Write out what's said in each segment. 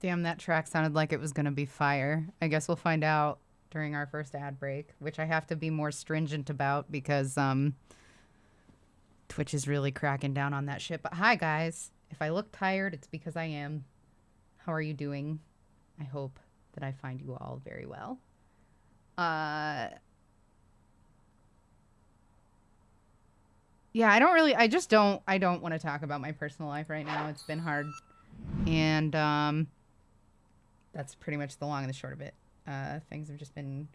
Damn, that track sounded like it was going to be fire. I guess we'll find out during our first ad break, which I have to be more stringent about because Twitch is really cracking down on that shit. But hi, guys. If I look tired, it's because I am. How are you doing? I hope that I find you all very well. Yeah, I don't want to talk about my personal life right now. It's been hard. And that's pretty much the long and the short of it. Things have just been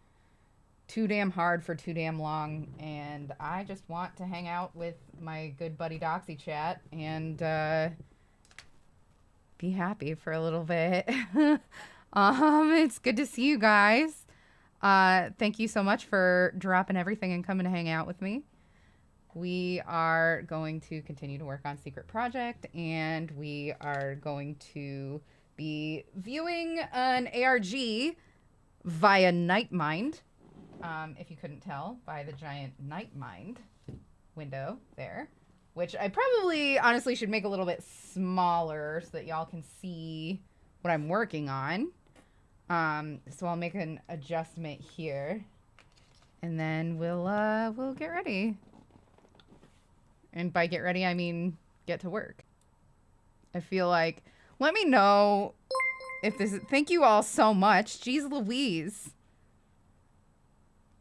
too damn hard for too damn long, and I just want to hang out with my good buddy Doxy Chat and be happy for a little bit. It's good to see you guys. Thank you so much for dropping everything and coming to hang out with me. We are going to continue to work on Secret Project, and we are going to be viewing an ARG via Nightmind. If you couldn't tell by the giant Nightmind window there, which I probably honestly should make a little bit smaller so that y'all can see what I'm working on. So I'll make an adjustment here, and then we'll get ready. And by get ready, I mean get to work. I feel like, let me know if this is, thank you all so much. Jeez Louise.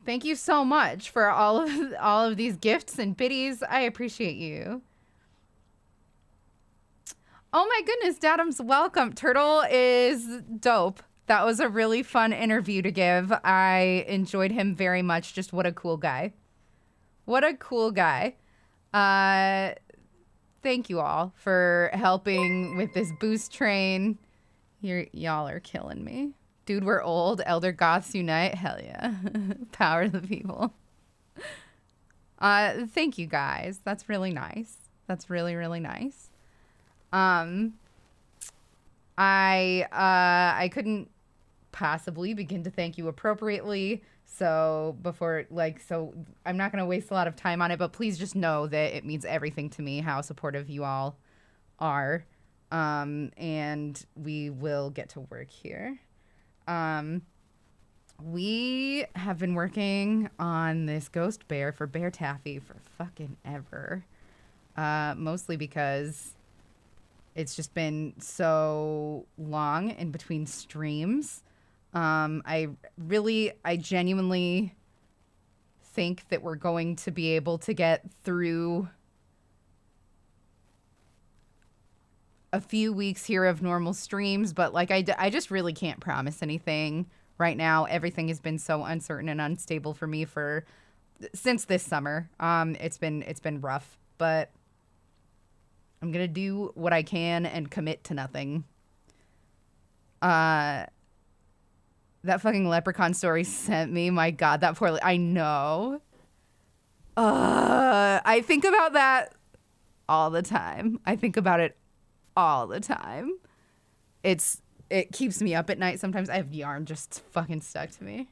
Thank you so much for all of these gifts and biddies. I appreciate you. Oh my goodness, Dadam's welcome. Turtle is dope. That was a really fun interview to give. I enjoyed him very much. Just what a cool guy. What a cool guy. Thank you all for helping with this boost train. Y'all are killing me. Dude, we're old. Elder Goths unite. Hell yeah. Power of the people. Thank you guys. That's really nice. That's really, really nice. I couldn't possibly begin to thank you appropriately. So I'm not going to waste a lot of time on it, but please just know that it means everything to me how supportive you all are. And we will get to work here. We have been working on this ghost bear for Bear Taffy for fucking ever. Mostly because it's just been so long in between streams. I genuinely think that we're going to be able to get through a few weeks here of normal streams, but like I just really can't promise anything right now. Everything has been so uncertain and unstable for me since this summer. It's been rough, but I'm gonna do what I can and commit to nothing. That fucking leprechaun story sent me. My God, that poor... I know. I think about that all the time. I think about it all the time. It keeps me up at night. Sometimes I have yarn just fucking stuck to me.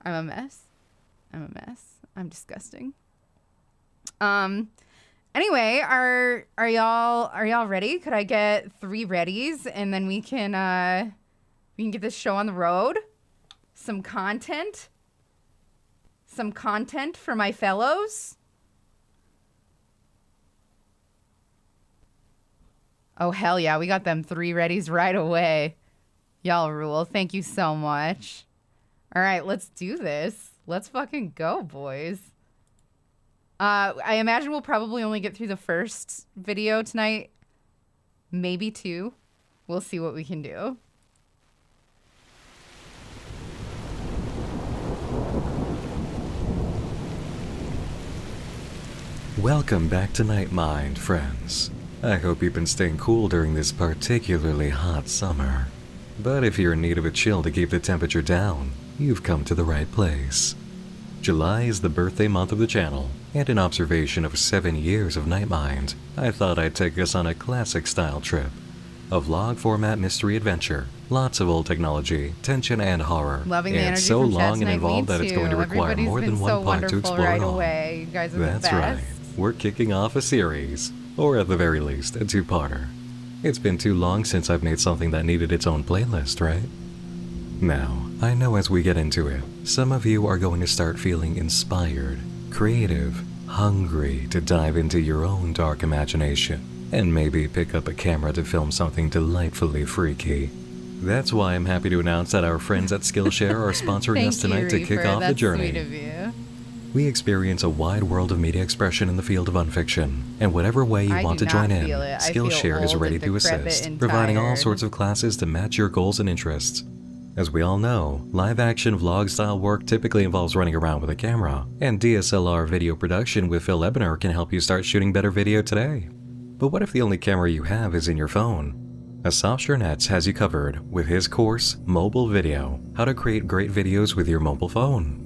I'm a mess. I'm disgusting. Anyway, are y'all ready? Could I get 3 readies and then we can get this show on the road? Some content for my fellows. Oh, hell yeah. We got them 3 readies right away. Y'all rule. Thank you so much. All right, let's do this. Let's fucking go, boys. I imagine we'll probably only get through the first video tonight. Maybe 2. We'll see what we can do. Welcome back to Nightmind, friends. I hope you've been staying cool during this particularly hot summer. But if you're in need of a chill to keep the temperature down, you've come to the right place. July is the birthday month of the channel, and in observation of 7 years of Nightmind, I thought I'd take us on a classic-style trip. A vlog format mystery adventure, lots of old technology, tension and horror. Loving the and energy so from chat long and tonight. involved Me that it's too. going to require Everybody's more than been one so part to wonderful explore right it all. away. You guys are the That's best. right. We're kicking off a series, or at the very least, a 2-parter. It's been too long since I've made something that needed its own playlist, right? Now, I know as we get into it, some of you are going to start feeling inspired, creative, hungry to dive into your own dark imagination, and maybe pick up a camera to film something delightfully freaky. That's why I'm happy to announce that our friends at Skillshare are sponsoring us tonight to kick off the journey. Sweet of you. We experience a wide world of media expression in the field of unfiction, and whatever way you want to join in, Skillshare is ready to assist, providing all sorts of classes to match your goals and interests. As we all know, live-action vlog-style work typically involves running around with a camera, and DSLR video production with Phil Ebner can help you start shooting better video today. But what if the only camera you have is in your phone? Asaf Nets has you covered with his course, Mobile Video, How to Create Great Videos with Your Mobile Phone.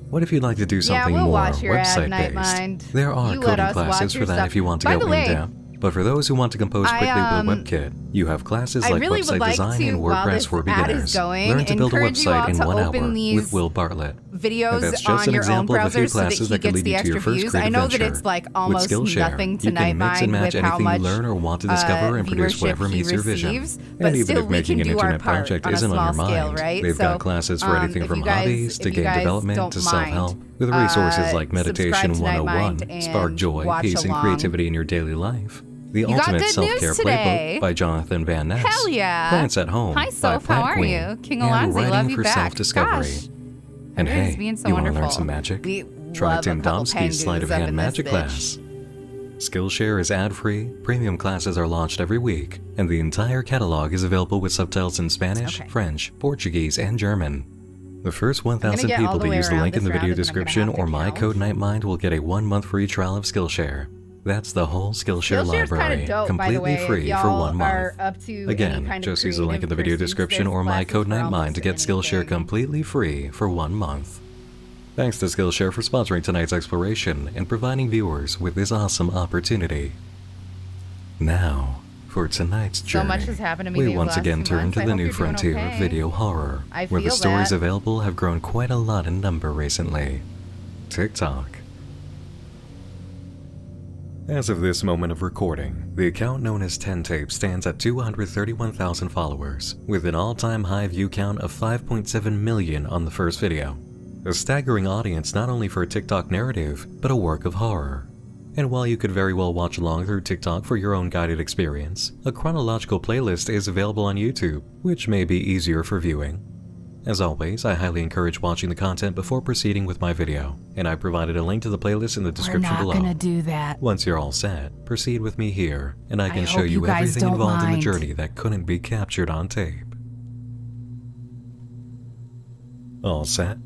What if you'd like to do something more website-based? There are coding classes for that if you want to go in-depth. But for those who want to compose quickly with WebKit, you have classes like Website Design and WordPress for Beginners. Learn to build a website in 1 hour with Will Bartlett. Videos that's just on your own browser so that he gets the extra views. I know that it's like almost nothing to Nightmind with how much you learn or want to discover and produce whatever meets your vision. But and even still, if making an internet project isn't on your mind, right? they've got classes for anything from hobbies to game development to self-help, with resources like Meditation 101, Spark Joy, Peace and Creativity in Your Daily Life. The Ultimate Self-Care Playbook by Jonathan Van Ness. Hell yeah. Plants at Home Hi, Soph. by Pat How are Queen. you? King and Alonzi, Writing love you for back. Self-Discovery. Gosh. And hey, Being so you want to wonderful. learn some magic? We Try love Tim a couple Domsky's Sleight of Pangoos up Hand in this magic bitch. class. Skillshare is ad-free, premium classes are launched every week, and the entire catalog is available with subtitles in Spanish, French, Portuguese, and German. The first 1,000 get all people the to way use the around link in the this video round, and I'm gonna description have to or my count. code NIGHTMIND will get a 1-month free trial of Skillshare. That's the whole Skillshare Skillshare's library, kinda dope, by the completely way, if free for y'all 1 are month. up to any Again, kind of just use the link in the creative video pursuits, description there's or my classes code for NIGHTMIND almost to get Skillshare anything. completely free for 1 month. Thanks to Skillshare for sponsoring tonight's exploration and providing viewers with this awesome opportunity. Now, for tonight's journey, So much has happened to me we these once last again few turn months. to I the hope new you're doing frontier okay. of video horror, I where the feel stories that. available have grown quite a lot in number recently. TikTok. As of this moment of recording, the account known as 10Tape stands at 231,000 followers, with an all-time high view count of 5.7 million on the first video. A staggering audience not only for a TikTok narrative, but a work of horror. And while you could very well watch along through TikTok for your own guided experience, a chronological playlist is available on YouTube, which may be easier for viewing. As always, I highly encourage watching the content before proceeding with my video, and I provided a link to the playlist in the description below. We're not gonna do that. Once you're all set, proceed with me here, and I can show hope you you guys everything don't involved in the mind. journey that couldn't be captured on tape. All set?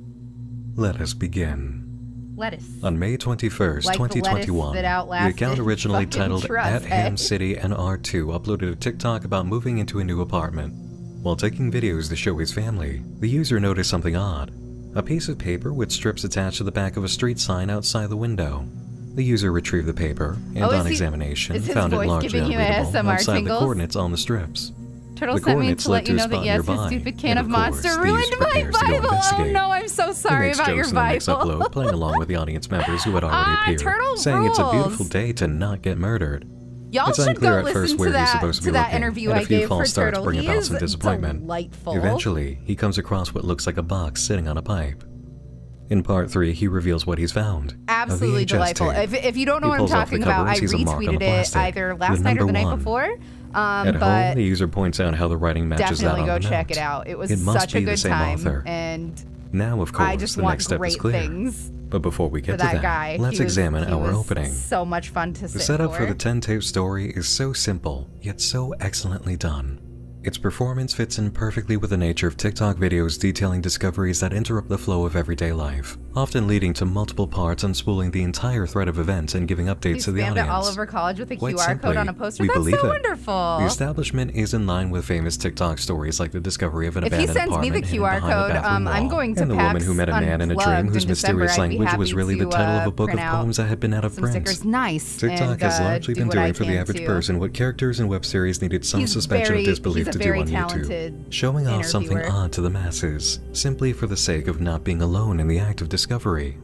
Let us begin. Lettuce. On May 21st, Like the lettuce 2021, that the outlasted account originally fucking titled trust, At eh? Ham City NR2 uploaded a TikTok about moving into a new apartment. While taking videos to show his family, the user noticed something odd. A piece of paper with strips attached to the back of a street sign outside the window. The user retrieved the paper, and Oh, on examination, is his found it voice largely giving you unreadable ASMR outside the tingles? coordinates on the strips. Turtle The sent me coordinates to led let you to a know that spot yes, his nearby, stupid can and of of course, Monster the ruined user my prepares to go Bible. Oh investigate. no, I'm so He sorry makes about jokes your in the next Bible. upload, playing along with the audience members who had already appeared, Turtle saying it's a rules. beautiful day to not get murdered. Y'all It's should unclear go at listen first to where he's that, supposed to be to that looking, interview and I a few gave for false starts Turtle. bring He about is some disappointment. delightful. Eventually, he comes across what looks like a box sitting on a pipe. In part 3, he reveals what he's found. Absolutely a VHS delightful. tape. If you don't know He what I'm pulls off the talking cover about, and I sees a mark on the retweeted it plastic. either last night or the night number 1. before. At But home, the user points out how the writing matches that definitely on go the check note. it out. It was It must such a be the good same time, author. and Now, of course, I just the want next step is great clear. things But before we for get to that that, guy. let's He was- examine he our was opening. So much fun to The sit setup for the 10-tape story is so simple, yet so excellently done. Its performance fits in perfectly with the nature of TikTok videos detailing discoveries that interrupt the flow of everyday life, often leading to multiple parts unspooling the entire thread of events and giving updates He to the spammed audience. it all over college with a Quite QR simply, code on a poster. we That's believe so it. wonderful. The establishment is in line with famous TikTok stories like the discovery of an If he abandoned sends me the apartment hidden QR behind a code, bathroom I'm wall, going to and the woman PAX who met a man in a dream Unplugged whose in mysterious December. I'd be language was happy really the to, title of a book of print out poems that had been out of some print. stickers. Nice. TikTok and, has largely do been what I doing for the can average to- person what characters in web series needed some He's suspension very- of disbelief he's to a do very on talented YouTube, showing off something interviewer. odd to the masses, simply for the sake of not being alone in the act of discovery.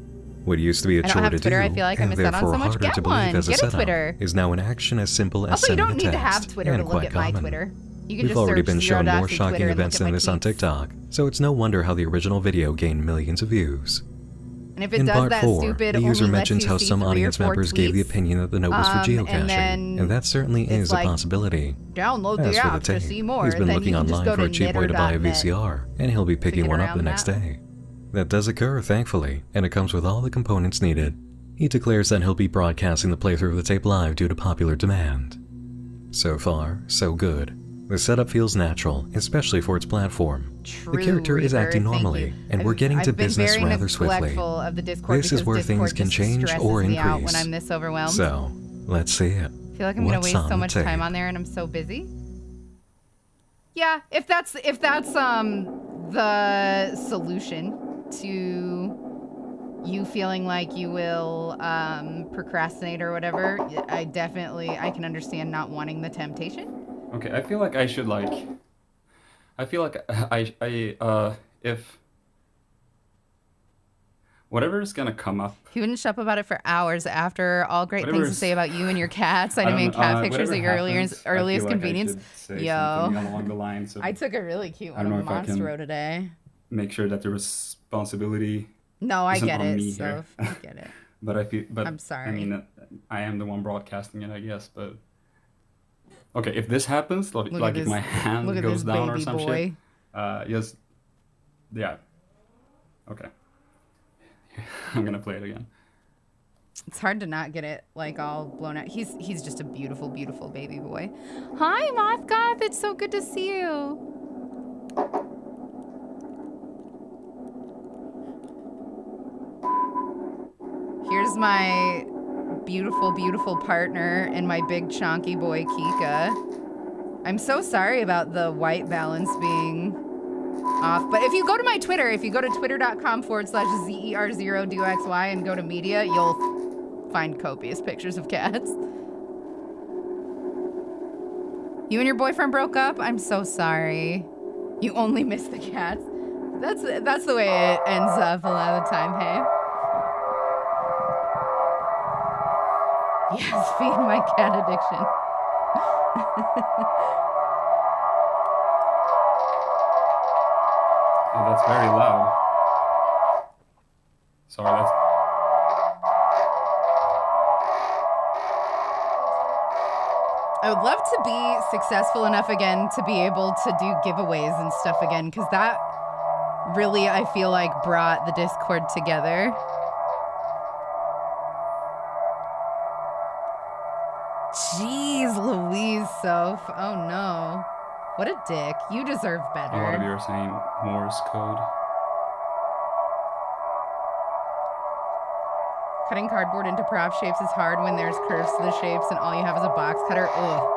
What used to be a I don't chore have to Twitter. do, I feel like I and missed out on therefore so much. harder Get to believe one. as a Get a setup, Twitter. is now an action as simple as Also, you sending don't a need to text, have Twitter and to look quite at my common. Twitter. You can We've just already search been shown more shocking Twitter and look events at than my this on tweets. TikTok, so it's no wonder how the original video gained millions of views. And if it In does part that 4, stupid the user only lets mentions you how see some 3 or audience 4 members gave the tweets, opinion that the note was for geocaching, then and that certainly it's is a like, possibility. download As the for the app to tape, see more. he's been then looking you can just online go for a to cheap way to buy a knitter.net. VCR, and he'll be picking get one up around the next that. day. That does occur, thankfully, and it comes with all the components needed. He declares that he'll be broadcasting the playthrough of the tape live due to popular demand. So far, so good. The setup feels natural, especially for its platform. The character is Reaper, acting thank normally, you. and we're getting to business I've been rather very swiftly. neglectful of the Discord This is because where Discord things can just change stresses or me out increase. when I'm this overwhelmed. So, let's see it. I feel like I'm gonna What's waste on so the much time tape? on there, and I'm so busy. Yeah, if that's the solution to you feeling like you will procrastinate or whatever, I can understand not wanting the temptation. Okay, I feel like I should like. I feel like if whatever is gonna come up. He wouldn't shut up about it for hours after all great things to Whatever's- say about you and your cats. I I didn't don't make know, cat pictures whatever at your happens, I earliest feel like I convenience. should say Yo. something along the lines of I took a really cute I one don't of know if I can- Monstro today. make sure that the responsibility. No, I isn't get on it, me so here. I get it. But I'm sorry. I mean, I am the one broadcasting it, I guess. But okay, if this happens, Look at like this- if my hand Look at goes this down or baby some boy. shit, just yeah, okay. I'm gonna play it again. It's hard to not get it like all blown out. He's just a beautiful, beautiful baby boy. Hi, Mothgoth. It's so good to see you. Here's my beautiful, beautiful partner and my big chonky boy, Kika. I'm so sorry about the white balance being off. But if you go to my Twitter, if you go to twitter.com/ZER0DOXY and go to media, you'll find copious pictures of cats. You and your boyfriend broke up? I'm so sorry. You only miss the cats. That's the way it ends up a lot of the time, hey? Yes, feed my cat addiction. Oh, that's very loud. Sorry, that's. I would love to be successful enough again to be able to do giveaways and stuff again, because that really, I feel like, brought the Discord together. Jeez Louise, Soph. Oh no. What a dick. You deserve better. A lot of you are saying Morse code. Cutting cardboard into prop shapes is hard when there's curves to the shapes and all you have is a box cutter. Ugh.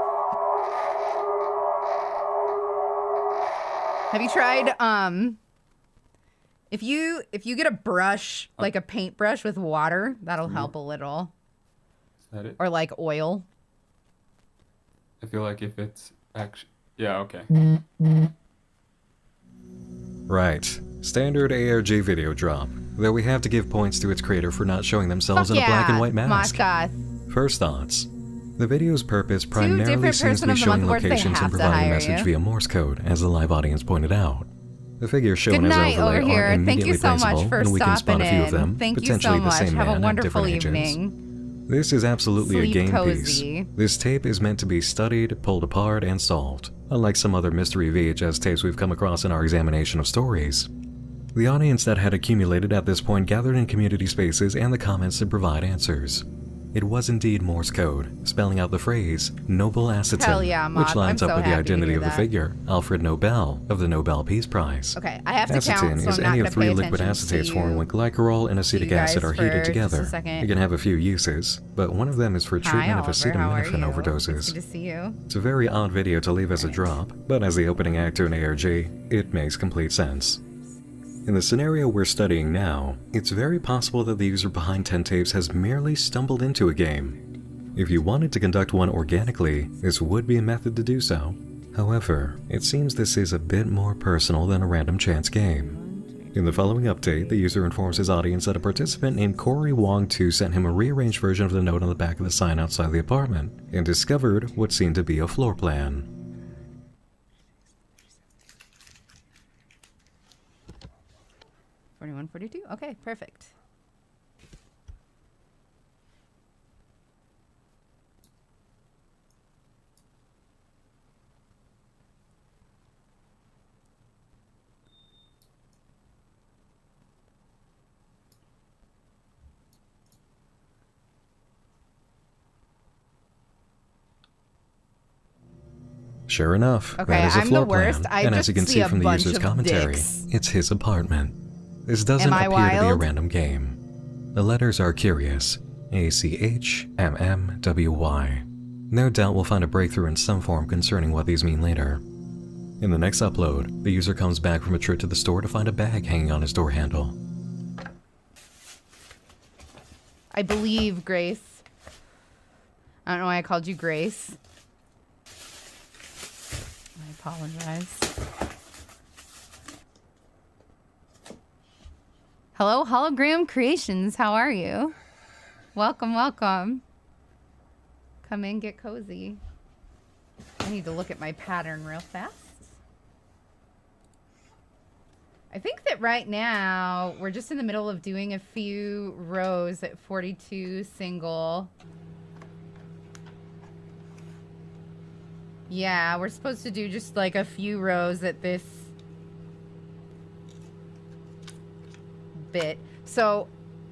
Have you tried, if you get a brush, like a paintbrush with water, that'll help a little. Is that it? Or like oil. I feel like if it's actually. Yeah, okay. Right. Standard ARG video drop, though we have to give points to its creator for not showing themselves Fuck in a black and yeah, white mask. Mothgoth. First thoughts. The video's purpose primarily different seems to Person be of the showing Month awards, they locations have and to providing a hire message you. via Morse code, as the live audience pointed out. The figures shown Good as night overlay over here. aren't Thank you immediately so much placeable, for and we can spot stopping a few of in. them, Thank you potentially so the much. same Have a man at wonderful different ages. evening. This is absolutely Sleep a game cozy. piece. This tape is meant to be studied, pulled apart, and solved, unlike some other mystery VHS tapes we've come across in our examination of stories. The audience that had accumulated at this point gathered in community spaces and the comments to provide answers. It was indeed Morse code, spelling out the phrase Nobel Acetin, Hell yeah, Moth. which lines I'm up so with the happy to identity hear of the that. figure, Alfred Nobel, of the Nobel Peace Prize. Okay, I have to Acetin count, so is I'm not any going of to pay three liquid attention acetates to formed when glycerol and acetic you acid guys are for heated just a together. second. It can have a few uses, but one of them is for Hi, treatment of Oliver. How are acetaminophen you? overdoses. It's good to see you. It's a very odd video to leave as a drop, but as the opening act to an ARG, it makes complete sense. In the scenario we're studying now, it's very possible that the user behind 10 tapes has merely stumbled into a game. If you wanted to conduct one organically, this would be a method to do so. However, it seems this is a bit more personal than a random chance game. In the following update, the user informs his audience that a participant named Corey Wong 2 sent him a rearranged version of the note on the back of the sign outside the apartment and discovered what seemed to be a floor plan. $41.42. Okay, perfect. Sure enough, Okay, that is a I'm floor the worst. plan, I and just as you can see see a from the bunch user's of commentary, dicks. it's his apartment. This doesn't Am I appear to be a wild? random game. The letters are curious. ACHMMWY. No doubt we'll find a breakthrough in some form concerning what these mean later. In the next upload, the user comes back from a trip to the store to find a bag hanging on his door handle. I believe, Grace. I don't know why I called you Grace. I apologize. Hello, Hologram Creations. How are you? Welcome, welcome. Come in, get cozy. I need to look at my pattern real fast. I think that right now we're just in the middle of doing a few rows at 42 single. Yeah, we're supposed to do just like a few rows at this bit. So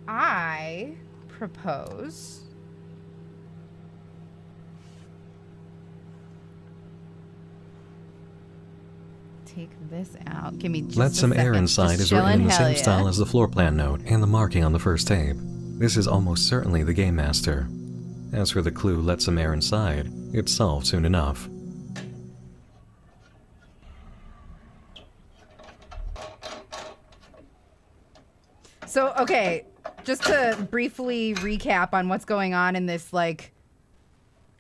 I propose take this out. Give me just Let a Some Air second. Inside Just is written in the chillin', same hell yeah. style as the floor plan note and the marking on the first tape. This is almost certainly the Game Master. As for the clue, Let Some Air Inside, it's solved soon enough. So, okay, just to briefly recap on what's going on in this, like,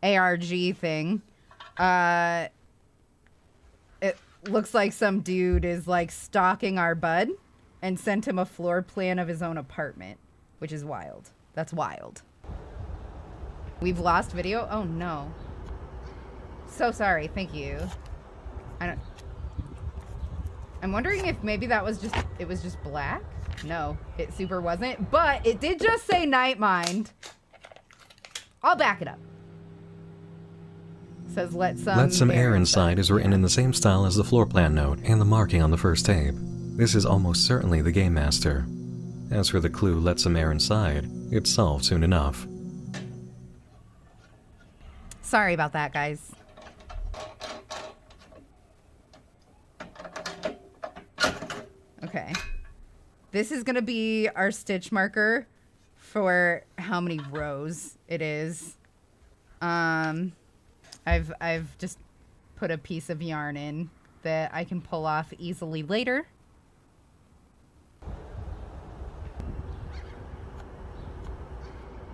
ARG thing. It looks like some dude is, like, stalking our bud and sent him a floor plan of his own apartment, which is wild. That's wild. We've lost video? Oh, no. So sorry. Thank you. I'm wondering if maybe that was just, it was just black? No, it super wasn't, but it did just say Night Mind. I'll back it up. It says Let Some Air Inside is written in the same style as the floor plan note and the marking on the first tape. This is almost certainly the Game Master. As for the clue, Let Some Air Inside, it's solved soon enough. Sorry about that, guys. Okay. This is gonna be our stitch marker for how many rows it is. I've just put a piece of yarn in that I can pull off easily later.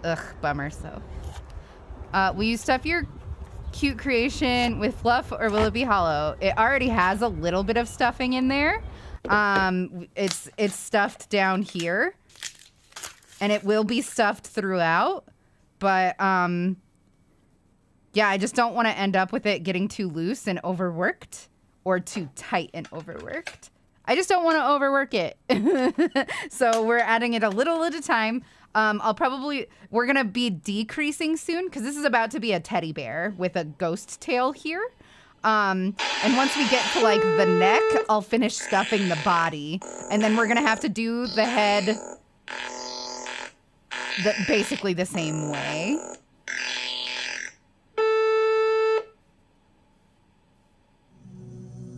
Ugh, bummer. So, will you stuff your cute creation with fluff or will it be hollow? It already has a little bit of stuffing in there. It's stuffed down here and it will be stuffed throughout, but yeah, I just don't want to end up with it getting too loose and overworked or too tight and overworked. I just don't want to overwork it. So we're adding it a little at a time. We're going to be decreasing soon because this is about to be a teddy bear with a ghost tail here. And once we get to like the neck, I'll finish stuffing the body. And then we're going to have to do the head basically the same way.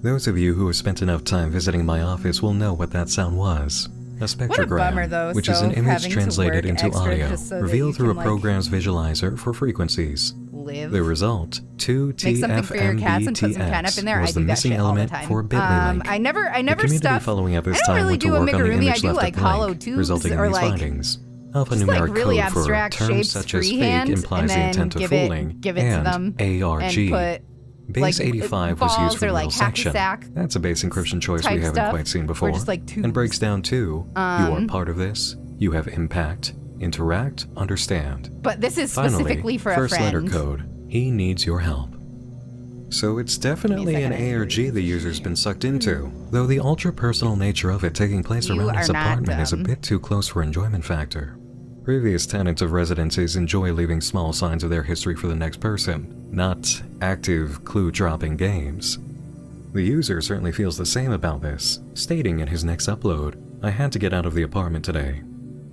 Those of you who have spent enough time visiting my office will know what that sound was. A spectrogram, bummer, though, which is so an image having to translated work into extra audio, just so that revealed you through a can, like, program's visualizer for frequencies. Live. The result, Make something for your cats and put some catnip in there. I was the do that missing shit all the element time. for Bitly Link. I never The community stuff. following at this I don't time really went to do a work on the amigurumi. I image do left like at hollow blank, tubes resulting in or these like findings. just like Alphanumeric really code for abstract terms shapes such as freehand fake implies and the then intent of give fooling it to them and ARG. and put Base like 85 was used balls for or the like middle section. hacky-sack That's a base encryption choice we type haven't stuff, quite seen before. or just like tubes. And breaks down to, you are part of this, you have impact, interact, understand. But this is Finally, specifically for a first friend. letter code, he needs your help. So it's definitely an ARG the user's been sucked into, though the ultra-personal nature of it taking place You around his are not apartment is a dumb. bit too close for enjoyment factor. Previous tenants of residences enjoy leaving small signs of their history for the next person, not active clue-dropping games. The user certainly feels the same about this, stating in his next upload, "I had to get out of the apartment today."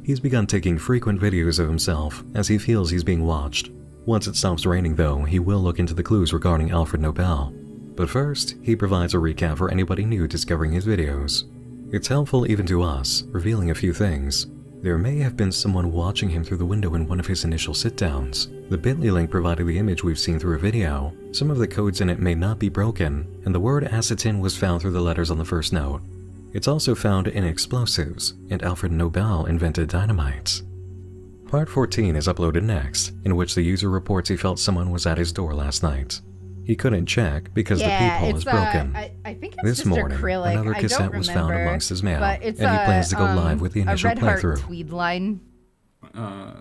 He's begun taking frequent videos of himself as he feels he's being watched. Once it stops raining though, he will look into the clues regarding Alfred Nobel. But first, he provides a recap for anybody new discovering his videos. It's helpful even to us, revealing a few things. There may have been someone watching him through the window in one of his initial sit-downs. The bit.ly link provided the image we've seen through a video. Some of the codes in it may not be broken, and the word acetyn was found through the letters on the first note. It's also found in explosives, and Alfred Nobel invented dynamite. Part 14 is uploaded next, in which the user reports he felt someone was at his door last night. He couldn't check because the peephole is broken. I think it's This just morning, acrylic. another I cassette don't was found remember, amongst his mail, but it's and he plans to go a, live with the initial a Red Heart playthrough. tweed line.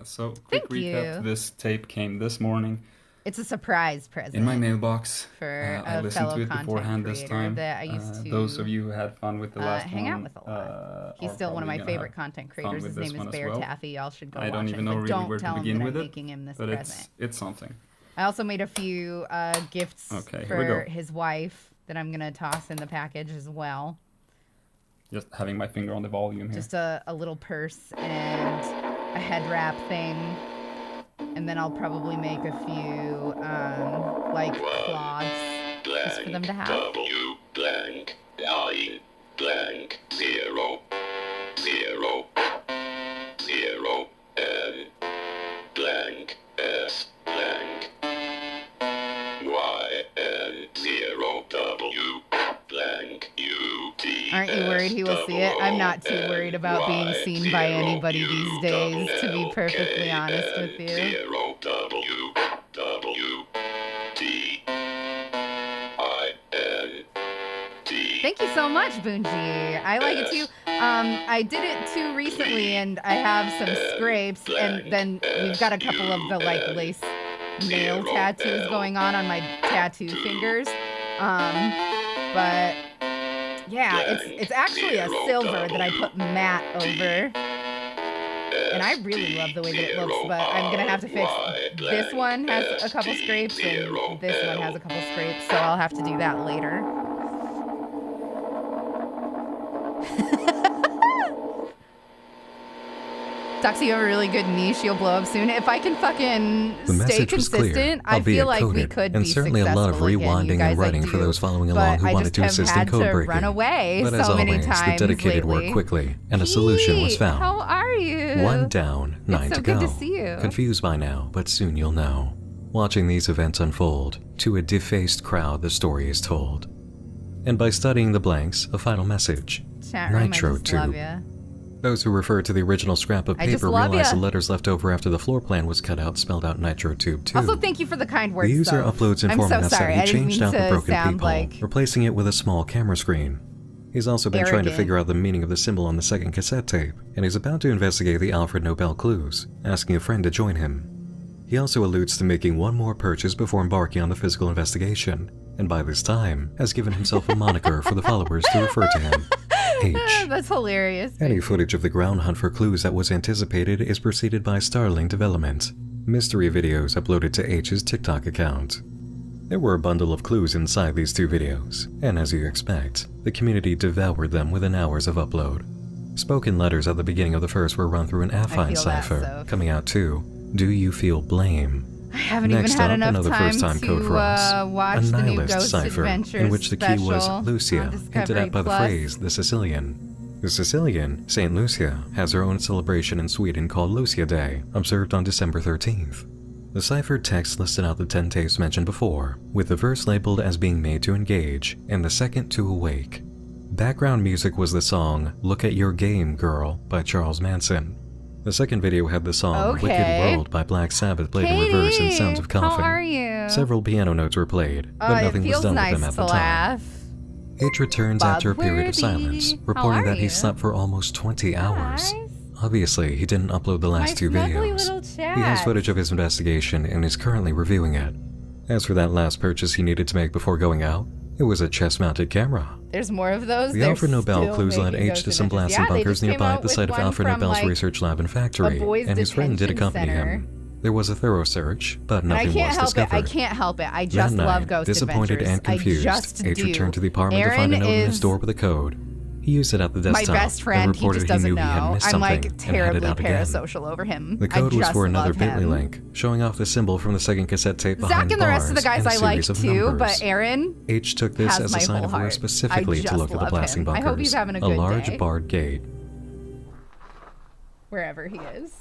So quick Thank recap. you. This tape came this morning It's a surprise present in my mailbox. for I a listened fellow to it content beforehand this creator time. that I used to Those of you who had fun with the last hang one, out with a lot. He's are still one of my probably gonna favorite have content fun creators. with His this name one is as Bear well. Taffy. Y'all should go I don't watch even him. know But really don't where to tell him begin that with I'm it, making him this but present. it's something. I also made a few gifts Okay, here we for go. his wife that I'm gonna toss in the package as well. Just having my finger on the volume here. Just a little purse and a head wrap thing. And then I'll probably make a few, like, cloths just for them to have. W blank 9 blank 0 0 0 N blank S blank Y N 0 W blank U T. Aren't you worried he will see it? I'm not too worried about being seen by anybody these days, to be perfectly honest with you. 0 W W T I N T. Thank you so much, Boonji. I like it too. I did it too recently, and I have some scrapes, and then we've got a couple of the like lace nail tattoos going on my tattoo fingers. But yeah, it's actually a silver that I put matte over. And I really love the way that it looks, but I'm gonna have to fix. This one has a couple scrapes, and this one has a couple scrapes, so I'll have to do that later. Doxy, you have a really good niche. You'll blow up soon. If I can fucking The stay message was clear, consistent, I albeit feel like we coded, could and be certainly a lot of successful again, you rewinding guys, and I writing for do. those following But along who I wanted just to have assist in had code to breaking. run away But so as many always, the times dedicated lately. worked quickly, and a solution was Pete, found. How are you? One down, 9 so to good go. to see you. Confused by now, but soon you'll know. Watching these events unfold, to a defaced crowd the story is told. And by studying the blanks, a final message. Chat room, Nitro I just love tube. ya. Those who refer to the original scrap of I just paper love realize ya. the letters left over after the floor plan was cut out spelled out Nitro Tube 2. Also, thank you for the kind words. The user though. uploads I'm informing so us sorry. that I he didn't changed mean out the to broken sound peephole, like replacing it with a small camera screen. He's also been trying to arrogant. figure out the meaning of the symbol on the second cassette tape, and he's about to investigate the Alfred Nobel clues, asking a friend to join him. He also alludes to making one more purchase before embarking on the physical investigation, and by this time has given himself a moniker for the followers to refer to him. H. That's hilarious. Any footage of the ground hunt for clues that was anticipated is preceded by startling development. Mystery videos uploaded to H's TikTok account. There were a bundle of clues inside these two videos, and as you expect, the community devoured them within hours of upload. Spoken letters at the beginning of the first were run through an affine feel that, cipher, so. coming out to, "Do you feel blame?" I haven't Next even had up, enough another time first-time to code for us. watch A the new nihilist Ghost cipher, Adventures in which the key was special Lucia, on hinted Discovery at by the Plus. phrase the Sicilian. The Sicilian, St. Lucia, has her own celebration in Sweden called Lucia Day, observed on December 13th. The ciphered text listed out the 10 tapes mentioned before, with the verse labeled as being made to engage, and the second to awake. Background music was the song Look at Your Game, Girl by Charles Manson. The second video had the song Okay. Wicked World by Black Sabbath played in reverse and sounds of coughing. How are you? Several piano notes were played, but it nothing was feels done nice with them at to the time. laugh. H returns Bob after a period of Worthy. silence, How reporting are that he you? slept for almost 20 hours. Guys. Obviously, he didn't upload the last My two snuggly videos. little chat. He has footage of his investigation and is currently reviewing it. As for that last purchase he needed to make before going out, it was a chest-mounted camera. There's more of those. The They're Alfred Nobel still clues led making H ghost to some adventures. blasting Yeah, they bunkers just came nearby out at the with site of one Alfred from, Nobel's like, research lab and factory, boys' and his friend did detention accompany center. him. There was a thorough search, but And I nothing can't was help discovered. it. I can't help it. I just That love night, ghost disappointed adventures. and confused, I just H do. returned to the apartment Aaron to find a note in his is door with a code. He used it at the my desktop best and friend. He reported just doesn't knew he had know. missed I'm something like and terribly headed out again. parasocial over him. The code I was just for another love bit.ly him. link, showing off the symbol from the second cassette tape behind Zach and the rest of the bars guys and a I like series of too, numbers. but Aaron H took this has as a my sign whole of where heart. specifically I to just look at the love blasting him. I bunkers. hope he's having a a good large day. barred gate. wherever he is.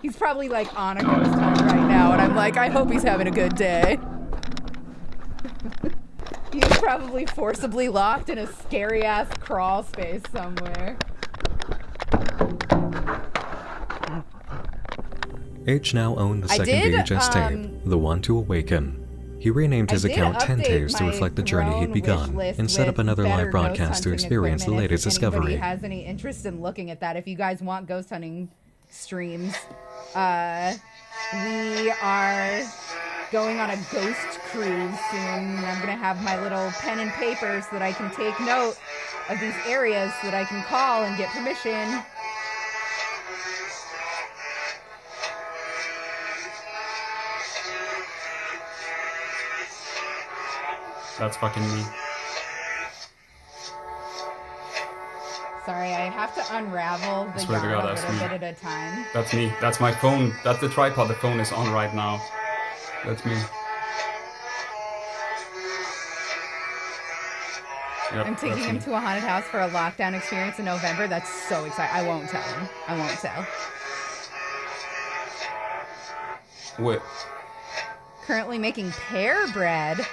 He's probably like on a ghost hunt right now, and I'm like, I hope he's having a good day. He's probably forcibly locked in a scary ass crawl space somewhere. H now owned the I second did, VHS tape, The One to Awaken. He renamed his I did account 10 update tapes to my reflect the journey throne he'd begun, wish list and set up with another better live broadcast to ghost hunting experience the equipment latest if discovery. anybody has any interest in looking at that, if you guys want ghost hunting streams, we are going on a ghost cruise soon. I'm gonna have my little pen and paper so that I can take note of these areas so that I can call and get permission. That's fucking me. Sorry, I have to unravel the Swear to yarn God, a that's little me. bit at a time. That's me. That's my phone. That's the tripod the phone is on right now. That's me. Yep, I'm taking that's him me. to a haunted house for a lockdown experience in November. That's so exciting. I won't tell him. I won't tell. Wait. Currently making pear bread.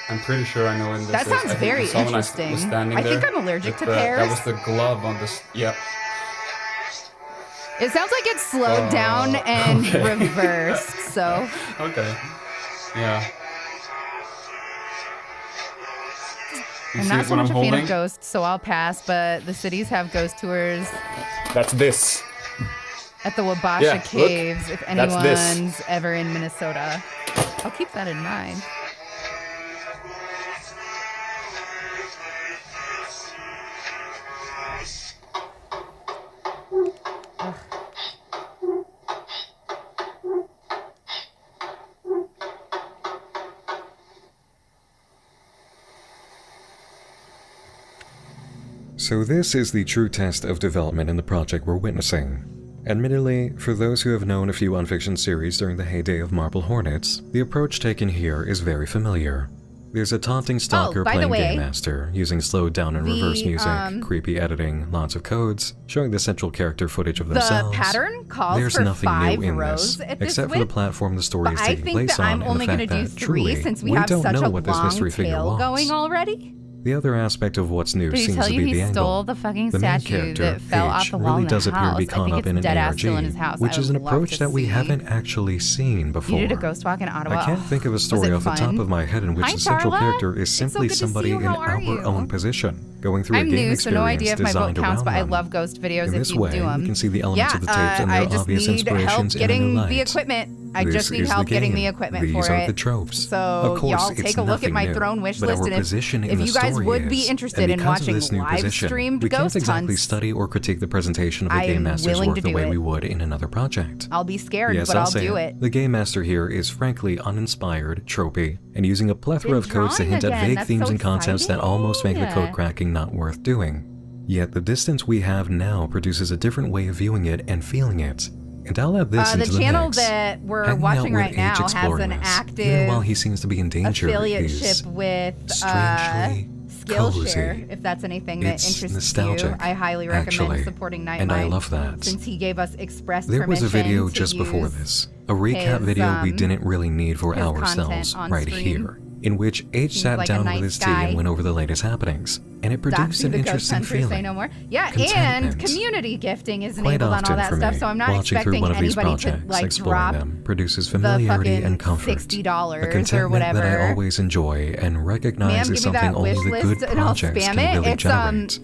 I'm pretty sure I know when this That is. sounds I think very you saw when interesting. I was standing I think there I'm allergic with to the- pears. That was the glove on this. Yep. It sounds like it's slowed down and okay. reversed, so. Okay. Yeah. You I'm see not it so when much I'm a fan holding? of ghosts, so I'll pass, but the cities have ghost tours That's this. at the Wabasha Yeah, look. Caves if That's this. anyone's ever in Minnesota. I'll keep that in mind. So this is the true test of development in the project we're witnessing. Admittedly, for those who have known a few unfiction series during the heyday of Marble Hornets, the approach taken here is very familiar. There's a taunting stalker by the playing way, Game Master, using slowed down and the, reverse music, creepy editing, lots of codes, showing the central character footage of The themselves. pattern calls There's for nothing 5 new in rows this, at this except for the width, platform the story is but I taking think place that I'm on, and only the going fact to do that 3 truly, since we have don't such know a what this long mystery figure tail was. going already. The other aspect of what's new Did he seems tell to you be he the stole angle. the fucking The main statue character, that fell off H, the wall really in does the appear to house? be I caught think up in it's an dead ass ARG, still in his house. which I is an would love approach to that we see. haven't actually seen before. You did a ghost walk in Ottawa. I can't think of a Was story it off the top fun? of my head in which Hi, the central Darla. character is It's so simply good to see somebody you. in How are our you? own position, going through I'm a game new, so no experience idea if my vote designed counts, around but I them. love ghost videos In if this you way, do them. we can see the elements of the tapes and their I just obvious need help inspirations in a getting new the light. equipment. I This just need is the help getting game. the equipment These for are it. the tropes. So Of course, y'all it's take a look at nothing my new, throne wish but list, our and position in if the you guys story would be is, interested and in because of watching this new live position, streamed we can't ghost exactly hunts, study or critique the presentation of the I'm Game Master's willing work to the do way it. we would in another project. I'll be scared, Yes, but I'll say do it. The Game Master here is frankly uninspired, tropey, and using a plethora Been of codes to drawing hint at again. vague That's themes so and concepts that almost make the exciting. code cracking not worth doing. Yet the distance we have now produces a different way of viewing it and feeling it. And I'll add this The into the channel mix. that we're Hanging watching out right with now H has exploring an this, active even while he seems to be in danger, affiliateship is with strangely Skillshare, cozy. if that's anything that It's interests nostalgic, you. I highly recommend actually, supporting Night and I Mind, love that. since he gave us express There was a permission video to just before use this, a recap his, video we didn't really need for his ourselves content on right stream. here. in which H Seems sat like a down nice with his tea guy. and went over the latest happenings, and it produced Doxy an the ghost interesting hunter, say feeling. no more. Yeah, and Contentment. community gifting is Quite enabled on all often that for stuff, me, so I'm not watching through expecting one of these anybody to projects, like exploring drop them produces the familiarity fucking and comfort. $60 A or contentment whatever. that I always enjoy and recognize Ma'am, is give me something that only wish the list good and I'll projects spam can it. really It's generate.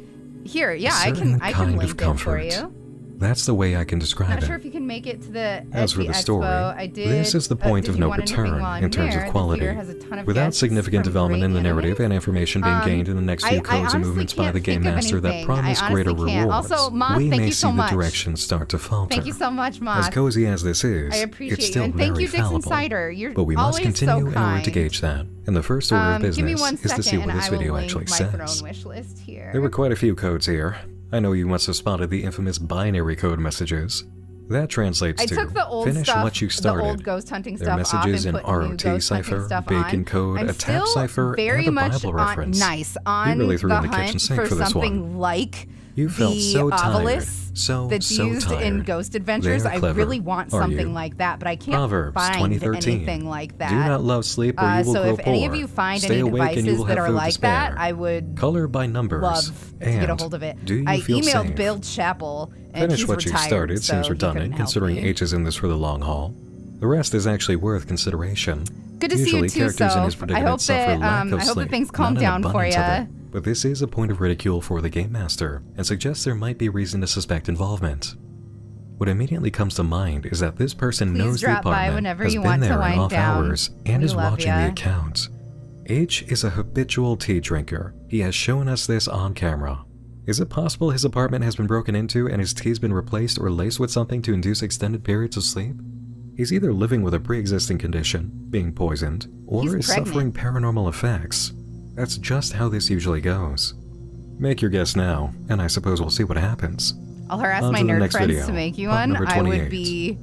here, yeah, A I certain can kind link of it for comfort. you. That's the way I can I'm describe not it. sure if you can make it to the As for Etsy the Expo. story, I did, this is the point did of you no want anything return while I'm in terms here? of The quality. theater has a ton of Without guests significant from development in great the narrative anime. and information being gained in the next few codes and movements by the Game Master that promise greater rewards, Also, Moth, we thank may you so see the much. direction start to falter. Thank you so much, As Moth. cozy as this is, I it's appreciate still you. And thank very you, Dixon fallible. Cider. You're But we must always continue so in order to kind. gauge that. And the first order of Give me business one is to second see what and this I will video link actually my says. throne wish list here. There were quite a few codes here. I know you must have spotted the infamous binary code messages. That translates I to took the old finish stuff, what you started. the old ghost hunting Their stuff messages off in and put new ROT ghost hunting cipher, stuff bacon on. code, I'm a tap still cipher, very and a much Bible reference. nice on really threw the in the kitchen hunt sink for for this something one. like You felt the so tired, obelisk so that's used tired. in Ghost Adventures. They're I clever, really want are something you? like that, but I can't Proverbs find 2013. anything like that. Do not love sleep or you will so grow if any of poor. you find Stay any awake and you devices will that have are food to like that, spare. I would Color by numbers. love to and get a hold of it. Do you I feel emailed safe? Bill Chappell, and Finish he's what you retired, started so seems he couldn't redundant help considering me. H is in this for the long haul. The rest is actually worth consideration. Good to Usually see you too, characters in his so I predicament hope suffer that lack of I hope sleep, that things calm not an down for abundance of you. it. But this is a point of ridicule for the Game Master, and suggests there might be reason to suspect involvement. What immediately comes to mind is that this person Please knows the drop by apartment, whenever has you been want to there in wind off down. hours, and We is love watching ya. the account. H is a habitual tea drinker. He has shown us this on camera. Is it possible his apartment has been broken into and his tea's been replaced or laced with something to induce extended periods of sleep? He's either living with a pre-existing condition, being poisoned, or He's is pregnant. suffering paranormal effects. That's just how this usually goes. Make your guess now, and I suppose we'll see what happens. I'll harass On my to the nerd next friends video. to make you Part one. number I would 28. be.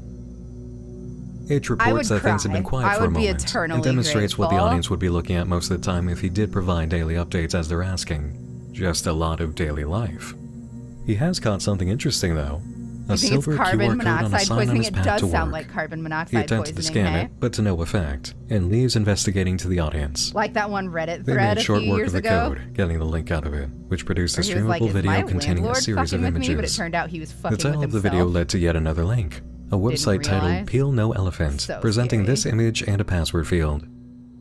H I would reports that things have been cry. quiet I for a would be moment, eternally and demonstrates what the grateful. audience would be looking at most of the time if he did provide daily updates as they're asking. Just a lot of daily life. He has caught something interesting though. A I think it's silver carbon QR code on a monoxide sign on poisoning. his It path does to sound work. like carbon He monoxide attempted to poisoning. scan Hey? it, but to no effect, and leaves investigating to the audience. Like that one Reddit They thread made a short few work years of the ago. code, getting the link out of it, which produced a Where he was like, streamable "Is video my containing a landlord series of fucking with me?" But it images. turned out he was fucking The title with of the himself. video led to yet another link, a website titled realize. Peel No Elephant, So presenting scary. this image and a password field.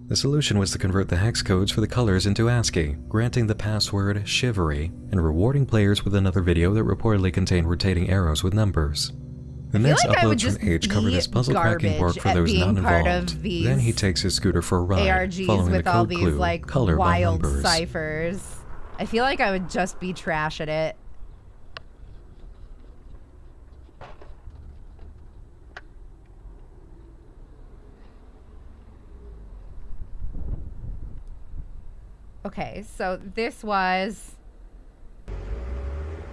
The solution was to convert the hex codes for the colors into ASCII, granting the password Shivery, and rewarding players with another video that reportedly contained rotating arrows with numbers. The next like I would uploads just from H covered be his puzzle cracking work garbage for at those being not part involved. of these Then he takes his scooter for a ride, ARGs following with the all code these clue, like color by wild numbers. ciphers. I feel like I would just be trash at it. Okay, so this was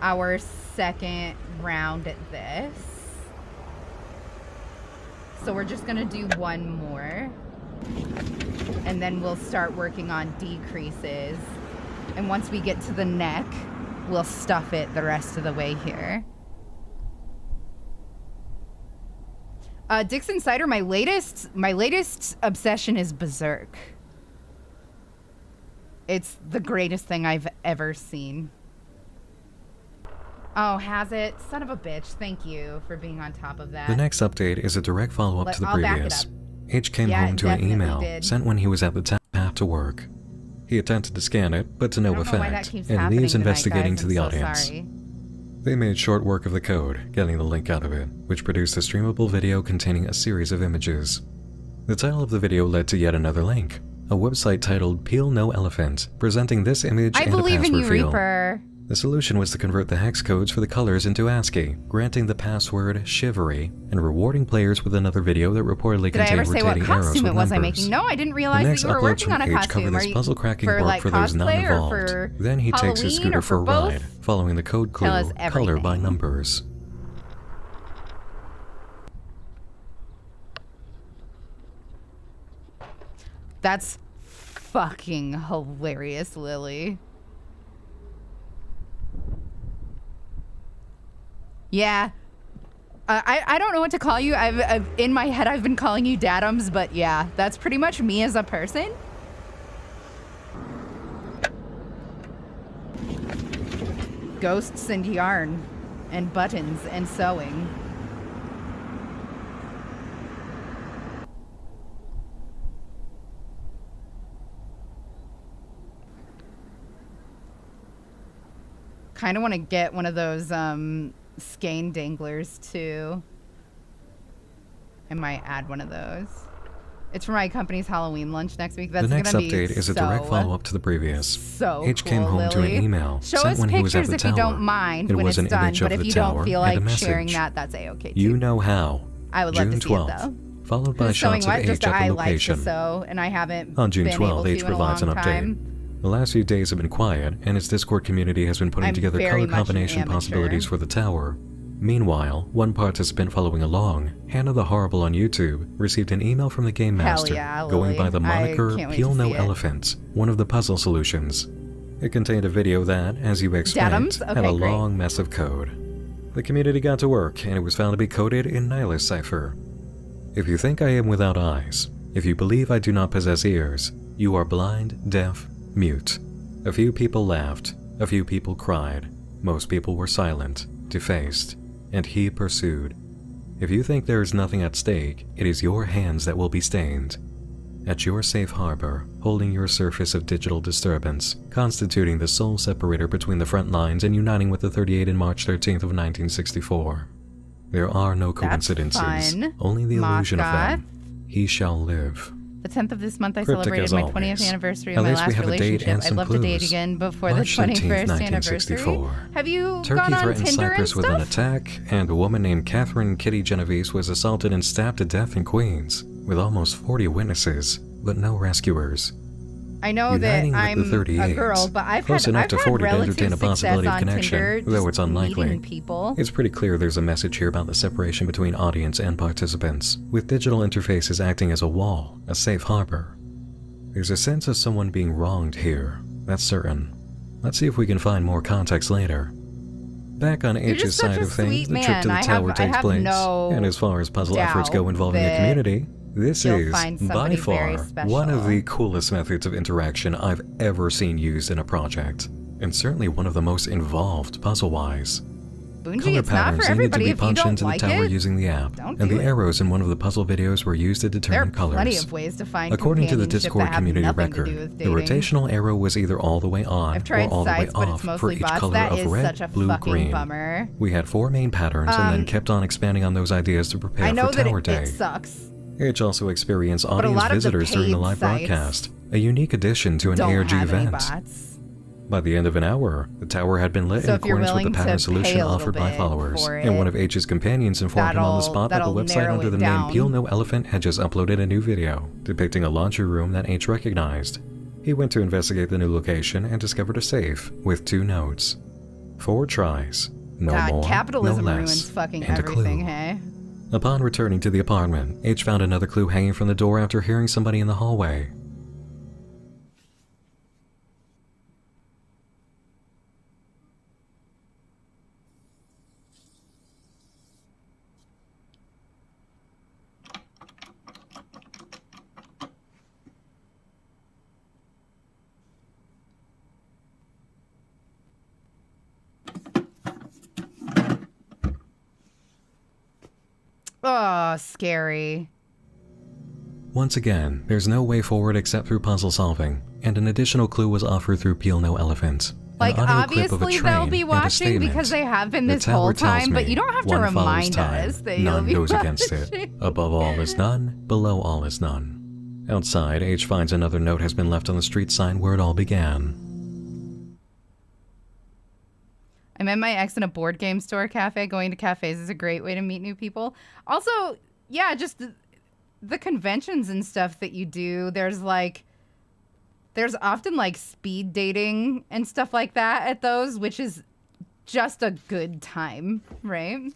our second round at this. So we're just gonna do one more. And then we'll start working on decreases. And once we get to the neck, we'll stuff it the rest of the way here. Dixon Cider, my latest obsession is Berserk. It's the greatest thing I've ever seen. Oh, has it? Son of a bitch. Thank you for being on top of that. The next update is a direct follow-up to the I'll back it previous. up. H came Yeah, home it to an definitely email did. sent when he was at the path to work. He attempted to scan it, but to no I don't know why that effect, keeps and happening leaves tonight, investigating guys. to the I'm so audience. sorry. They made short work of the code, getting the link out of it, which produced a streamable video containing a series of images. The title of the video led to yet another link, a website titled Peel No Elephant, presenting this image I and a believe password in you, field. Reaper. The solution was to convert the hex codes for the colors into ASCII, granting the password Shivery, and rewarding players with another video that reportedly Did I contained ever say what rotating arrows costume with it was numbers. I'm making? No, I didn't The realize that next you were uploads working from on a H costume. covered Are this you puzzle cracking for work like for those not cosplay or involved. for Then he takes his Halloween scooter or for a both? ride, following the code clue, Tell us color by everything. numbers. That's fucking hilarious, Lily. Yeah. I don't know what to call you. I've in my head I've been calling you Dadums, but yeah, that's pretty much me as a person. ghosts and yarn and buttons and sewing. Kind of want to get one of those skein danglers too. I might add one of those. It's for my company's Halloween lunch next week. That's the next gonna be update is a direct follow-up to the previous. So H cool, came home to an Lily. email Show sent us when he was at pictures the if tower. you don't mind It when was it's an done, image but of if the you tower don't feel and a like sharing message. that, that's a-okay too. You know how. I would June love to see 12th, it though. followed by Who's sewing shots of what? H Just at the I like to location. sew, and I haven't On June been 12th, able to H in a provides an long update. time. The last few days have been quiet, and its Discord community has been putting I'm together very color much an combination amateur. possibilities for the tower. Meanwhile, one participant following along, Hannah the Horrible on YouTube, received an email from the Game Hell Master, yeah, going Lily. by the moniker I can't wait Peel to No see it. Elephant, one of the puzzle solutions. It contained a video that, as you expect, Datums? had Okay, a great. long mess of code. The community got to work, and it was found to be coded in Nihilist cipher. If you think I am without eyes, if you believe I do not possess ears, you are blind, deaf, mute. A few people laughed, a few people cried, most people were silent, defaced, and he pursued. If you think there is nothing at stake, it is your hands that will be stained. At your safe harbor, holding your surface of digital disturbance, constituting the sole separator between the front lines and uniting with the 38 in March 13th of 1964. There are no coincidences, fun. only the illusion of Mascot. them. He shall live. The 10th of this month, I Cryptic celebrated as my always. 20th anniversary At of my least we last have a date relationship. and I'd some love to date clues. again before March the 13th, 21st anniversary. 1964. Have you Turkey gone on threatened Tinder Cyprus and with an stuff? attack, and a woman named Catherine Kitty Genovese was assaulted and stabbed to death in Queens, with almost 40 witnesses, but no rescuers. I know Uniting that with the I'm a 38s, girl, but I've close had, enough I've to had 40 to relative entertain a success possibility of on connection, Tinder, though just it's unlikely. meeting people. It's pretty clear there's a message here about the separation between audience and participants, with digital interfaces acting as a wall, a safe harbor. There's a sense of someone being wronged here, that's certain. Let's see if we can find more context later. Back on You're H's just such side a of things, sweet the trip man. to the I tower have takes place, no and as far as puzzle efforts go doubt involving a that community, this you'll is, find by somebody very far, one of special. the coolest methods of interaction I've ever seen used in a project, and certainly one of the most involved puzzle-wise. Bungie, Color it's not patterns for needed to everybody. be If you punched don't into the like tower it, using the app, don't and do the it. arrows in one of the puzzle videos were used to there are determine colors. plenty of ways to find According to the companionship Discord that have community nothing record, to do with the dating. rotational arrow was either all the way on I've tried or all the way sites, but off it's for mostly each bots. color That of is red, such a blue, fucking green. bummer. We had 4 main patterns and then kept on expanding on those ideas to prepare I know for that Tower it Day. sucks. H also experienced a audience lot of the visitors during the paid live sites broadcast, a unique addition to an Don't ARG have any event. bots. By the end of an hour, the tower had been lit So in if you're accordance with the willing pattern to solution pay a little offered by bit followers, for and one it, of H's companions informed him on the spot that the that'll website narrow under it the name down. Peel No Elephant had just uploaded a new video, depicting a laundry room that H recognized. He went to investigate the new location and discovered a safe with 2 notes. 4 tries, no God, more, capitalism no less, ruins fucking and a everything, clue. hey? Upon returning to the apartment, H found another clue hanging from the door after hearing somebody in the hallway. Oh, scary. Once again, there's no way forward except through puzzle solving, and an additional clue was offered through Peel No Elephant. Like, An audio clip of a obviously train they'll be and a watching statement. because they have been The this tower whole tells time, but me, you don't have to one follows remind time, us that you'll none be goes against it. watching. Above all is none, below all is none. Outside, H finds another note has been left on the street sign where it all began. I met my ex in a board game store cafe. Going to cafes is a great way to meet new people. Also, yeah, just the conventions and stuff that you do. There's often like speed dating and stuff like that at those, which is just a good time, right?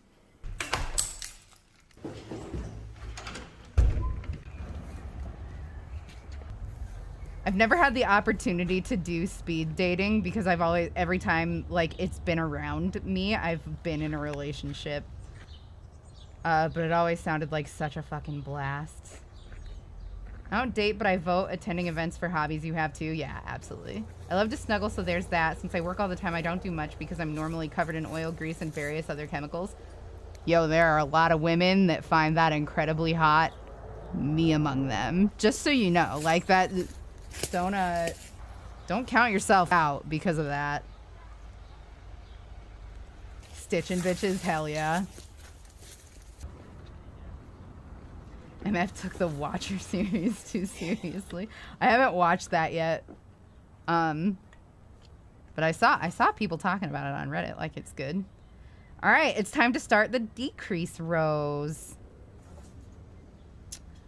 I've never had the opportunity to do speed dating because every time like it's been around me, I've been in a relationship. But it always sounded like such a fucking blast. I don't date, but I vote. Attending events for hobbies you have too. Yeah, absolutely. I love to snuggle, so there's that. Since I work all the time, I don't do much because I'm normally covered in oil, grease, and various other chemicals. Yo, there are a lot of women that find that incredibly hot. Me among them. Just so you know, like that. Don't count yourself out because of that. Stitching bitches, hell yeah. MF took the Watcher series too seriously. I haven't watched that yet. But I saw people talking about it on Reddit like it's good. All right, it's time to start the decrease rows.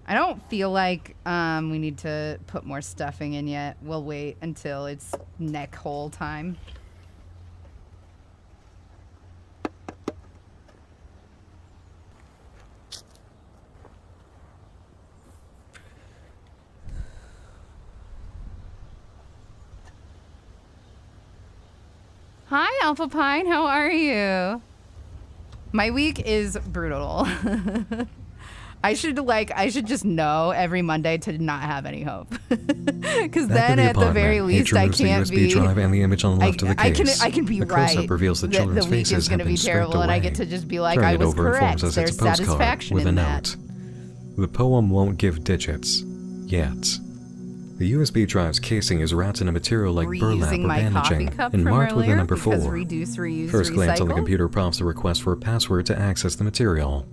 I don't feel like we need to put more stuffing in yet. We'll wait until it's neck hole time. Hi, Alpha Pine. How are you? My week is brutal. I should just know every Monday to not have any hope. Because then at the very least I can't the USB drive and the image on the left of the case. I can be the right. close-up reveals the children's the week faces is going to have be been stripped terrible, and I away. get to just be like, Turning I it was over correct. informs us There's it's a postcard satisfaction with a in that. note. The poem won't give digits. Yet. The USB drive's casing is wrapped in a material like burlap or Reusing my coffee bandaging cup and from marked with the earlier number 4. because reduce, reuse, First glance on the recycle? computer prompts a request for a password to access the material.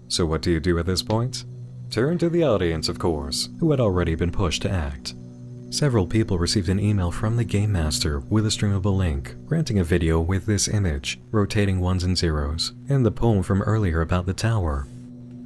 So what do you do at this point? Turn to the audience, of course, who had already been pushed to act. Several people received an email from the Game Master with a streamable link, granting a video with this image, rotating ones and zeros, and the poem from earlier about the tower.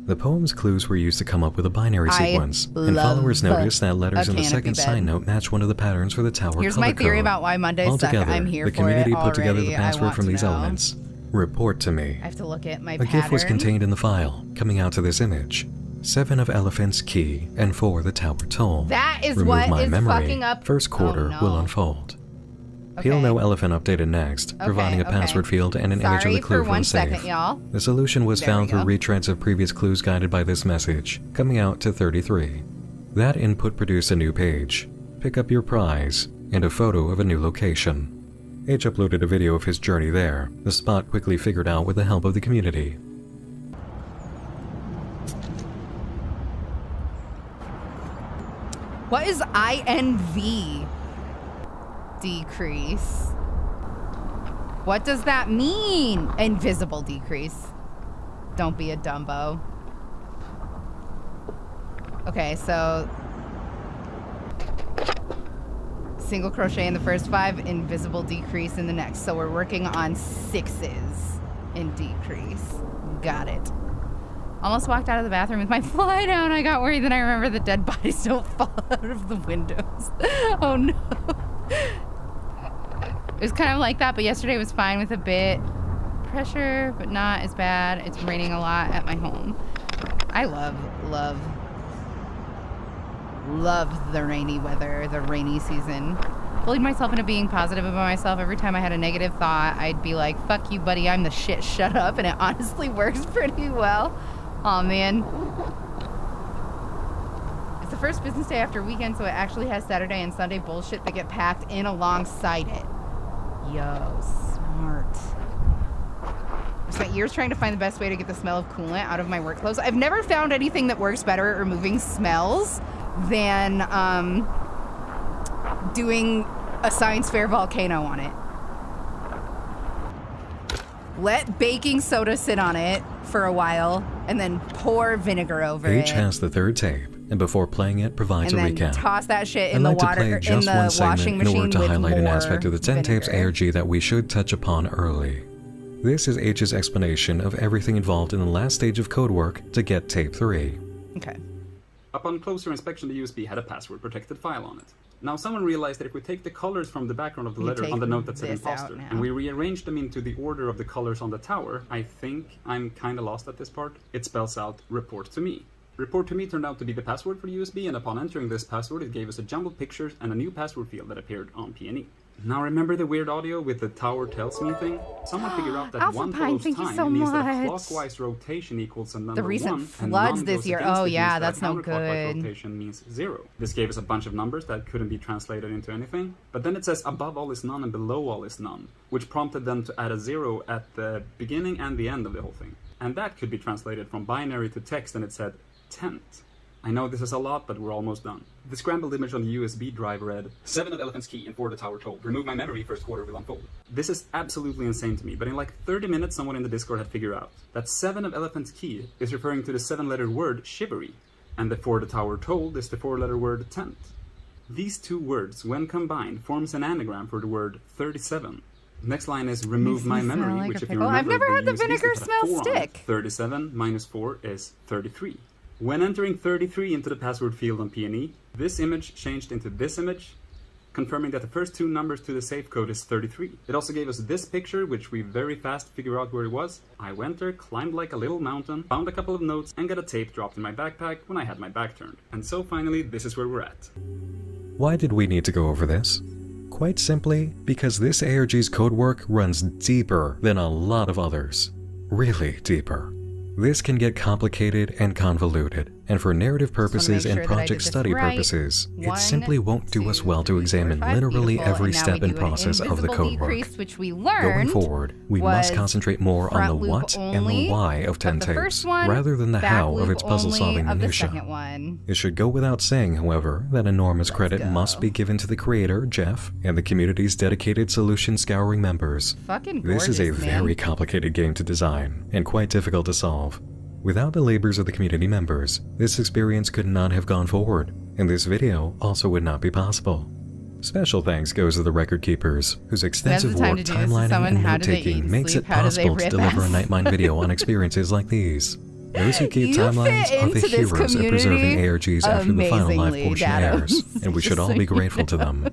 The poem's clues were used to come up with a binary sequence, and followers noticed that letters in the second side note matched one of the patterns for the tower Here's color my theory code. about why Mondays suck. Altogether, I'm here the for community it put together the already. I password want from to these know. elements. Report to me. I have to look at my A pattern. GIF was contained in the file, coming out to this image. 7 of elephant's key, and 4 the tower toll. That is Remove what my is memory. fucking up. First quarter Oh, no. will unfold. Okay. Peel no elephant updated next, providing a okay. password field and an image of Sorry the clue for from 1 the safe. second, y'all. The solution was There we found through go. retreads of previous clues guided by this message, coming out to 33. That input produced a new page. Pick up your prize, and a photo of a new location. H uploaded a video of his journey there, the spot quickly figured out with the help of the community. What is INV? Decrease. What does that mean? Invisible decrease. Don't be a Dumbo. Okay, so single crochet in the first 5, invisible decrease in the next. So we're working on 6s in decrease. Got it. Almost walked out of the bathroom with my fly down. I got worried, then I remember the dead bodies don't fall out of the windows. Oh no. It was kind of like that, but yesterday was fine with a bit pressure, but not as bad. It's raining a lot at my home. I love the rainy weather, the rainy season. Bullied myself into being positive about myself. Every time I had a negative thought, I'd be like, fuck you, buddy, I'm the shit, shut up. And it honestly works pretty well. Aw, man. It's the first business day after weekend, so it actually has Saturday and Sunday bullshit that get packed in alongside it. Yo, smart. I spent years trying to find the best way to get the smell of coolant out of my work clothes. I've never found anything that works better at removing smells than doing a science fair volcano on it. Let baking soda sit on it for a while, and then pour vinegar over H it. has the 3rd tape, and before playing it, provides And a then recap. toss that shit I'd in the like to water, play in just one the segment washing in machine order to with highlight an more aspect of the 10 tapes vinegar. ARG that we should touch upon early. This is H's explanation of everything involved in the last stage of code work to get tape 3. Okay. Upon closer inspection, the USB had a password-protected file on it. Now someone realized that if we take the colors from the background of the You letter take on the note that said this out imposter, now. and we rearrange them into the order of the colors on the tower, I think I'm kinda lost at this part. It spells out report to me. Report to me turned out to be the password for the USB, and upon entering this password, it gave us a jumbled pictures and a new password field that appeared on P&E. Now remember the weird audio with the tower tells me thing? Someone figured out that Alpha one Pine, follows thank you time so means that a much. clockwise rotation equals a number The recent 1, and floods none this goes year. against Oh it yeah, means that that's no counterclockwise good. rotation means 0. This gave us a bunch of numbers that couldn't be translated into anything, but then it says above all is none and below all is none, which prompted them to add a 0 at the beginning and the end of the whole thing. And that could be translated from binary to text, and it said tent. I know this is a lot, but we're almost done. The scrambled image on the USB drive read, 7 of Elephant's key and 4 the tower told. Remove my memory, first quarter will unfold. This is absolutely insane to me, but in like 30 minutes someone in the Discord had figured out that 7 of Elephant's key is referring to the 7-letter word shivery, and the 4 the tower told is the 4-letter word tent. These two words, when combined, forms an anagram for the word 37. Next line is remove my Makes me smell memory, like which a if you pickle. remember, I've never had the USB vinegar stick had a smell 4 on it. stick. 37 minus 4 is 33. When entering 33 into the password field on P&E, this image changed into this image, confirming that the first 2 numbers to the safe code is 33. It also gave us this picture, which we very fast figured out where it was. I went there, climbed like a little mountain, found a couple of notes, and got a tape dropped in my backpack when I had my back turned. And so finally, this is where we're at. Why did we need to go over this? Quite simply, because this ARG's codework runs deeper than a lot of others. Really deeper. This can get complicated and convoluted, and for narrative purposes sure and that I project did this study right. purposes, it 1, simply won't do us 2, well to 3, examine 4, 5, literally beautiful. every And now step we and do an process of the invisible codework. decrease, which we Going learned forward, we was must concentrate more on the front loop what and the only why of 10 of the tapes, first one, rather than the back how of loop its puzzle-solving only of the minutia. second one. It should go without saying, however, that enormous credit go. must be given to the creator, Jeff, and the community's dedicated solution scouring members. Fucking gorgeous, This is a man. very complicated game to design, and quite difficult to solve. Without the labors of the community members, this experience could not have gone forward, and this video also would not be possible. Special thanks goes to the record keepers, whose extensive time work to do this to timelining someone? and How do they eat note-taking and makes sleep? it How do they possible to rip deliver a ass? Nightmind video on experiences like these. Those who keep You timelines fit are the into this heroes at preserving community ARGs after the final life amazingly, portion Dados. airs, and we should Just all so be you grateful to them.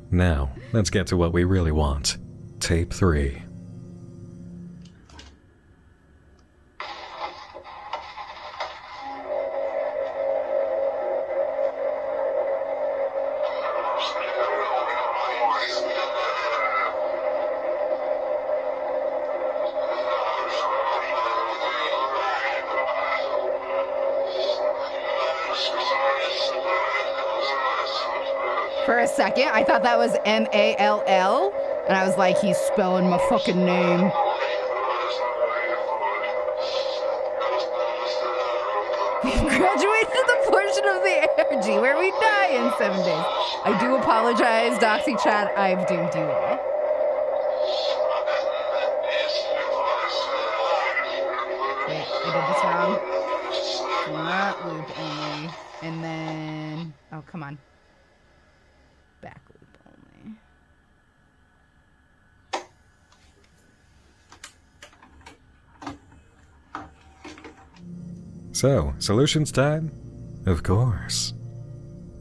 Now, let's get to what we really want. Tape 3. For a second, I thought that was M-A-L-L, and I was like, he's spelling my fucking name. Graduated to the portion of the ARG where we die in 7 days. I do apologize, Doxy Chat. I've doomed you all. Wait, I did this wrong. Front loop only. And then... Oh, come on. Back loop only. So, solutions time? Of course.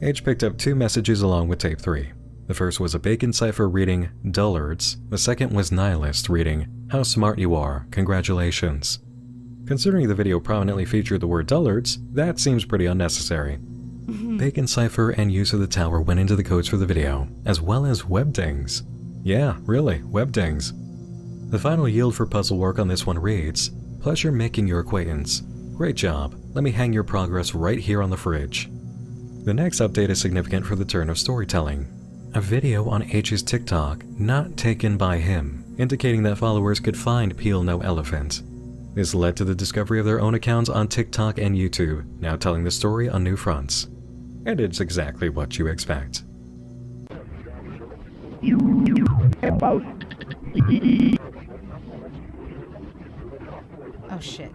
H picked up 2 messages along with tape 3. The first was a bacon cipher reading, Dullards. The second was Nihilist reading, How smart you are, congratulations. Considering the video prominently featured the word Dullards, that seems pretty unnecessary. Bacon cipher and use of the tower went into the codes for the video, as well as webdings. Yeah, really, webdings. The final yield for puzzle work on this one reads, Pleasure making your acquaintance. Great job, let me hang your progress right here on the fridge. The next update is significant for the turn of storytelling. A video on H's TikTok not taken by him, indicating that followers could find Peel No Elephant. This led to the discovery of their own accounts on TikTok and YouTube, now telling the story on new fronts. And it's exactly what you expect. Oh, shit.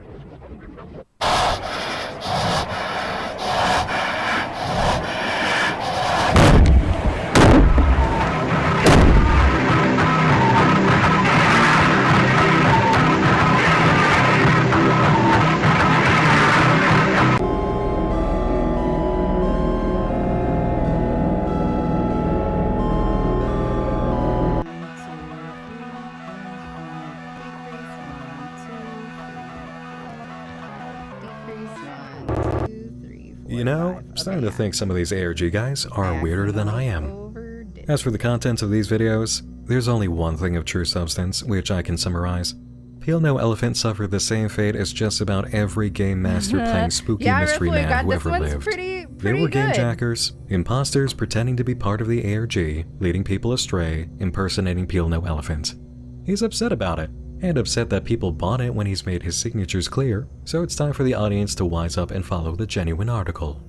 You know, I'm starting to think some of these ARG guys are weirder than I am. Overdid As for the contents of these videos, there's only one thing of true substance, which I can summarize. Peel No Elephant suffered the same fate as just about every game master playing Spooky Yeah, Mystery Ripley, Man God, who this ever one's lived. pretty They were game good. jackers, imposters pretending to be part of the ARG, leading people astray, impersonating Peel No Elephant. He's upset about it, and upset that people bought it when he's made his signatures clear, so it's time for the audience to wise up and follow the genuine article.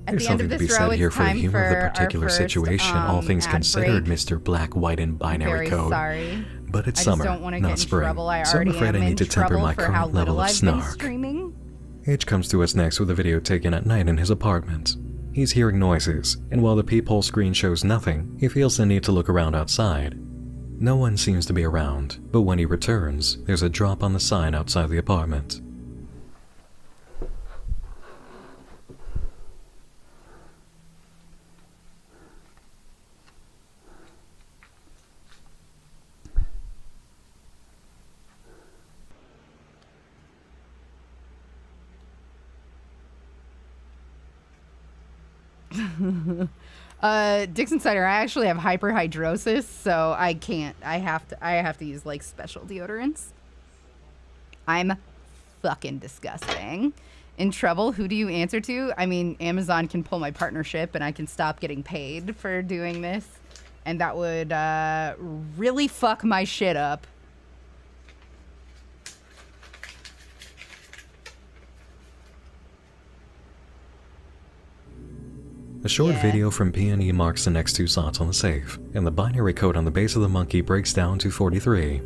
At There's the end something of to be this row, said here it's for the time humor of the for our particular first, situation, all things ad considered, break. Mr. Black, White, and Binary Very Code. sorry. But it's I summer, just don't want to not get in spring, trouble. I so I'm already afraid am I need in to temper trouble my for how current level little of I've been snark. streaming. H comes to us next with a video taken at night in his apartment. He's hearing noises, and while the peephole screen shows nothing, he feels the need to look around outside. No one seems to be around, but when he returns, there's a drop on the sign outside the apartment. Dixon Cider, I actually have hyperhidrosis, so I can't. I have to use like special deodorants. I'm fucking disgusting. In trouble, who do you answer to? I mean, Amazon can pull my partnership and I can stop getting paid for doing this. And that would really fuck my shit up. A short Yeah. video from P&E marks the next two slots on the safe, and the binary code on the base of the monkey breaks down to 43.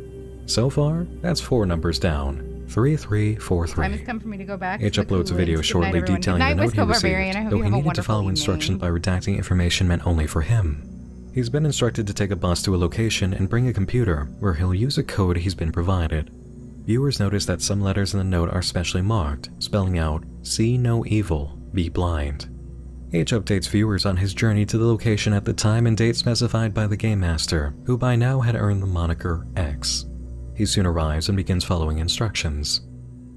So far, that's 4 numbers down. 3343. Time has come for me to go back. H to the uploads a Kool-Aid. video Good shortly night, everyone. detailing Good the night, note he Wisco received, Barbarian. I hope though you he have a needed to wonderful follow evening. instructions by redacting information meant only for him. He's been instructed to take a bus to a location and bring a computer, where he'll use a code he's been provided. Viewers notice that some letters in the note are specially marked, spelling out, "See no evil, be blind." H updates viewers on his journey to the location at the time and date specified by the Game Master, who by now had earned the moniker X. He soon arrives and begins following instructions.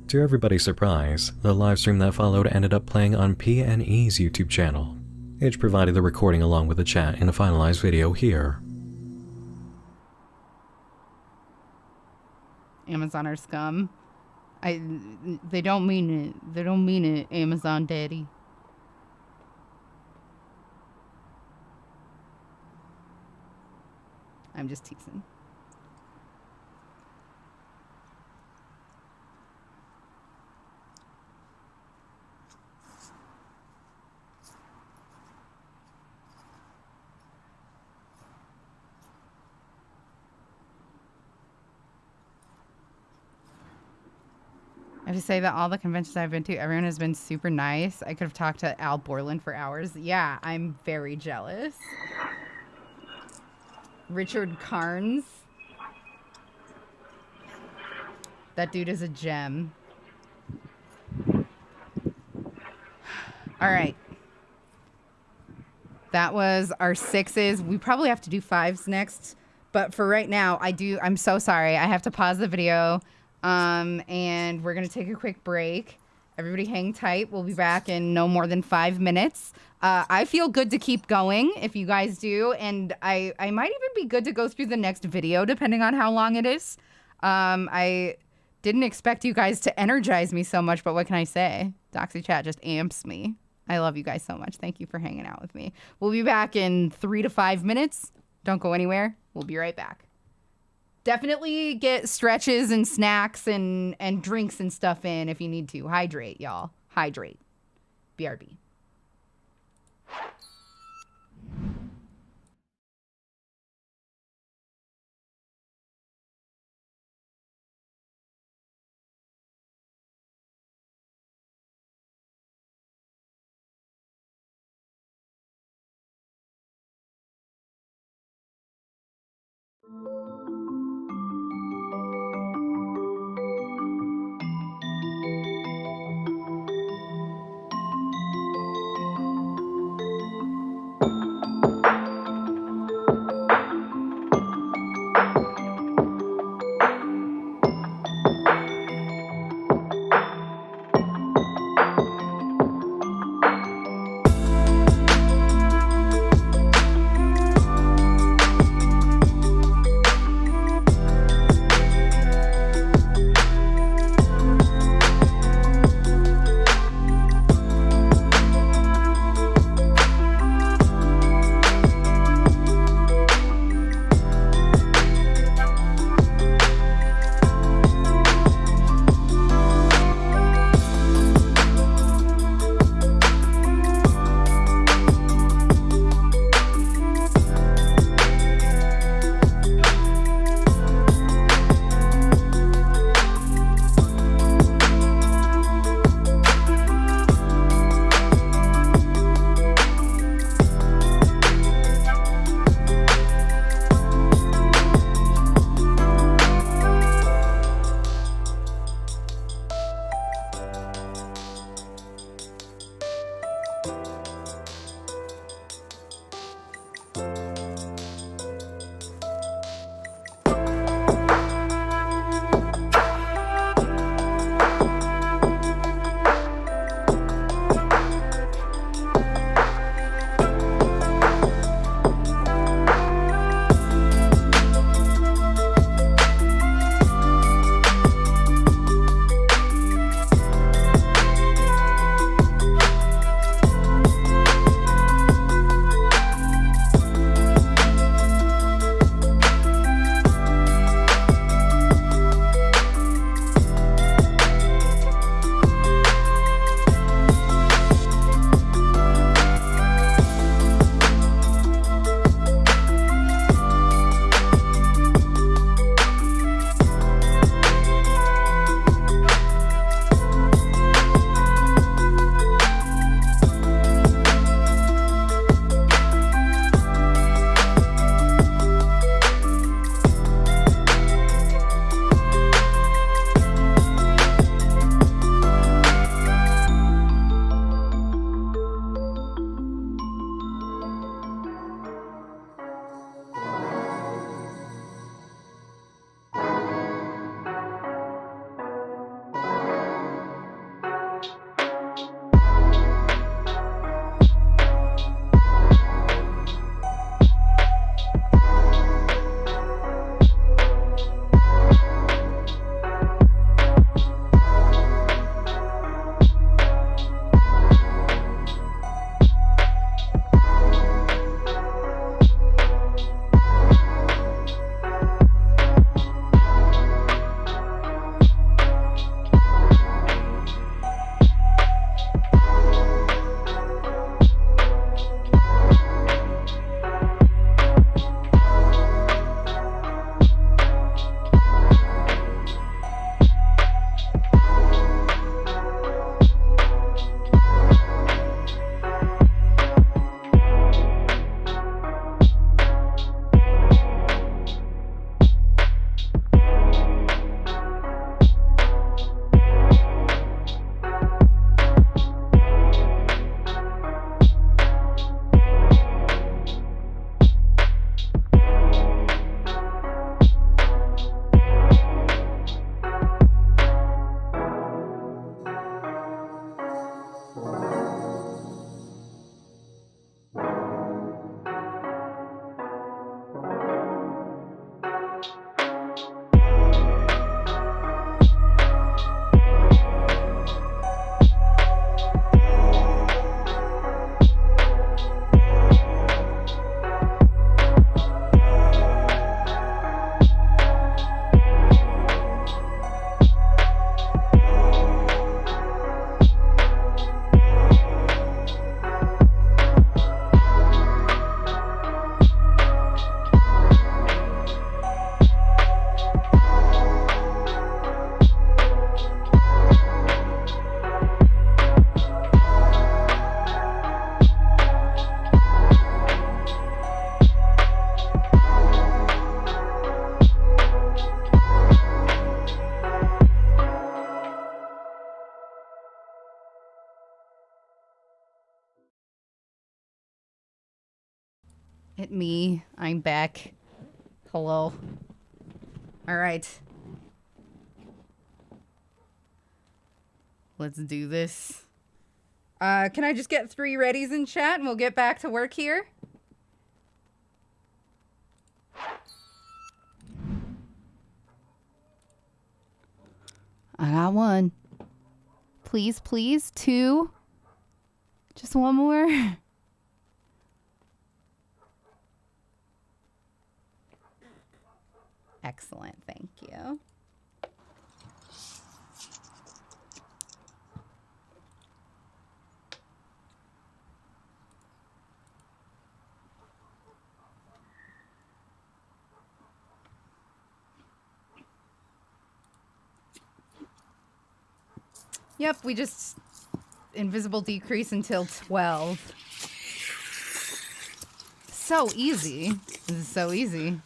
To everybody's surprise, the livestream that followed ended up playing on P&E's YouTube channel. H provided the recording along with the chat in a finalized video here. Amazon are scum. They don't mean it. They don't mean it, Amazon Daddy. I'm just teasing. I have to say that all the conventions I've been to, everyone has been super nice. I could have talked to Al Borland for hours. Yeah, I'm very jealous. Richard Carnes. That dude is a gem. All right. That was our 6s. We probably have to do 5s next. But for right now, I'm so sorry. I have to pause the video. And we're going to take a quick break. Everybody hang tight. We'll be back in no more than 5 minutes. I feel good to keep going if you guys do. And I might even be good to go through the next video, depending on how long it is. I didn't expect you guys to energize me so much, but what can I say? Doxy Chat just amps me. I love you guys so much. Thank you for hanging out with me. We'll be back in 3 to 5 minutes. Don't go anywhere. We'll be right back. Definitely get stretches and snacks and drinks and stuff in if you need to. Hydrate, y'all. Hydrate. BRB. It me. I'm back. Hello. All right. Let's do this. Can I just get 3 readies in chat and we'll get back to work here? I got 1. Please, please. 2. Just 1 more. Excellent. Thank you. Yep, we just invisible decrease until 12. So easy. This is so easy.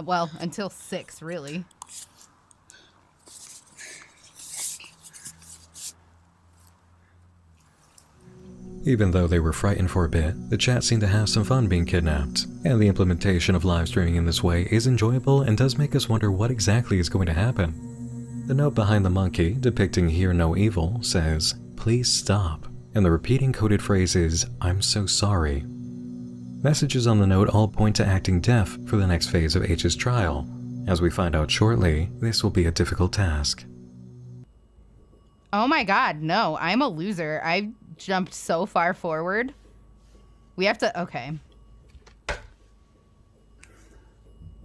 Well, until 6, really. Even though they were frightened for a bit, the chat seemed to have some fun being kidnapped, and the implementation of live streaming in this way is enjoyable and does make us wonder what exactly is going to happen. The note behind the monkey, depicting "Hear no evil," says, "Please stop," and the repeating coded phrase is, "I'm so sorry." Messages on the note all point to acting deaf for the next phase of H's trial. As we find out shortly, this will be a difficult task. Oh my god, no, I'm a loser. I jumped so far forward. We have to, okay.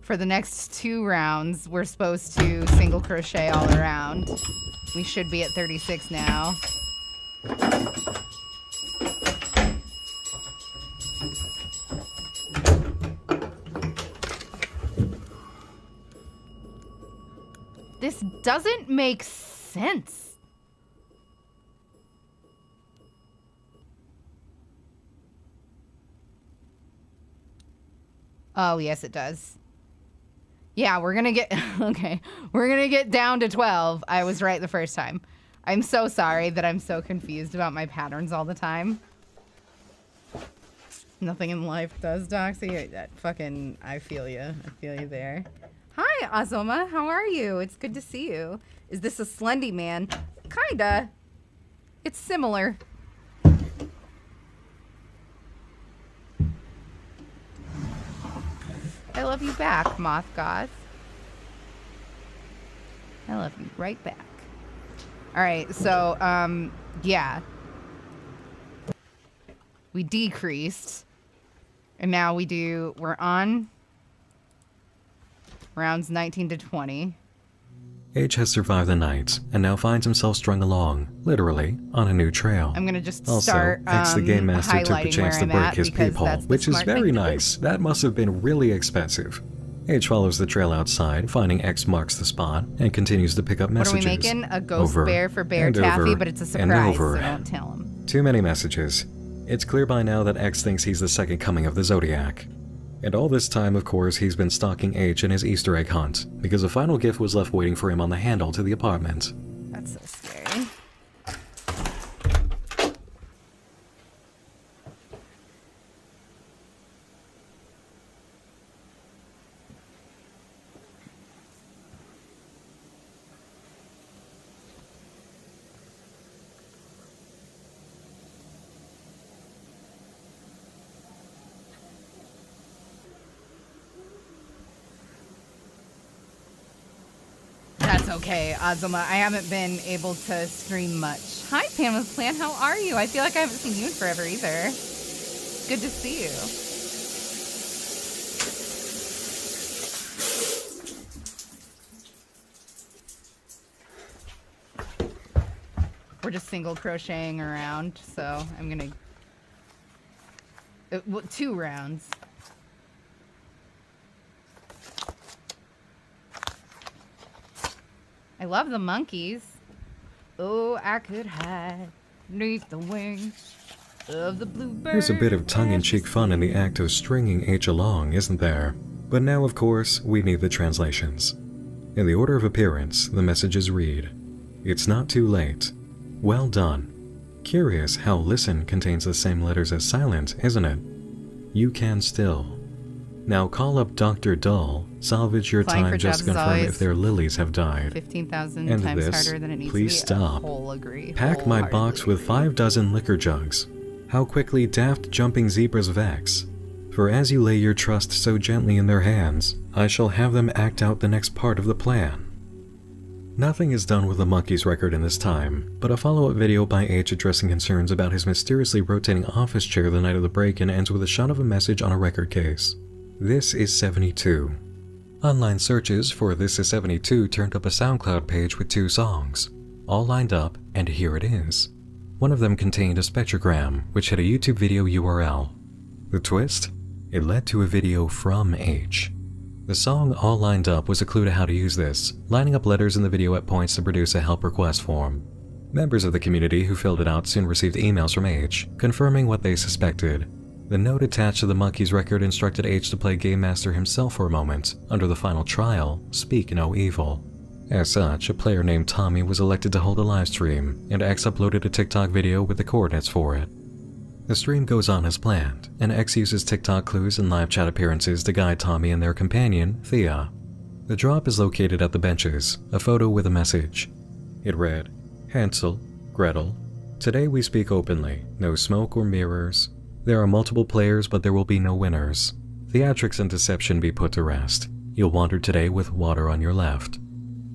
For the next 2 rounds, we're supposed to single crochet all around. We should be at 36 now. This doesn't make sense. Oh, yes, it does. Yeah, we're gonna get, okay, we're gonna get down to 12. I was right the first time. I'm so sorry that I'm so confused about my patterns all the time. Nothing in life does, Doxy. That fucking, I feel you. I feel you there. Hi, Azoma. How are you? It's good to see you. Is this a Slendy man? Kinda. It's similar. I love you back, Moth Goth. I love you right back. Alright, so, yeah. We decreased. And now we're on rounds 19 to 20. H has survived the night, and now finds himself strung along, literally, on a new trail. I'm gonna just also, start X the Game Master took the chance to break his because peephole, that's the which is smart thing very to do. nice. That must have been really expensive. H follows the trail outside, finding X marks the spot, and continues to pick up What are messages. we making? A ghost Over bear for Bear and Taffy, over but it's a and surprise, over. so don't tell him. Too many messages. It's clear by now that X thinks he's the second coming of the Zodiac. And all this time, of course, he's been stalking H in his Easter egg hunt, because a final gift was left waiting for him on the handle to the apartment. That's so scary. That's okay, Azuma. I haven't been able to stream much. Hi, Pamela's Plan. How are you? I feel like I haven't seen you in forever either. Good to see you. We're just single crocheting around, so I'm gonna... 2 rounds. I love the monkeys. Oh, I could hide beneath the wings of the bluebird. There's a bit of tongue-in-cheek fun in the act of stringing H along, isn't there? But now, of course, we need the translations. In the order of appearance, the messages read, "It's not too late. Well done. Curious how listen contains the same letters as silent, isn't it? You can still. Now call up Dr. Dull, salvage your Applying for time just to jobs is confirm always if their lilies have died. 15,000 And times this, harder than it needs please to be. stop. Whole agree. Pack my box with 5 dozen liquor jugs. How quickly daft jumping zebras vex. For as you lay your trust so gently in their hands, I shall have them act out the next part of the plan." Nothing is done with the monkey's record in this time, but a follow-up video by H addressing concerns about his mysteriously rotating office chair the night of the break-in ends with a shot of a message on a record case. This is 72. Online searches for This is 72 turned up a SoundCloud page with 2 songs, all lined up, and here it is. One of them contained a spectrogram, which had a YouTube video URL. The twist? It led to a video from H. The song all lined up was a clue to how to use this, lining up letters in the video at points to produce a help request form. Members of the community who filled it out soon received emails from H, confirming what they suspected. The note attached to the monkey's record instructed H to play Game Master himself for a moment, under the final trial, Speak No Evil. As such, a player named Tommy was elected to hold a livestream, and X uploaded a TikTok video with the coordinates for it. The stream goes on as planned, and X uses TikTok clues and live chat appearances to guide Tommy and their companion, Thea. The drop is located at the benches, a photo with a message. It read, Hansel, Gretel, today we speak openly, no smoke or mirrors. There are multiple players, but there will be no winners. Theatrics and deception be put to rest. You'll wander today with water on your left.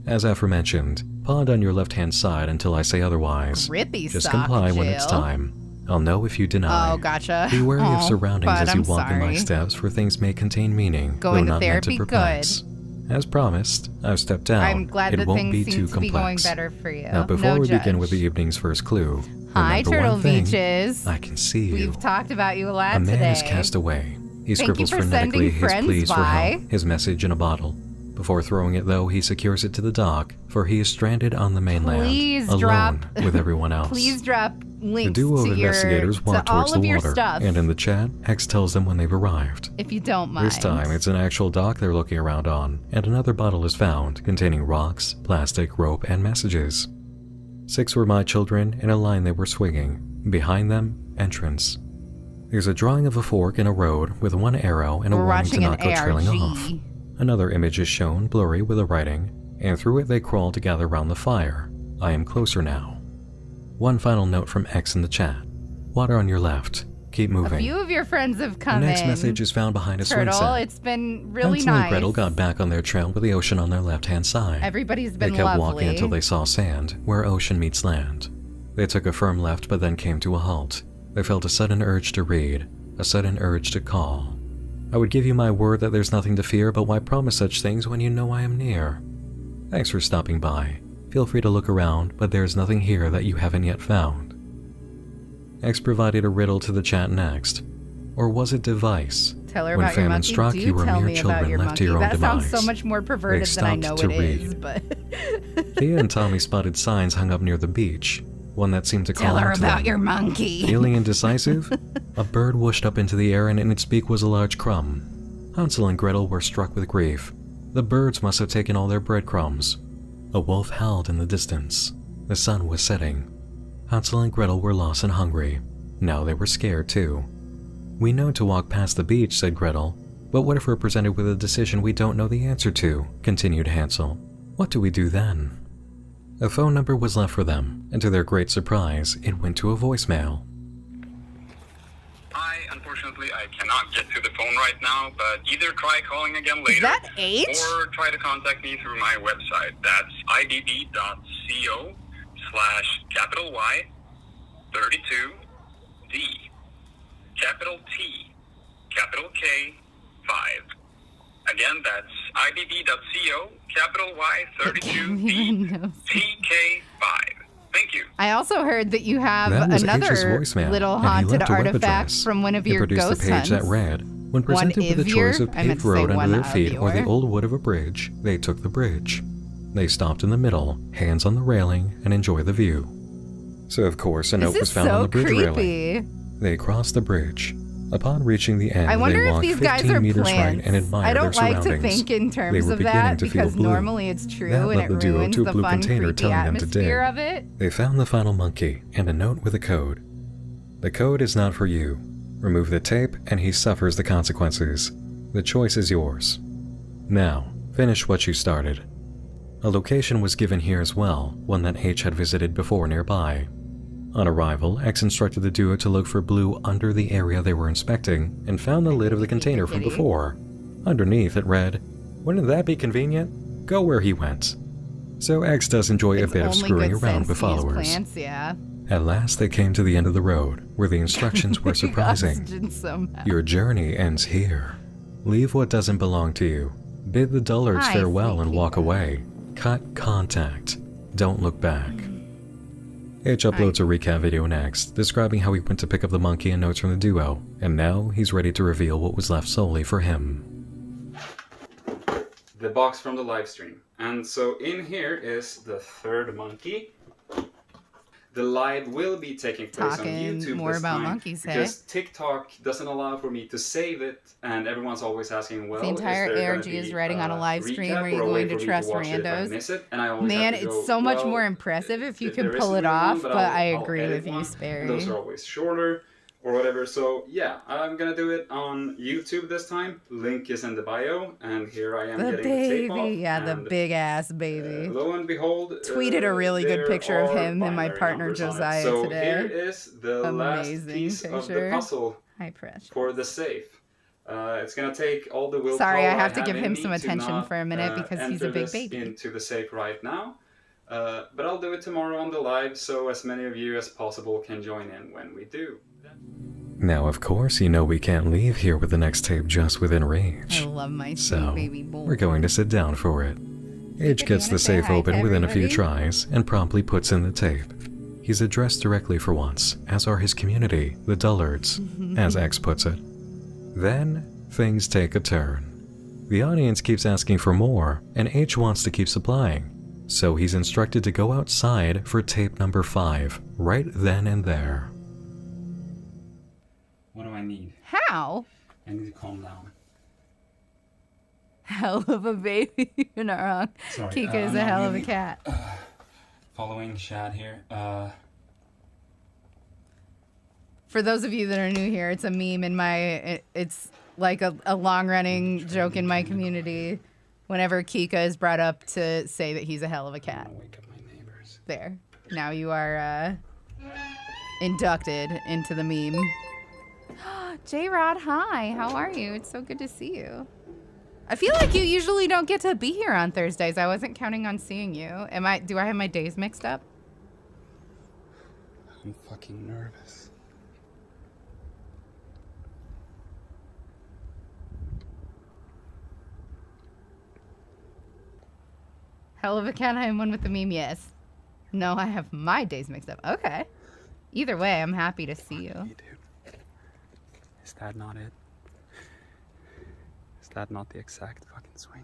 As aforementioned, pond on your left-hand side until I say otherwise. Grippy Just sock, comply when Jill. it's time. I'll know if you deny. Oh, gotcha. Be wary of Oh, surroundings but as you I'm walk in my sorry. steps, for things may contain meaning, Going though to not meant to therapy, perplex. As promised, I've stepped down. I'm glad it that won't things be seem too to be going complex. better for you. Now, before No we begin judge. with the evening's first clue, Hi, remember Turtle one thing, Beaches. I can see you. We've talked about you a lot A man today. is cast away. He Thank you scribbles for frenetically sending his friends pleas for by. help, his message in a bottle. Before throwing it, though, he secures it to the dock, for he is stranded on the mainland, Please alone drop- with everyone else. Please drop The links duo to of your investigators walk to all towards the of your water, stuff, and in the chat, X tells them when they've arrived. if you don't mind. This time, it's an actual dock they're looking around on, and another bottle is found, containing rocks, plastic, rope, and messages. 6 were my children, in a line they were swinging. Behind them, entrance. There's a drawing of a fork in a road with one arrow and a We're warning to watching not an go trailing off. ARG. Another image is shown, blurry with a writing, and through it they crawl to gather round the fire. I am closer now. One final note from X in the chat. Water on your left. Keep A moving. few of your friends have come The next in. message is found behind a swing Turtle, set. it's been really Hansel nice. and Gretel got back on their trail with the ocean on their left-hand side. Everybody's They been kept lovely. walking until they saw sand, where ocean meets land. They took a firm left but then came to a halt. They felt a sudden urge to read, a sudden urge to call. I would give you my word that there's nothing to fear, but why promise such things when you know I am near? Thanks for stopping by. Feel free to look around, but there's nothing here that you haven't yet found. X provided a riddle to the chat next. Or was it device? Tell her When about your famine monkey. struck, Do you were tell mere me about children your left monkey. to your own That sounds so demise. much more perverted They than I know stopped it to is, read. but Thea and Tommy spotted signs hung up near the beach, one that seemed to call tell her out to about them. your monkey. Feeling indecisive? A bird whooshed up into the air and in its beak was a large crumb. Hansel and Gretel were struck with grief. The birds must have taken all their breadcrumbs. A wolf howled in the distance. The sun was setting. Hansel and Gretel were lost and hungry. Now they were scared too. We know to walk past the beach, said Gretel. But what if we're presented with a decision we don't know the answer to? Continued Hansel. What do we do then? A phone number was left for them, and to their great surprise, it went to a voicemail. Hi, unfortunately I cannot get to the phone right now, but either try calling again later Is that H? or try to contact me through my website. That's ibb.co/capital Y 32D capital T capital K 5. Again, that's ibb.co capital Y Even 32D knows. TK 5. Thank you. I also heard that you have That was H's another voicemail, little and he haunted left a web artifact address. from one of It your produced ghost a page hunts. that read, when presented with the Ivyr? choice of I meant paved to say road under one their feet or the Ivyr. old wood of a bridge, they took the bridge. They stopped in the middle, hands on the railing, and enjoyed the view. So of course a note This was is found on so the bridge railing. creepy. They crossed the bridge. Upon reaching the end, I wonder they if walked these 15 guys are meters plants. right and admired I don't their like to surroundings. think in terms They were of beginning that to feel because blue. normally it's true That and led it the duo ruins to a the blue fun, container creepy telling them to atmosphere dig. of it. They found the final monkey and a note with a code. The code is not for you. Remove the tape and he suffers the consequences. The choice is yours. Now, finish what you started. A location was given here as well, one that H had visited before nearby. On arrival, X instructed the duo to look for blue under the area they were inspecting and found the lid of the container from before. Underneath it read, "Wouldn't that be convenient? Go where he went." So X does enjoy a It's bit of only screwing good around sense with to use followers. Plants, yeah. At last they came to the end of the road, where the instructions were surprising. Oxygen somehow. Your journey ends here. Leave what doesn't belong to you. Bid the dullards Hi, farewell and sneaky walk one. away. Cut contact. Don't look back. H uploads a recap video next, describing how he went to pick up the monkey and notes from the duo, and now he's ready to reveal what was left solely for him. The box from the live stream. And so in here is the third monkey. The live will be taking place on Talking YouTube more this about time monkeys, hey? because TikTok doesn't allow for me to save it, and everyone's always asking, well, The entire is there ARG gonna is be writing on a live recap stream. Are you or a way going to for me trust watch it if I randos? miss it? And I always Man, have to it's go, so much well, more impressive if you can there pull isn't it really one, off, but I I'll agree edit with you, one. Sperry. Those are always shorter. or whatever. So yeah, I'm gonna do it on YouTube this time. Link is in the bio, and here I am The getting the tape off. baby. Yeah, the and, big ass baby. Lo and behold, Tweeted a really good there picture of are him and my binary partner numbers on it. Josiah so today. here is the last Amazing piece of the picture. puzzle Hi, Precious. for the safe. It's gonna take all the willpower. Sorry, I have to give in him me some to attention not, for a minute because he's a enter big this baby. into the safe right now. But I'll do it tomorrow on the live, so as many of you as possible can join in when we do. Now, of course, you know we can't leave here with the next tape just within reach. I love my sweet So, baby boy. we're going to sit down for it. H you gets wanna the say safe hi to open within a few everybody? tries and promptly puts in the tape. He's addressed directly for once, as are his community, the dullards, as X puts it. Then, things take a turn. The audience keeps asking for more, and H wants to keep supplying, so he's instructed to go outside for tape number 5, right then and there. What do I need? How? I need to calm down. Hell of a baby. You're not wrong. Sorry, Kika is I'm a not hell of a really- cat. Following Shad here. For those of you that are new here, it's a meme in my. It's like a long running joke in my community. Whenever Kika is brought up to say that he's a hell of a cat. Wake up my neighbors. There. Now you are inducted into the meme. J-Rod, hi. How are you? It's so good to see you. I feel like you usually don't get to be here on Thursdays. I wasn't counting on seeing you. Do I have my days mixed up? I'm fucking nervous. Hell of a cat, I am one with the meme, yes. No, I have my days mixed up. Okay. Either way, I'm happy to see you. Hey, dude. Is that not it? Is that not the exact fucking swing?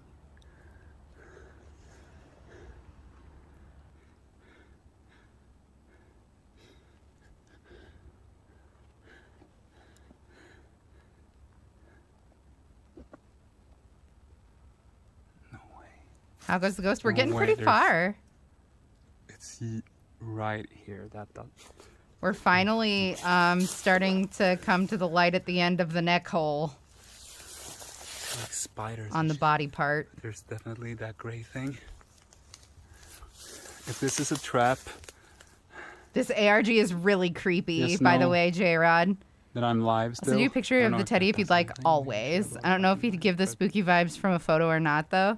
No way. How goes the ghost? We're No getting way, pretty there's- far. It's right here. That. We're finally starting to come to the light at the end of the neck hole Like spiders. on and the shit. body part. There's definitely that gray thing. If this is a trap, This ARG is really creepy, Yes, by the no. way, J-Rod. then I'm live I'll still. send you a picture I of don't the know teddy if you'd that's like, anything always. I don't know if you'd give the but- spooky vibes from a photo or not, though.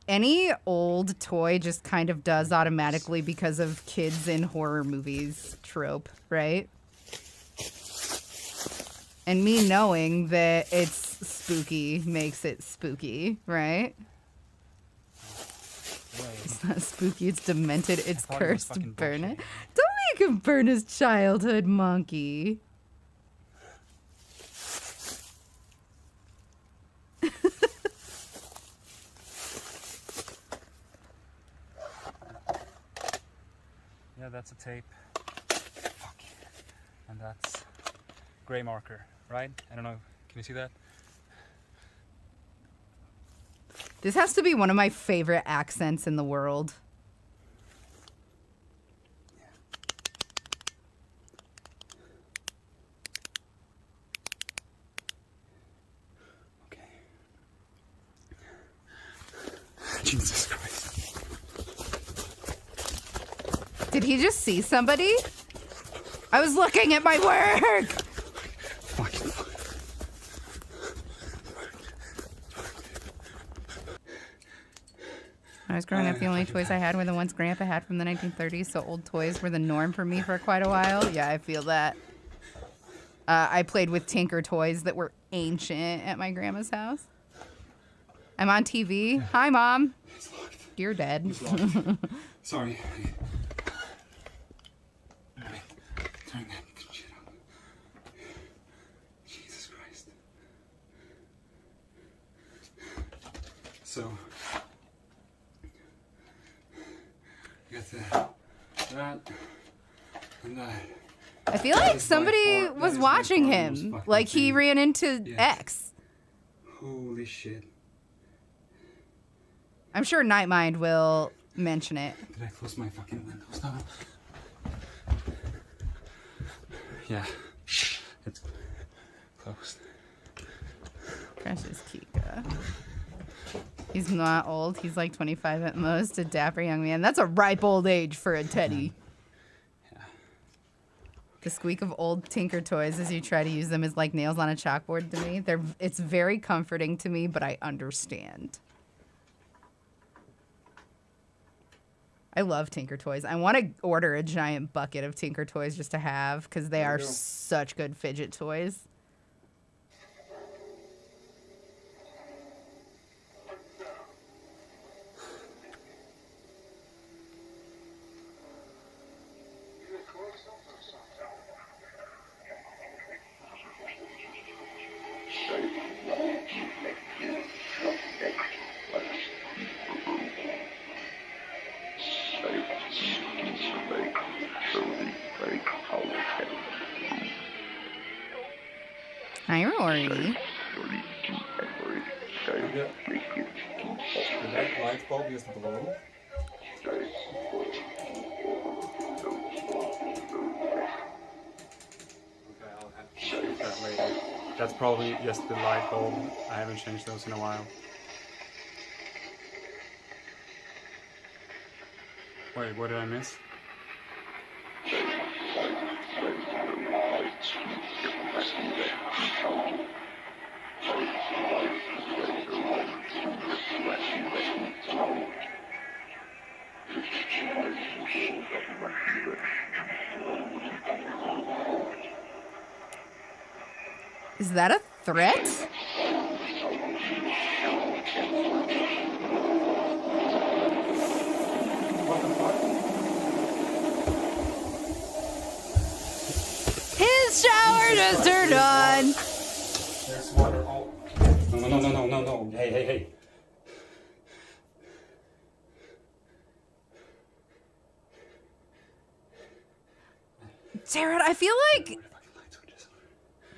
Any old toy just kind of does automatically because of kids in horror movies trope, right? And me knowing that it's spooky makes it spooky, right? It's not spooky, it's demented, it's thought it was cursed. fucking Burn it. bullshit. Don't make him burn his childhood, monkey. Yeah, that's a tape. Fuck. And that's gray marker, right? I don't know. Can you see that? This has to be one of my favorite accents in the world. Okay. Jesus Christ. Did he just see somebody? I was looking at my work. Fucking. When I was growing up, the only toys I had were the ones Grandpa had from the 1930s, so old toys were the norm for me for quite a while. Yeah, I feel that. I played with Tinker toys that were ancient at my grandma's house. I'm on TV. Hi, Mom. It's locked. You're dead. It's locked. Sorry. Wait, turn that shit on. Jesus Christ. So, you got that, and that. I feel That like is by somebody far- that was is by watching far the most him. fucking Like he thing. ran into Yeah. X. Holy shit. I'm sure Nightmind will mention it. Did I close my fucking windows now? Yeah, It's closed. Precious Kika. He's not old. He's like 25 at most. A dapper young man. That's a ripe old age for a teddy. Yeah. The squeak of old Tinker toys as you try to use them is like nails on a chalkboard to me. It's very comforting to me, but I understand. I love Tinker toys. I want to order a giant bucket of Tinker toys just to have because they are such good fidget toys. Hi, Rory. Did that light bulb just blow? Okay, I'll have to check that later. That's probably just the light bulb. I haven't changed those in a while. Wait, what did I miss? Is that a threat? His shower just turned on. There's water all... No. Hey. Jared, I feel like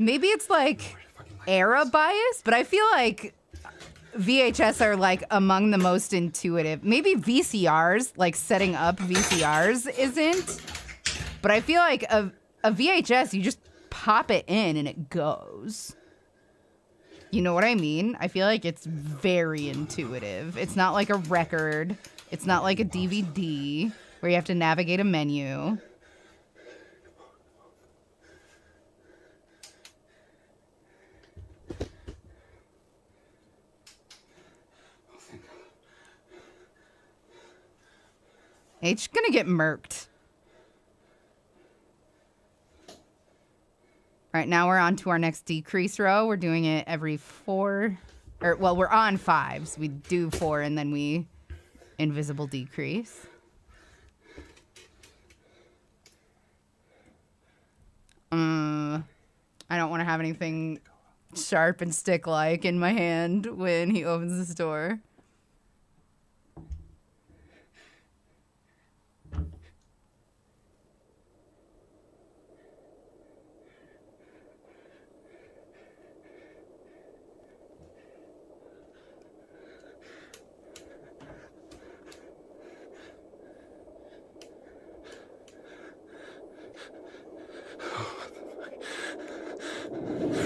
maybe it's like era bias, but I feel like VHS are like among the most intuitive. Maybe VCRs, like setting up VCRs isn't, but I feel like a VHS, you just pop it in and it goes. You know what I mean? I feel like it's very intuitive. It's not like a record. It's not like a DVD where you have to navigate a menu. H gonna get murked. All right, now we're on to our next decrease row. We're doing it every 4, or well, we're on 5. So we do 4 and then we invisible decrease. I don't want to have anything sharp and stick-like in my hand when he opens this door.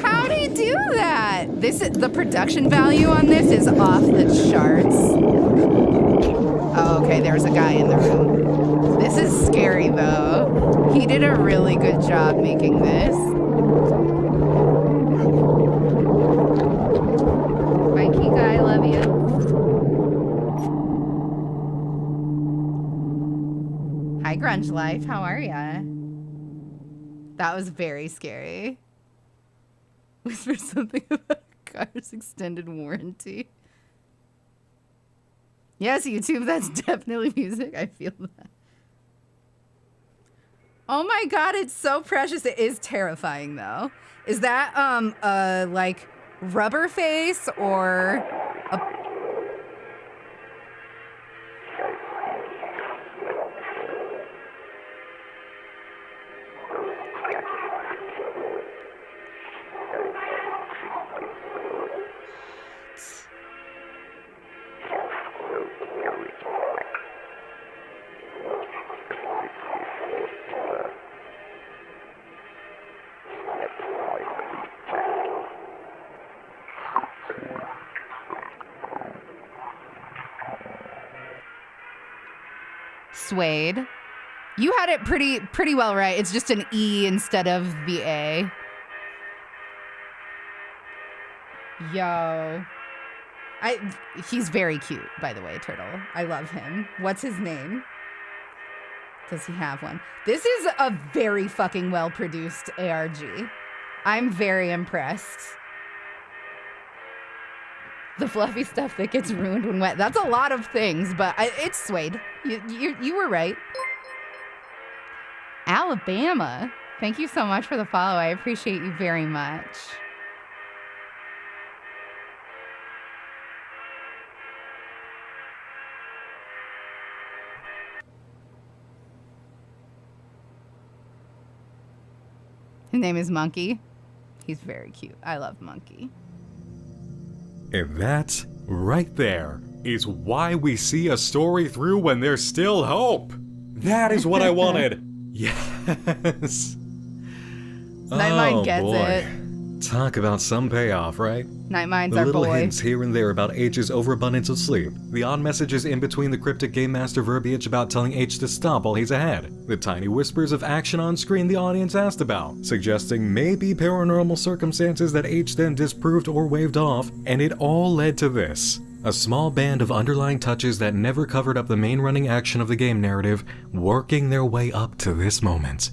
How'd he do that? The production value on this is off the charts. Oh, okay, there's a guy in the room. This is scary, though. He did a really good job making this. Bye, Kika, I love you. Hi, Grunge Life, how are ya? That was very scary. Whisper something about car's extended warranty. Yes, YouTube, that's definitely music. I feel that. Oh my god, it's so precious. It is terrifying though. Is that like rubber face or a Suede. You had it pretty well right. It's just an E instead of the A. Yo. He's very cute, by the way, Turtle. I love him. What's his name? Does he have one? This is a very fucking well-produced ARG. I'm very impressed. The fluffy stuff that gets ruined when wet. That's a lot of things, but it's Suede. You were right. Alabama. Thank you so much for the follow. I appreciate you very much. His name is Monkey. He's very cute. I love Monkey. And that, right there, is why we see a story through when there's still hope. That is what I wanted. Yes. Nightmind gets boy. it. Talk about some payoff, right? Nightmind's The our little boy. hints here and there about H's overabundance of sleep. The odd messages in between the cryptic Game Master verbiage about telling H to stop while he's ahead. The tiny whispers of action on screen the audience asked about, suggesting maybe paranormal circumstances that H then disproved or waved off, and it all led to this. A small band of underlying touches that never covered up the main running action of the game narrative, working their way up to this moment.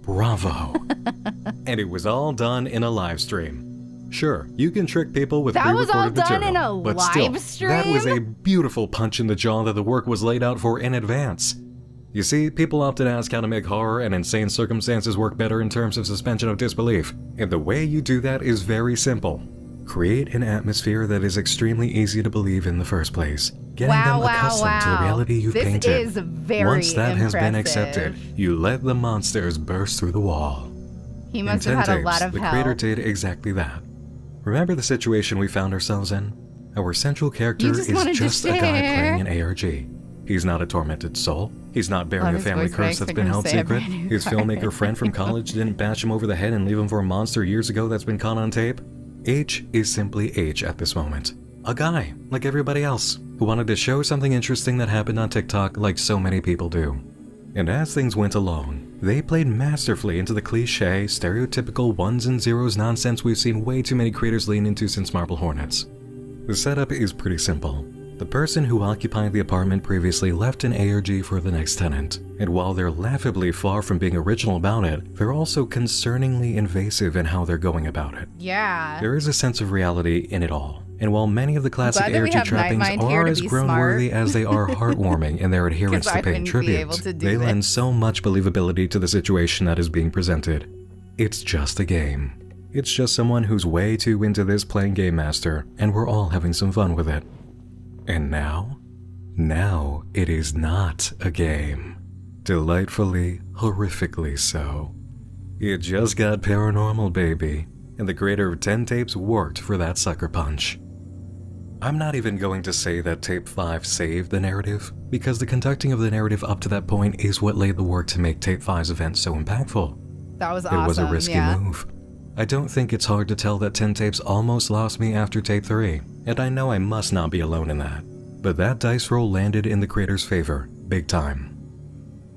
Bravo. And it was all done in a live stream. Sure, you can trick people with That was all pre-recorded done material, in a but still, live stream? that was a beautiful punch in the jaw that the work was laid out for in advance. You see, people often ask how to make horror and insane circumstances work better in terms of suspension of disbelief, and the way you do that is very simple. Create an atmosphere that is extremely easy to believe in the first place, getting them accustomed to the reality you've painted. This is very Once that has been impressive. accepted, you let the monsters burst through the wall. He must In have 10 had a lot tapes, of the help. creator did exactly that. Remember the situation we found ourselves in? Our central character You is just wanted to just a guy share. playing an ARG. He's not a tormented soul. He's not bearing Love a his family voice, but I curse that's expect been him to held say a secret. brand new His card. filmmaker friend from college didn't bash him over the head and leave him for a monster years ago that's been caught on tape. H is simply H at this moment. A guy, like everybody else, who wanted to show something interesting that happened on TikTok like so many people do. And as things went along, they played masterfully into the cliche, stereotypical ones and zeros nonsense we've seen way too many creators lean into since Marble Hornets. The setup is pretty simple. The person who occupied the apartment previously left an ARG for the next tenant, and while they're laughably far from being original about it, they're also concerningly invasive in how they're going about it. Yeah. There is a sense of reality in it all, and while many of the classic glad that we ARG have trappings Nightmind here are to as be grown-worthy smart. as they are heartwarming in their adherence 'Cause to I paying wouldn't be able to tribute, do they lend this. so much believability to the situation that is being presented. It's just a game. It's just someone who's way too into this playing Game Master, and we're all having some fun with it. And now? Now it is not a game. Delightfully, horrifically so. It just got paranormal, baby, and the creator of 10 tapes worked for that sucker punch. I'm not even going to say that tape 5 saved the narrative, because the conducting of the narrative up to that point is what laid the work to make tape 5's event so impactful. That was awesome. It was a risky yeah. move. I don't think it's hard to tell that 10 tapes almost lost me after tape 3, and I know I must not be alone in that. But that dice roll landed in the creator's favor, big time.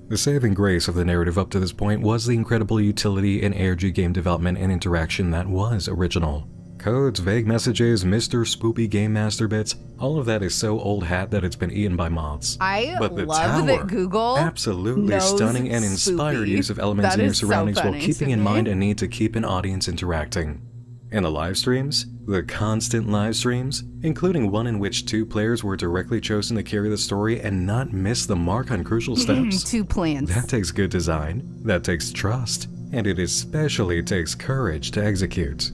The saving grace of the narrative up to this point was the incredible utility in ARG game development and interaction that was original. Codes, vague messages, Mr. Spoopy Game Master bits, all of that is so old hat that it's been eaten by moths. I But the love tower, that Google absolutely knows stunning and inspired Spoopy. use of elements That in your is so surroundings while funny keeping to in me. mind a need to keep an audience interacting. In the live streams, the constant live streams, including one in which 2 players were directly chosen to carry the story and not miss the mark on crucial steps. 2 plants. That takes good design, that takes trust, and it especially takes courage to execute.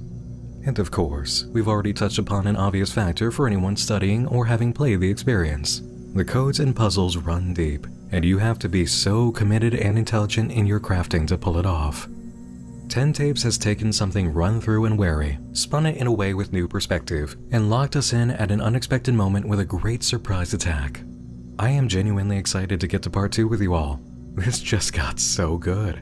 And of course, we've already touched upon an obvious factor for anyone studying or having played the experience. The codes and puzzles run deep, and you have to be so committed and intelligent in your crafting to pull it off. 10 Tapes has taken something run through and wary, spun it in a way with new perspective, and locked us in at an unexpected moment with a great surprise attack. I am genuinely excited to get to part 2 with you all. This just got so good.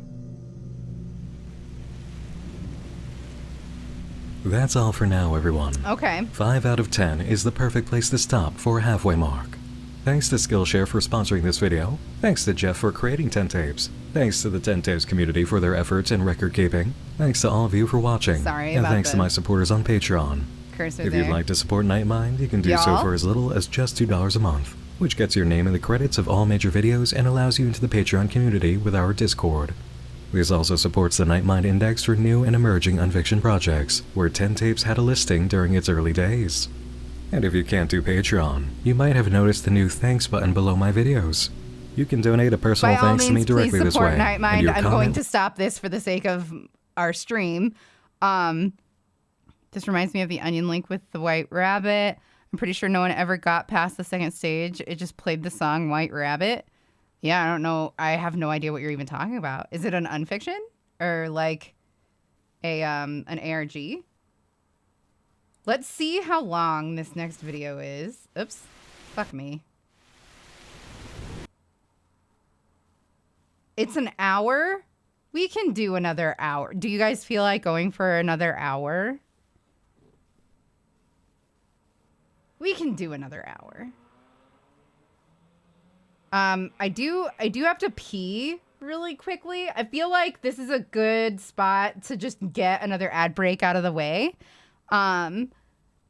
That's all for now, everyone. Okay. 5 out of 10 is the perfect place to stop for a halfway mark. Thanks to Skillshare for sponsoring this video. Thanks to Jeff for creating 10 tapes. Thanks to the 10 tapes community for their efforts in record keeping. Thanks to all of you for watching. Sorry and about thanks to my supporters on Patreon. Cursor If there. you'd like to support Nightmind, you can do so Y'all? for as little as just $2 a month, which gets your name in the credits of all major videos and allows you into the Patreon community with our Discord. This also supports the Nightmind Index for new and emerging unfiction projects, where 10 tapes had a listing during its early days. And if you can't do Patreon, you might have noticed the new thanks button below my videos. You can donate a personal By all thanks to me means, directly please this support way. and Nightmind. your I'm going comment- to stop this for the sake of our stream. This reminds me of the onion link with the white rabbit. I'm pretty sure no one ever got past the second stage. It just played the song White Rabbit. Yeah, I don't know. I have no idea what you're even talking about. Is it an unfiction or like a an ARG? Let's see how long this next video is. Oops. Fuck me. It's an hour? We can do another hour. Do you guys feel like going for another hour? We can do another hour. I do have to pee really quickly. I feel like this is a good spot to just get another ad break out of the way.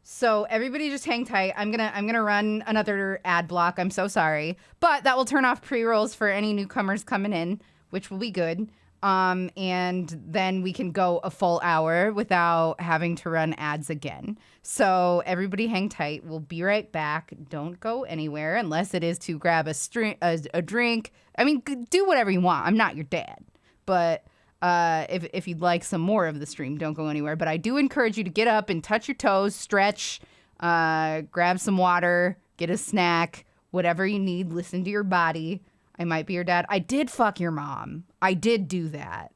So everybody just hang tight. I'm gonna run another ad block. I'm so sorry, but that will turn off pre-rolls for any newcomers coming in, which will be good. And then we can go a full hour without having to run ads again. So everybody hang tight. We'll be right back. Don't go anywhere unless it is to grab a drink. I mean, do whatever you want. I'm not your dad, but if you'd like some more of the stream, don't go anywhere. But I do encourage you to get up and touch your toes, stretch, grab some water, get a snack, whatever you need. Listen to your body. I might be your dad. I did fuck your mom. I did do that.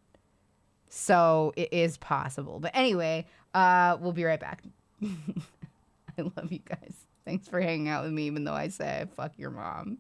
So it is possible. But anyway, we'll be right back. I love you guys. Thanks for hanging out with me, even though I say I fuck your mom.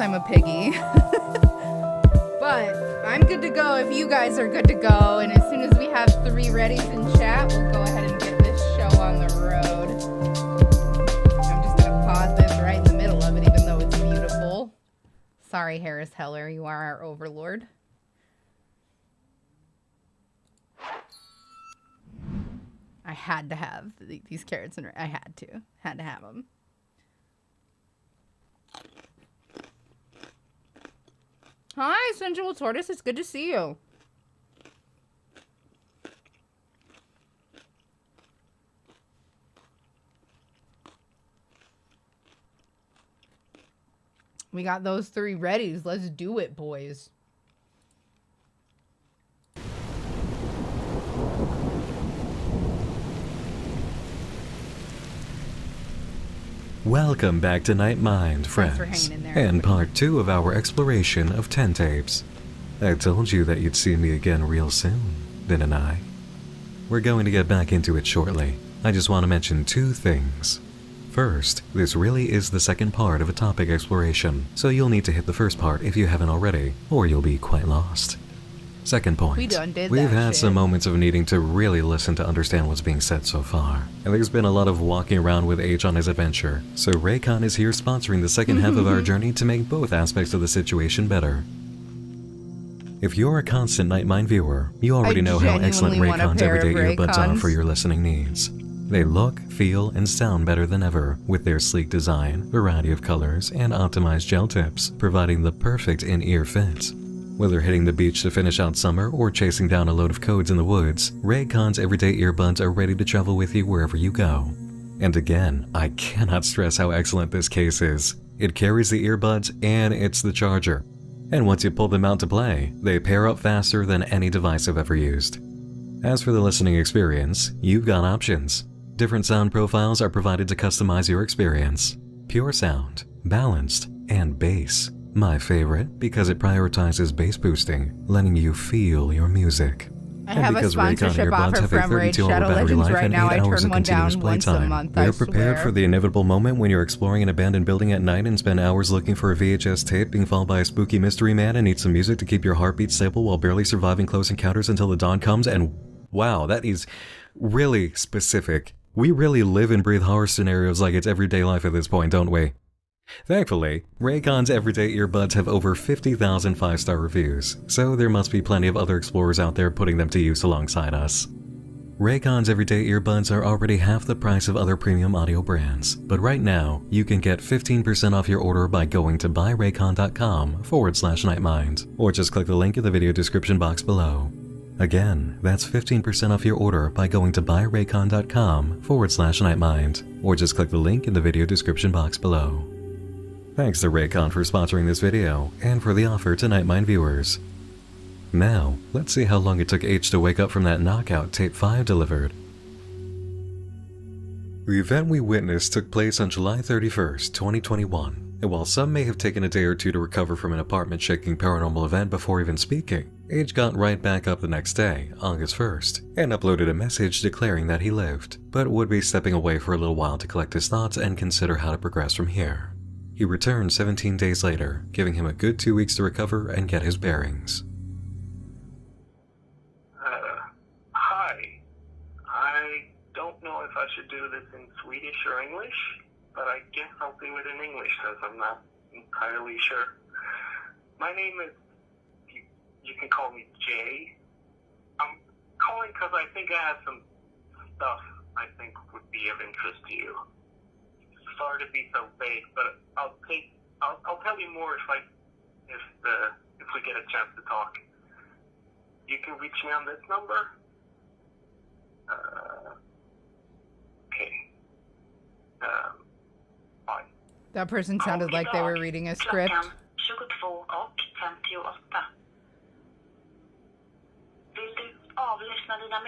I'm a piggy. But I'm good to go if you guys are good to go. And as soon as we have 3 readies in chat, we'll go ahead and get this show on the road. I'm just going to pause this right in the middle of it, even though it's beautiful. Sorry, Harris Heller, you are our overlord. I had to have these carrots, and I had to have them. Hi, Sensual Tortoise. It's good to see you. We got those 3 readies. Let's do it, boys. Welcome back to Night Mind, Thanks for friends, hanging in there, and everybody. part 2 of our exploration of 10 tapes. I told you that you'd see me again real soon, didn't I? We're going to get back into it shortly. I just want to mention 2 things. First, this really is the second part of a topic exploration, so you'll need to hit the first part if you haven't already, or you'll be quite lost. Second point, We done did we've that had shit. some moments of needing to really listen to understand what's being said so far, and there's been a lot of walking around with H on his adventure, so Raycon is here sponsoring the second half of our journey to make both aspects of the situation better. If you're a constant Night Mind viewer, you already know how excellent genuinely want a Raycon's pair of everyday earbuds are Raycons. for your listening needs. They look, feel, and sound better than ever with their sleek design, variety of colors, and optimized gel tips, providing the perfect in-ear fit. Whether hitting the beach to finish out summer or chasing down a load of codes in the woods, Raycon's everyday earbuds are ready to travel with you wherever you go. And again, I cannot stress how excellent this case is. It carries the earbuds and it's the charger. And once you pull them out to play, they pair up faster than any device I've ever used. As for the listening experience, you've got options. Different sound profiles are provided to customize your experience. Pure sound, balanced, and bass. My favorite because it prioritizes bass boosting, letting you feel your music. I And have a because Raycon sponsorship earbuds offer have a from Raid 32-hour Shadow battery Legends life right and now. 8 I hours turn of one down continuous once a playtime. month, They're I prepared swear. for the inevitable moment when you're exploring an abandoned building at night and spend hours looking for a VHS tape being followed by a spooky mystery man and need some music to keep your heartbeat stable while barely surviving close encounters until the dawn comes. And wow, that is really specific. We really live and breathe horror scenarios like it's everyday life at this point, don't we? Thankfully, Raycon's everyday earbuds have over 50,000 5-star reviews, so there must be plenty of other explorers out there putting them to use alongside us. Raycon's everyday earbuds are already half the price of other premium audio brands, but right now, you can get 15% off your order by going to buyraycon.com/nightmind, or just click the link in the video description box below. Again, that's 15% off your order by going to buyraycon.com/nightmind, or just click the link in the video description box below. Thanks to Raycon for sponsoring this video, and for the offer to Nightmind viewers. Now, let's see how long it took H to wake up from that knockout Tape 5 delivered. The event we witnessed took place on July 31st, 2021, and while some may have taken a day or two to recover from an apartment-shaking paranormal event before even speaking, H got right back up the next day, August 1st, and uploaded a message declaring that he lived, but would be stepping away for a little while to collect his thoughts and consider how to progress from here. He returned 17 days later, giving him a good 2 weeks to recover and get his bearings. Hi. I don't know if I should do this in Swedish or English, but I guess I'll do it in English since I'm not entirely sure. My name is, you can call me Jay. I'm calling because I think I have some stuff I think would be of interest to you. Sorry to be so vague, but I'll tell you more if we get a chance to talk. You can reach me on this number. Okay. Bye. That person sounded like they were reading a script. Klockan 22:58. Vill du avlyssna dina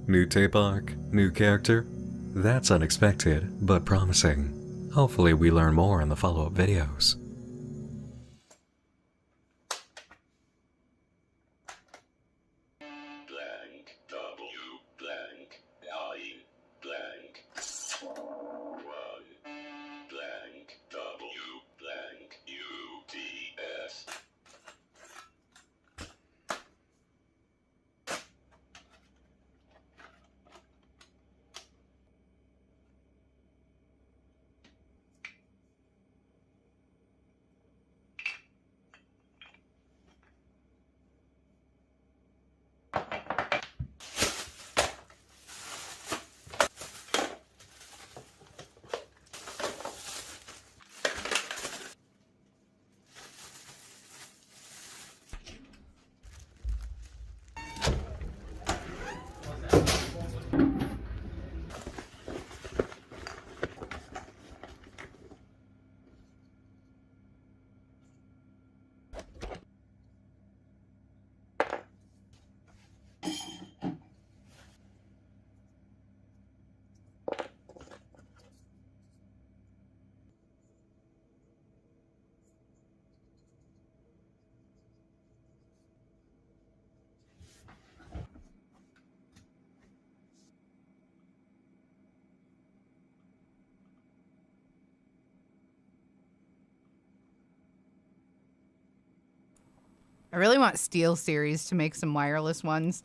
New tape arc, new character? That's unexpected, but promising. Hopefully we learn more in the follow-up videos. Blank W blank I blank 1 blank I really want Steel Series to make some wireless ones.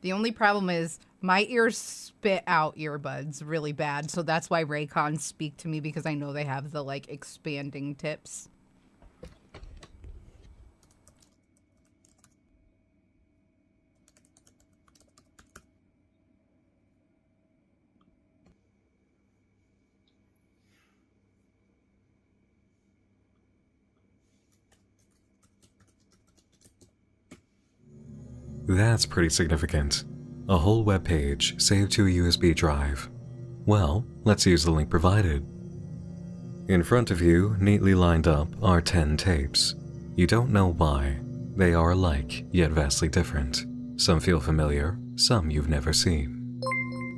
The only problem is my ears spit out earbuds really bad, so that's why Raycons speak to me, because I know they have the, like, expanding tips. That's pretty significant. A whole web page saved to a USB drive. Well, let's use the link provided. In front of you, neatly lined up, are 10 tapes. You don't know why. They are alike, yet vastly different. Some feel familiar, some you've never seen.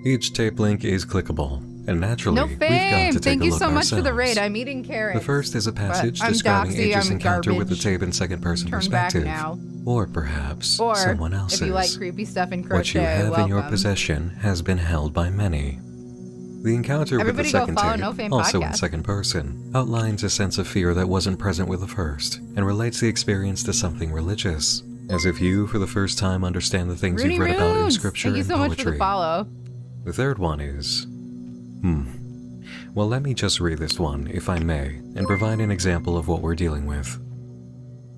Each tape link is clickable, and naturally, No we've got fame! to take Thank a you look so much for the ourselves. raid. I'm eating carrots. The first is a passage I'm describing Doxy, Age's I'm encounter with the garbage. tape in second-person Turn back perspective. now. Or perhaps Or, someone else's. if you like creepy stuff in crochet, What you have in your welcome. possession has been held by many. The encounter Everybody with the go second follow tape, No Fame also in Podcast. second person, outlines a sense of fear that wasn't present with the first, and relates the experience to something religious, as if you, for the first time, understand the things Rooney you've read about in Roons! scripture Thank you and so much for poetry. the follow. The third one is... Well, let me just read this one, if I may, and provide an example of what we're dealing with.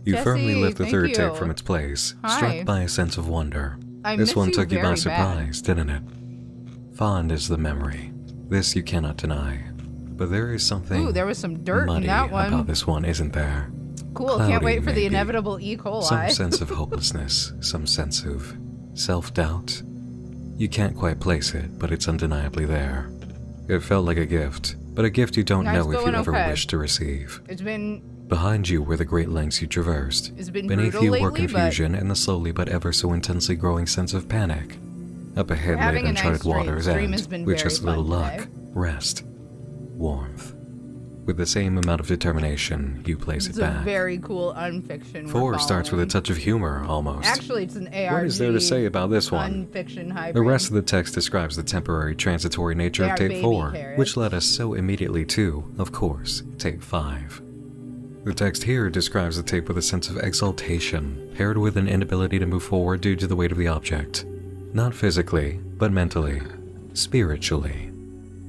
You Jesse, firmly lift the thank third you. tape from its place, Hi. struck by a sense of wonder. I This miss one you took you by very surprise, didn't it? Fond is the memory. This you cannot deny. But there is something Ooh, there was some dirt in muddy that one. about this one, isn't there? Cool, Cloudy, can't wait for the maybe. inevitable E. coli. Some sense of hopelessness, some sense of self-doubt. You can't quite place it, but it's undeniably there. It felt like a gift, but a gift you don't Nice know if you going, ever okay. wish to receive. It's been Behind you were the great lengths you traversed. It's been Beneath brutal you were lately, but confusion and the slowly but ever so intensely growing sense of panic. Up ahead lay having a nice uncharted waters stream and, has been with very just a little fun luck, today. rest, warmth. With the same amount of determination, you place It's it a back. very cool unfiction. 4 starts with a touch of humor, almost. Actually, it's an ARG. What is there to say about this one? Unfiction hybrid. The rest of the text describes the temporary, transitory nature They of are tape baby 4, carrots. which led us so immediately to, of course, tape 5. The text here describes the tape with a sense of exaltation, paired with an inability to move forward due to the weight of the object. Not physically, but mentally, spiritually.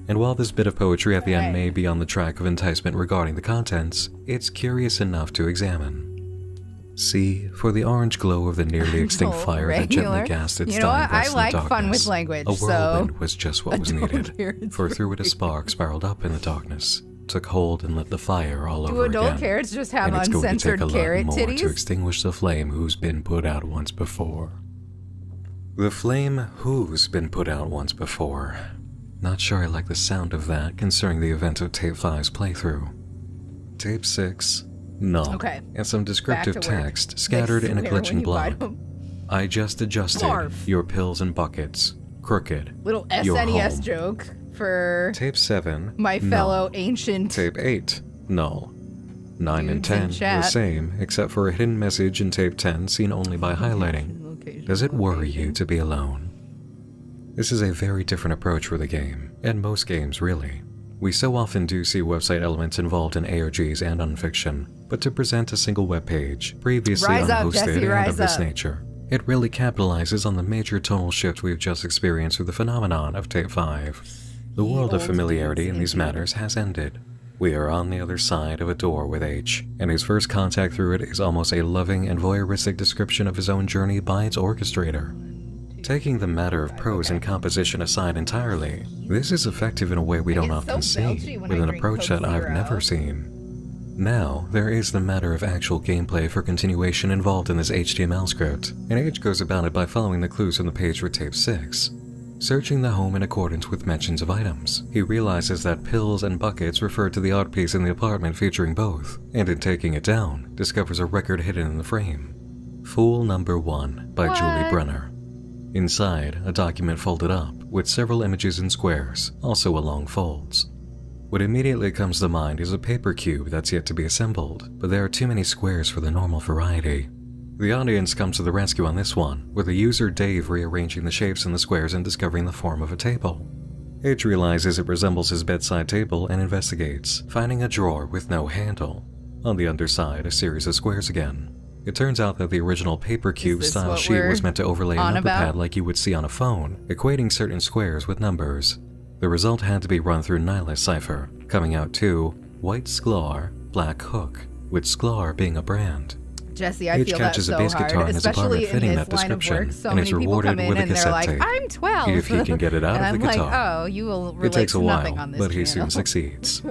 And while this bit of poetry at the end may be on the track of enticement regarding the contents, it's curious enough to examine. See, for the orange glow of the nearly extinct No, fire that regular. gently cast its You know dying what? I breast in like the fun darkness, with language, a so whirlwind was just what was I don't needed. care, it's For through it a free. spark spiraled up in the darkness, took hold and lit the fire all Do over adult again. carrots just have And it's going to uncensored take a carrot lot more to titties? extinguish the flame who's been put out once before. The flame who's been put out once before. Not sure I like the sound of that concerning the event of Tape 5's playthrough. Tape 6, no. Okay. And some descriptive Back to work. text scattered They in a swear when glitching you buy block. them. I just adjusted Barf. your pills and buckets. Crooked. Little You're SNES home. joke for Tape 7, my no. fellow ancient. Tape 8, no. 9 and Dudes in 10, the chat. same, except for a hidden message in Tape 10 seen only by highlighting. Location, Does it worry location. you to be alone? This is a very different approach for the game, and most games really. We so often do see website elements involved in ARGs and unfiction, but to present a single web page, previously Rise up, unhosted Jesse, and rise of this up. nature, it really capitalizes on the major tonal shift we've just experienced through the phenomenon of Tape 5. The world of old familiarity dudes in these indeed. matters has ended. We are on the other side of a door with H, and his first contact through it is almost a loving and voyeuristic description of his own journey by its orchestrator. Taking the matter of prose and composition aside entirely, this is effective in a way we don't get often so see, belchy when with I an drink approach Coke that I've Zero. never seen. Now, there is the matter of actual gameplay for continuation involved in this HTML script, and H goes about it by following the clues on the page for Tape 6. Searching the home in accordance with mentions of items, he realizes that pills and buckets refer to the art piece in the apartment featuring both, and in taking it down, discovers a record hidden in the frame. Fool Number 1 by Julie What? Brenner. Inside, a document folded up, with several images in squares, also along folds. What immediately comes to mind is a paper cube that's yet to be assembled, but there are too many squares for the normal variety. The audience comes to the rescue on this one, with the user Dave rearranging the shapes in the squares and discovering the form of a table. H realizes it resembles his bedside table and investigates, finding a drawer with no handle. On the underside, a series of squares again. It turns out that the original paper cube this style what sheet we're was meant to overlay a on number about? pad like you would see on a phone, equating certain squares with numbers. The result had to be run through Nihilist cipher, coming out to white sklar, black hook, with sklar being a brand. Jesse, I H feel that catches so a bass hard, guitar in his especially apartment in fitting this that line of description, work. So and many is people rewarded come in with a and they're cassette like, tape. "I'm 12," If he can get it out and of I'm the like, guitar. "Oh, you will It relate takes a to nothing while, on this but he channel." soon succeeds.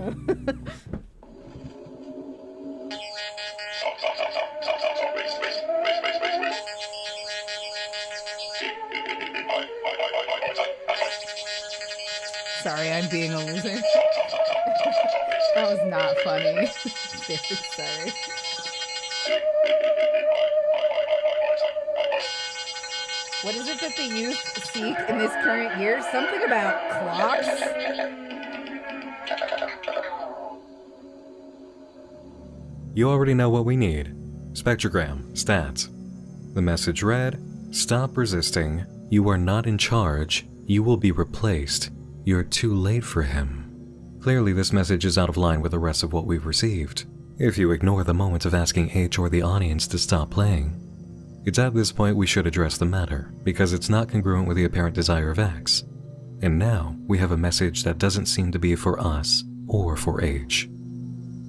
Sorry, I'm being a loser. That was not funny. Very sorry. What is it that the youth seek in this current year? Something about clocks? You already know what we need. Spectrogram, stats. The message read, "Stop resisting. You are not in charge. You will be replaced. You're too late for him." Clearly this message is out of line with the rest of what we've received, if you ignore the moment of asking H or the audience to stop playing. It's at this point we should address the matter, because it's not congruent with the apparent desire of X. And now, we have a message that doesn't seem to be for us, or for H.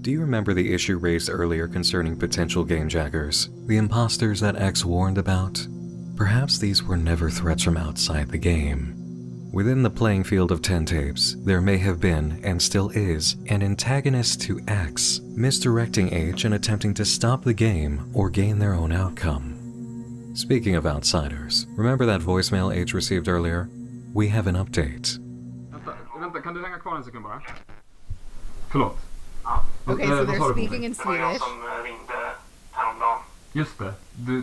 Do you remember the issue raised earlier concerning potential game jackers, the imposters that X warned about? Perhaps these were never threats from outside the game. Within the playing field of 10 tapes, there may have been, and still is, an antagonist to X, misdirecting H and attempting to stop the game or gain their own outcome. Speaking of outsiders, remember that voicemail H received earlier? We have an update. Vänta, kan du hänga kvar en sekund bara? Förlåt. Ja, Okay, so vad sa they're du på speaking mig? in det var jag Swedish. som ringde häromdagen. Just det,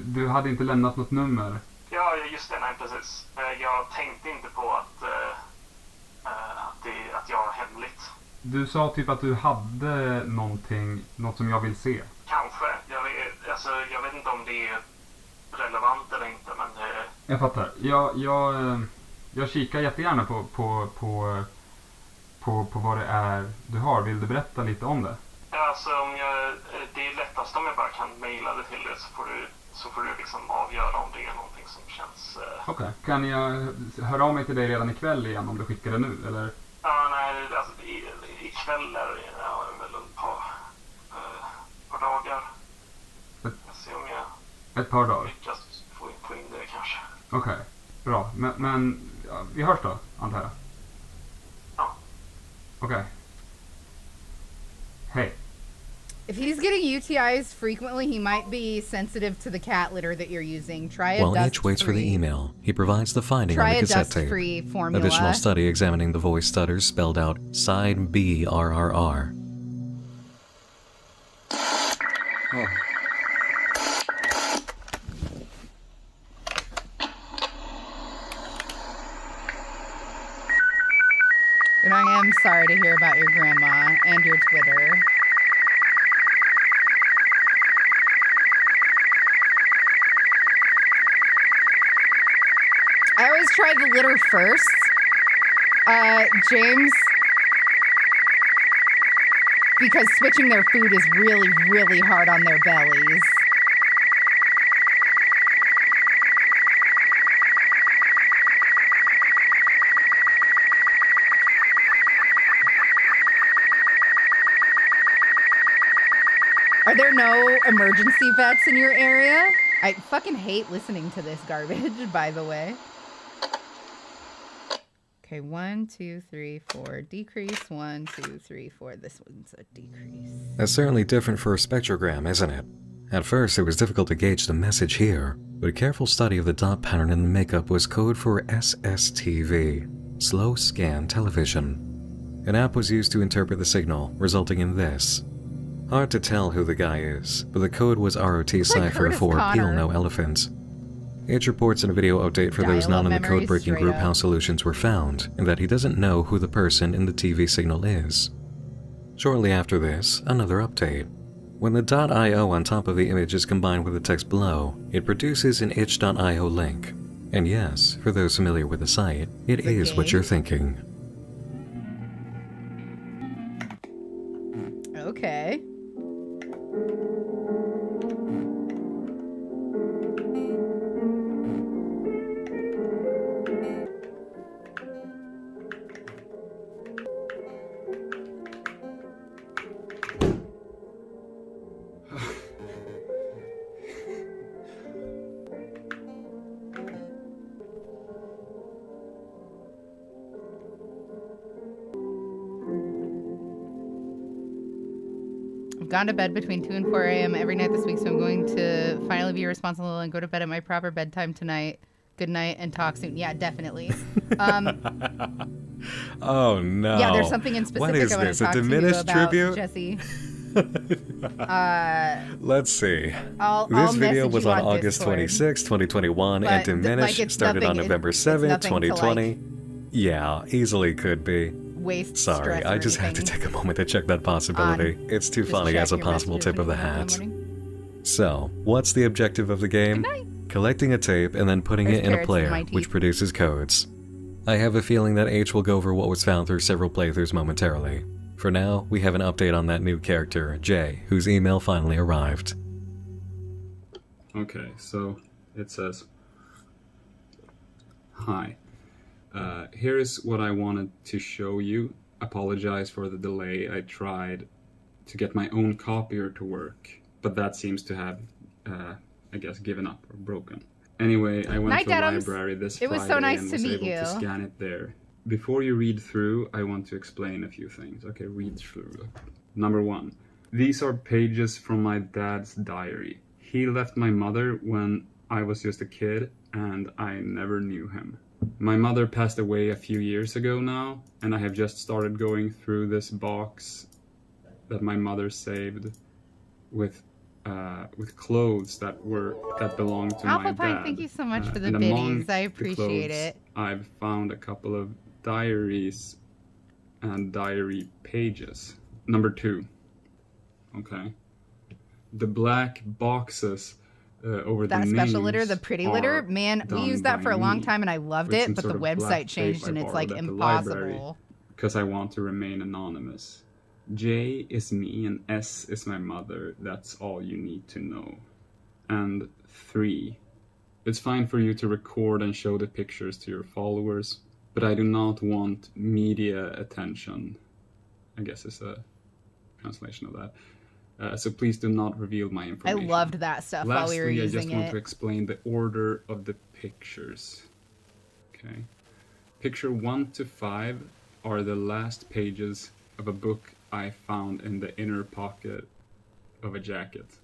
du hade inte lämnat något nummer. Ja, just det. Nej, precis. Jag tänkte inte på att jag har hemligt. Du sa typ att du hade något som jag vill se. Kanske. Jag vet inte om det är relevant eller inte, men Jag fattar. Jag kikar jättegärna på vad det är du har. Vill du berätta lite om det? alltså, det är lättast om jag bara kan mejla det till dig, så får du liksom avgöra om det är någonting som känns... Okej. Kan jag höra av mig till dig redan ikväll igen om du skickar det nu, eller? Ja, nej, alltså ikväll är det väl ett par dagar. Jag ser om jag Ett par dagar? lyckas få in det kanske. Okej, bra. Men ja, vi hörs då, antar jag? Ja. Okej. Hej. If he's getting UTIs frequently, he might be sensitive to the cat litter that you're using. Try a While dust-free. H waits for the email, he provides the finding on Try the a cassette tape. dust-free formula. Additional study examining the voice stutters spelled out side B RRR. And I am sorry to hear about your grandma and your Twitter. I always try the litter first. James, because switching their food is really, really hard on their bellies. Are there no emergency vets in your area? I fucking hate listening to this garbage, by the way. Okay, 1, 2, 3, 4. Decrease. 1, 2, 3, 4. This one's a decrease. That's certainly different for a spectrogram, isn't it? At first, it was difficult to gauge the message here, but a careful study of the dot pattern in the makeup was code for SSTV, Slow Scan Television. An app was used to interpret the signal, resulting in this. Hard to tell who the guy is, but the code was ROT like cipher Curtis for Connor. Peel No Elephant. H reports in a video update for those not Dial-up in the memory code-breaking straight group up. how solutions were found, and that he doesn't know who the person in the TV signal is. Shortly after this, another update. When the .io on top of the image is combined with the text below, it produces an itch.io link. And yes, for those familiar with the site, it The is what game? you're thinking. Okay. gone to bed between 2 and 4 a.m. every night this week, so I'm going to finally be responsible and go to bed at my proper bedtime tonight. Good night and talk soon. Yeah, definitely. Oh no. Yeah, there's something in specific What is I want this? to A talk to you diminished about, tribute? Jesse. Let's see. I'll This video message was you on on August Discord. 26, 2021, But, and diminished it's started on nothing- November it's 7, nothing to, 2020. Yeah, easily could be. Waste Sorry, stress I or just had to anything. take a moment to check that possibility. It's too Just funny check as a your possible messages tip of the when you wake up hat. in the morning. So, what's the objective of the game? Good night. Collecting a tape and then putting There's it in a carrots in player, my teeth. which produces codes. I have a feeling that H will go over what was found through several playthroughs momentarily. For now, we have an update on that new character, Jay, whose email finally arrived. Okay, so it says, "Hi. Here is what I wanted to show you. Apologize for the delay. I tried to get my own copier to work, but that seems to have, I guess, given up or broken. Anyway, I went Night, to the Adams. library this It was Friday so nice and to was meet able you. to scan it there. Before you read through, I want to explain a few things. Okay, read through. Number 1. These are pages from my dad's diary. He left my mother when I was just a kid, and I never knew him. My mother passed away a few years ago now, and I have just started going through this box that my mother saved with clothes that belonged to Alpha my Pine, dad. thank you so much for the And among biddies. I the appreciate clothes, it. I've found a couple of diaries and diary pages. Number 2. Okay. The black boxes over That the special names litter, the pretty litter, are man, we done used that for a by long me, time and I loved with it, some but sort the of black website tape changed I and it's borrowed like at the library impossible. because I want to remain anonymous. J is me and S is my mother. That's all you need to know. And 3. It's fine for you to record and show the pictures to your followers, but I do not want media attention. I guess it's a translation of that. So please do not reveal my I information. loved that stuff while we were Lastly, I using just want to it. explain the order of the pictures. Okay. Picture 1 to 5 are the last pages of a book I found in the inner pocket of a jacket.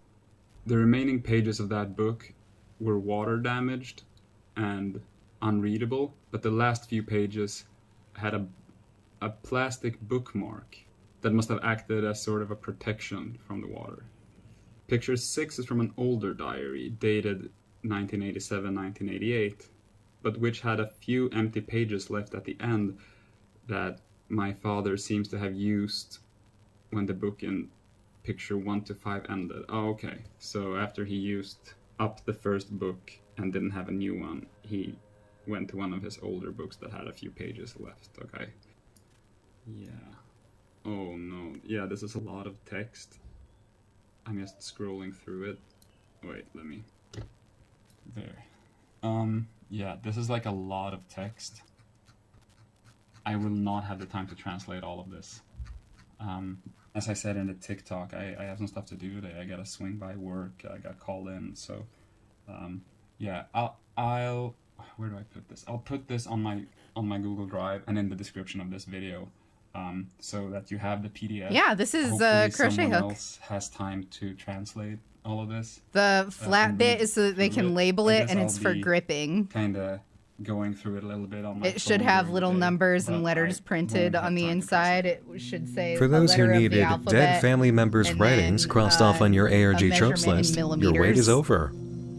The remaining pages of that book were water damaged and unreadable, but the last few pages had a plastic bookmark that must have acted as sort of a protection from the water. Picture 6 is from an older diary, dated 1987-1988, but which had a few empty pages left at the end that my father seems to have used when the book in picture 1 to 5 ended. Oh, okay. So after he used up the first book and didn't have a new one, he went to one of his older books that had a few pages left. Okay. Yeah. Oh no. Yeah, this is a lot of text. I'm just scrolling through it. Wait, let me... There. Yeah, this is like a lot of text. I will not have the time to translate all of this. As I said in the TikTok, I have some stuff to do today. I gotta swing by work. I got called in, so yeah. I'll where do I put this? I'll put this on my Google Drive and in the description of this video, so that you have the PDF. Yeah, this is Hopefully Crochet someone Hook. else has time to translate all of this. The flat and bit read is so that they through can it. label I it guess and I'll it's for be gripping. Kind of going through it a little bit on my It should phone have during little the day, numbers and but letters I printed won't on the have time to inside. translate. It should say For a those who letter of the needed dead alphabet, family members' and writings then, crossed off on your a ARG tropes measurement in list, your wait is millimeters. over.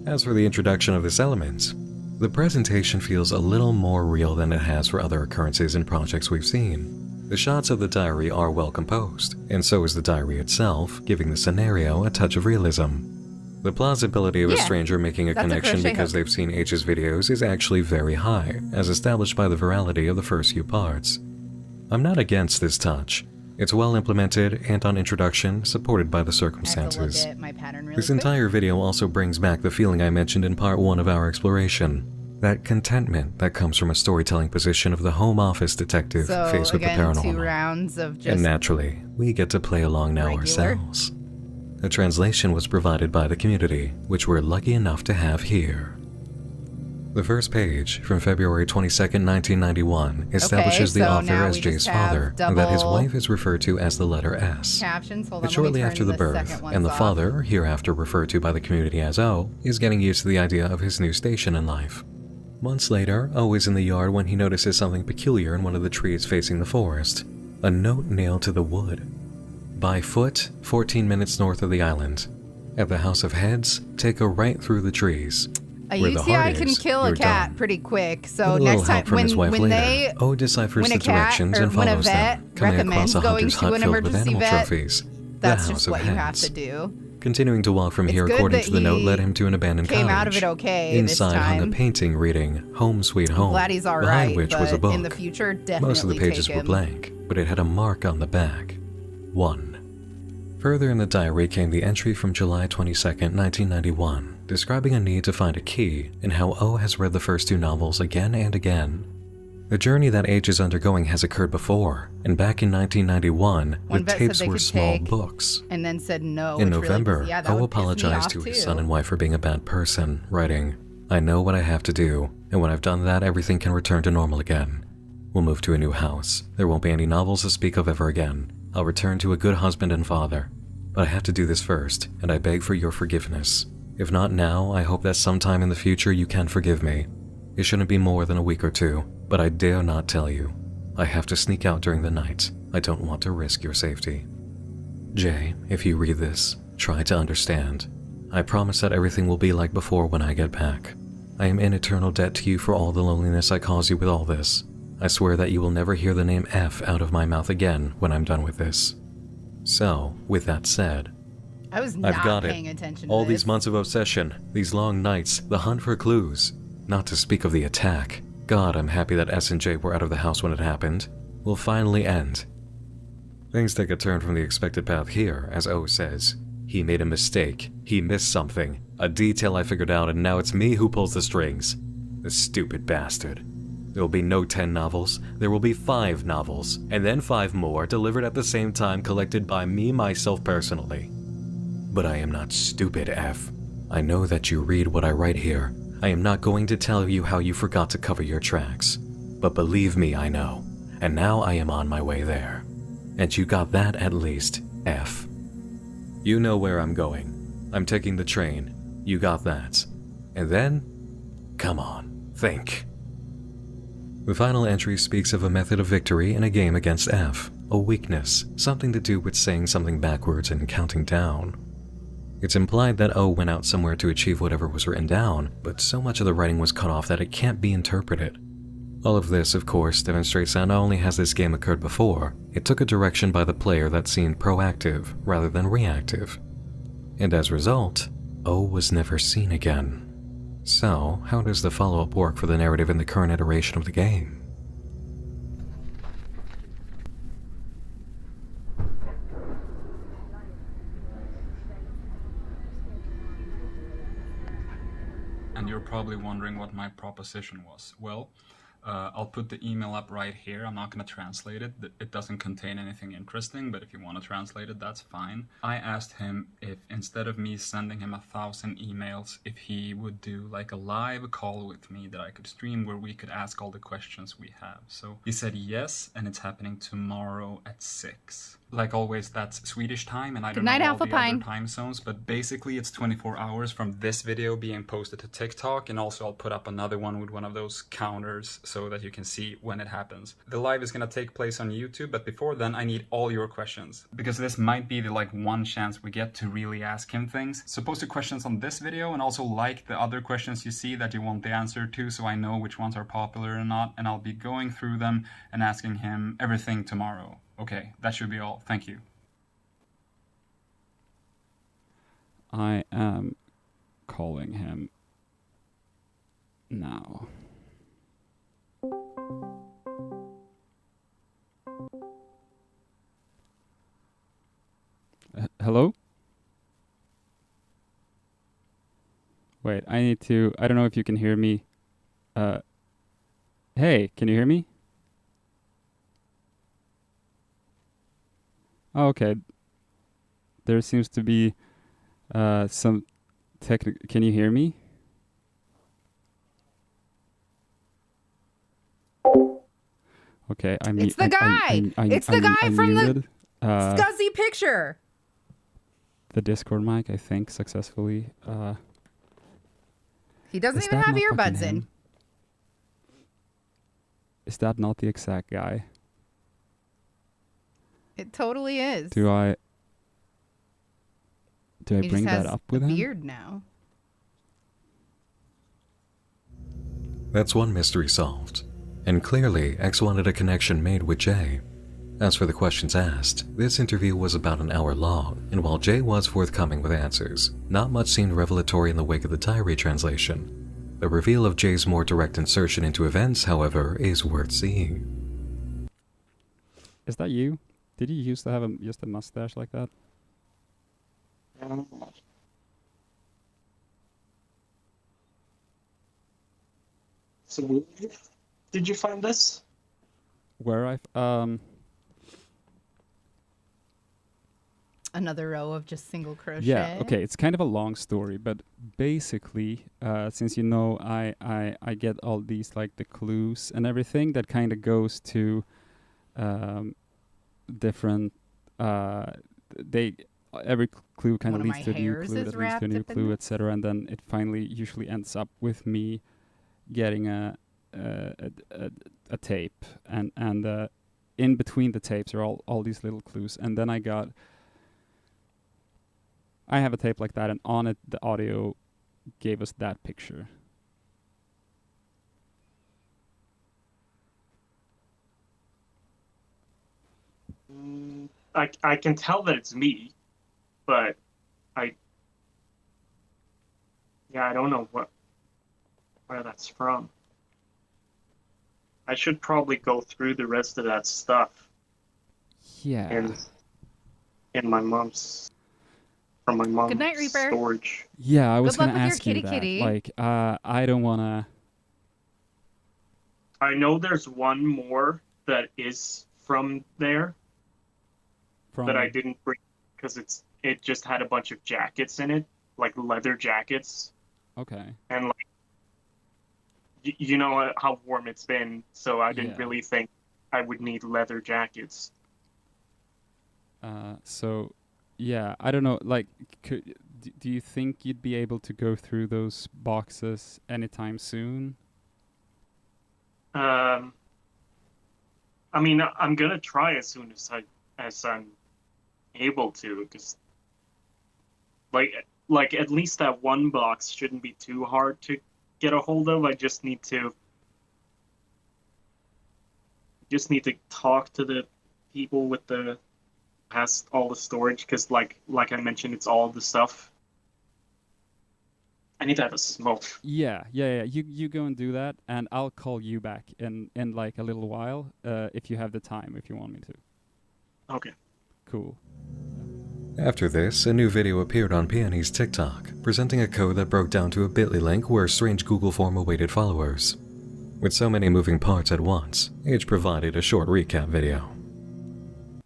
As for the introduction of this element, the presentation feels a little more real than it has for other occurrences in projects we've seen. The shots of the diary are well composed, and so is the diary itself, giving the scenario a touch of realism. The plausibility of a Yeah, stranger making a that's a connection crochet because hook. they've seen H's videos is actually very high, as established by the virality of the first few parts. I'm not against this touch. It's well implemented and on introduction, supported by the I have to circumstances. look at my pattern really This quick. entire video also brings back the feeling I mentioned in part 1 of our exploration. That contentment that comes from a storytelling position of the home office detective So faced with again, the 2 paranormal. rounds of And just naturally, we get to play along now regular. ourselves. The translation was provided by the community, which we're lucky enough to have here. The first page, from February 22nd, 1991, establishes the so author now as we Jay's just have father, and that his double wife is referred to as the letter S. captions. Hold on, It's let me shortly after turn the the birth, second and the ones off. father, hereafter referred to by the community as O, is getting used to the idea of his new station in life. Months later, O is in the yard when he notices something peculiar in one of the trees facing the forest. A note nailed to the wood. By foot, 14 minutes north of the island. At the House of Heads, take a right through the trees. A Where the heart UTI can is, kill a you're cat done. pretty quick. With So a little next time help from his wife when later, they O deciphers when the a cat directions or and when a follows vet them, coming across recommends a going hunter's to hut an filled with emergency animal vet, trophies. that's the just House of what you have Heads. to do. Continuing to walk from It's here good according that to the note he led him to an abandoned came cottage. out of it okay this Inside hung a time. painting reading "Home Sweet Home," Glad he's all behind right, which but was a book. in the future, definitely Most of the pages take were him. blank, but it had a mark on the back. 1. Further in the diary came the entry from July 22nd, 1991, describing a need to find a key and how O has read the first 2 novels again and again. The journey that H is undergoing has occurred before, and back in 1991, One the vet said tapes they were could small take books. and then said no. In which November, really, yeah, that O would piss me apologized off to his too. son and wife for being a bad person, writing, "I know what I have to do, and when I've done that, everything can return to normal again. We'll move to a new house. There won't be any novels to speak of ever again. I'll return to a good husband and father. But I have to do this first, and I beg for your forgiveness. If not now, I hope that sometime in the future you can forgive me. It shouldn't be more than a week or 2, but I dare not tell you. I have to sneak out during the night. I don't want to risk your safety. Jay, if you read this, try to understand. I promise that everything will be like before when I get back. I am in eternal debt to you for all the loneliness I caused you with all this. I swear that you will never hear the name F out of my mouth again when I'm done with this." So, with that said, I was I've not got paying it. attention to All this. these months of obsession, these long nights, the hunt for clues, not to speak of the attack. God, I'm happy that S and J were out of the house when it happened. Will finally end. Things take a turn from the expected path here, as O says. He made a mistake. He missed something. A detail I figured out, and now it's me who pulls the strings. The stupid bastard. There will be no 10 novels. There will be 5 novels, and then 5 more delivered at the same time, collected by me myself personally. But I am not stupid, F. I know that you read what I write here. I am not going to tell you how you forgot to cover your tracks. But believe me, I know. And now I am on my way there. And you got that at least, F. You know where I'm going. I'm taking the train. You got that. And then? Come on, think. The final entry speaks of a method of victory in a game against F, a weakness, something to do with saying something backwards and counting down. It's implied that O went out somewhere to achieve whatever was written down, but so much of the writing was cut off that it can't be interpreted. All of this, of course, demonstrates that not only has this game occurred before, it took a direction by the player that seemed proactive rather than reactive. And as a result, O was never seen again. So, how does the follow-up work for the narrative in the current iteration of the game? And you're probably wondering what my proposition was. Well, I'll put the email up right here. I'm not going to translate it. It doesn't contain anything interesting, but if you want to translate it, that's fine. I asked him if instead of me sending him 1,000 emails, if he would do like a live call with me that I could stream where we could ask all the questions we have. So he said yes, and it's happening tomorrow at 6. Like always, that's Swedish time, and I don't Good night, know all Alpha the Pine. other time zones, but basically it's 24 hours from this video being posted to TikTok, and also I'll put up another one with one of those counters so that you can see when it happens. The live is gonna take place on YouTube, but before then I need all your questions, because this might be the one chance we get to really ask him things. So post your questions on this video, and also like the other questions you see that you want the answer to, so I know which ones are popular or not, and I'll be going through them and asking him everything tomorrow. Okay, that should be all. Thank you. I am calling him now. Hello? Wait, I don't know if you can hear me. Hey, can you hear me? Oh, okay. There seems to be some can you hear me? Okay, I It's the guy! It's the guy from the scuzzy picture! The Discord mic, I think, successfully. He doesn't Is even that have not fucking earbuds in. him? Is that not the exact guy? It totally is. Do I He bring just has that up a with him? beard now. That's one mystery solved. And clearly, X wanted a connection made with Jay. As for the questions asked, this interview was about an hour long, and while Jay was forthcoming with answers, not much seemed revelatory in the wake of the diary translation. The reveal of Jay's more direct insertion into events, however, is worth seeing. Is that you? Did you used to have just a mustache like that? So, did you find this? Where Another row of just single crochet. Yeah, okay, it's kind of a long story, but basically, since you know I get all these like the clues and everything that kind of goes to different every clue kind of One of leads my to a new hairs clue is that leads to a wrapped new up in clue, this. etc. And then it finally usually ends up with me getting a tape, and in between the tapes are all these little clues, and then I have a tape like that, and on it the audio gave us that picture. I can tell that it's me, but I don't know where that's from. I should probably go through the rest of that stuff Yeah. in my mom's Good night, Reaper. storage. Yeah, I was Good luck gonna with your ask you kitty that. kitty. Like, I don't wanna. I know there's one more that is from there that I didn't bring because it just had a bunch of jackets in it, like leather jackets, Okay. and like you know how warm it's been, so I didn't Yeah. really think I would need leather jackets. So, yeah, I don't know. Like, do you think you'd be able to go through those boxes anytime soon? I mean, I'm gonna try as soon as I'm able to, because like at least that one box shouldn't be too hard to get a hold of. I just need to talk to the people with the past all the storage, because like I mentioned, it's all the stuff. I need to have a smoke. Yeah. You go and do that, and I'll call you back in like a little while, if you have the time, if you want me to. Okay. Cool. After this, a new video appeared on Peony's TikTok, presenting a code that broke down to a bit.ly link where a strange Google form awaited followers. With so many moving parts at once, H provided a short recap video.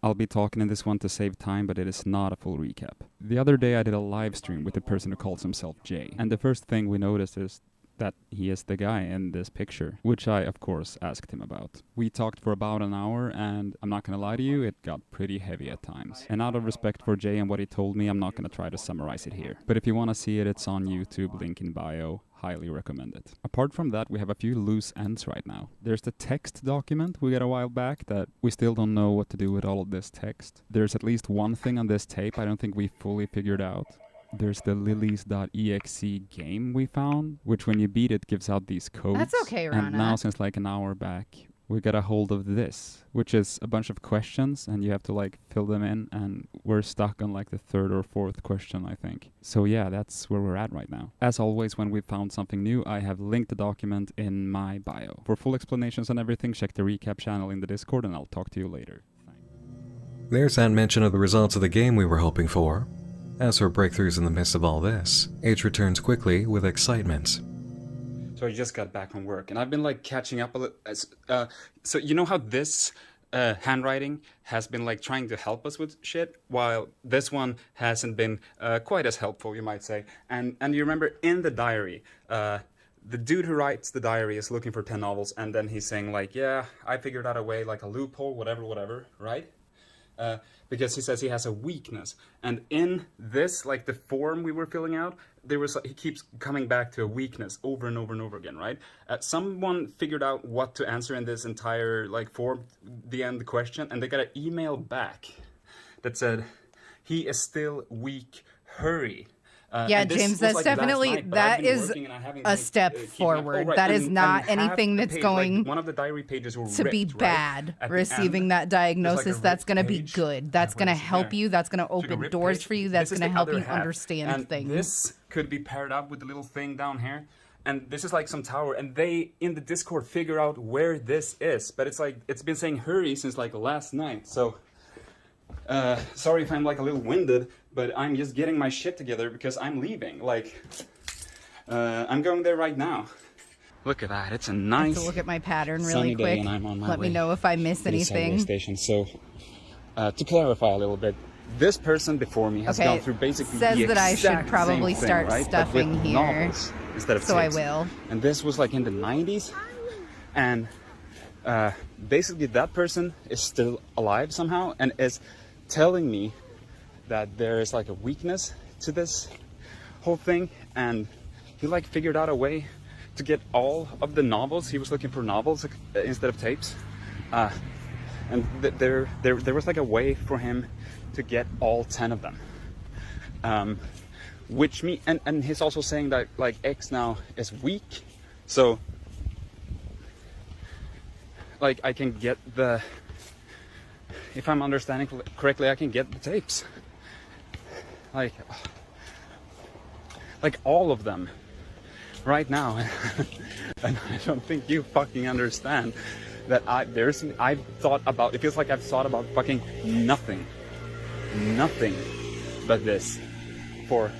I'll be talking in this one to save time, but it is not a full recap. The other day I did a live stream with a person who calls himself Jay, and the first thing we noticed is that he is the guy in this picture, which I, of course, asked him about. We talked for about an hour, and I'm not gonna lie to you, it got pretty heavy at times. And out of respect for Jay and what he told me, I'm not gonna try to summarize it here. But if you wanna see it, it's on YouTube, link in bio. Highly recommend it. Apart from that, we have a few loose ends right now. There's the text document we got a while back that we still don't know what to do with all of this text. There's at least one thing on this tape I don't think we fully figured out. There's the lilies.exe game we found, which when you beat it gives out these codes. That's okay, Rana. And now, since like an hour back, we got a hold of this, which is a bunch of questions, and you have to like fill them in, and we're stuck on like the third or fourth question, I think. So yeah, that's where we're at right now. As always, when we found something new, I have linked the document in my bio. For full explanations on everything, check the recap channel in the Discord, and I'll talk to you later. There's that mention of the results of the game we were hoping for. As for breakthroughs in the midst of all this, H returns quickly with excitement. So I just got back from work, and I've been like catching up a little. So you know how this handwriting has been like trying to help us with shit, while this one hasn't been quite as helpful, you might say. And you remember in the diary, the dude who writes the diary is looking for 10 novels, and then he's saying like, yeah, I figured out a way, like a loophole, whatever, right? Because he says he has a weakness, and in this, like the form we were filling out, he keeps coming back to a weakness over and over and over again, right? Someone figured out what to answer in this entire like form, the end question, and they got an email back that said, "He is still weak. Hurry." Yeah, James, that's definitely, that is a step forward. That is not anything that's going one of the diary pages were to be bad. Receiving that diagnosis, that's going to be good. That's going to help you. That's going to open doors for you. That's going to help you understand things. This could be paired up with the little thing down here. And this is like some tower, and they, in the Discord, figure out where this is. But it's like, it's been saying hurry since like last night, so... sorry if I'm like a little winded, but I'm just getting my shit together because I'm leaving. Like, I'm going there right now. Look at that, it's a nice. Look at my pattern really quick. And I'm on my Let me know if I miss anything. Station. So, to clarify a little bit, this person before me has gone through basically says the that I should exact probably same thing, start right? stuffing but with here. Novels instead of So tapes. I will. And this was like in the 90s, and basically that person is still alive somehow and is telling me that there is like a weakness to this whole thing, and he like figured out a way to get all of the novels. He was looking for novels instead of tapes, and there was like a way for him to get all 10 of them, which and he's also saying that like X now is weak, so like I can get the, if I'm understanding correctly, I can get the tapes. Like all of them right now. And I don't think you fucking understand that I've thought about, it feels like I've thought about fucking nothing but this for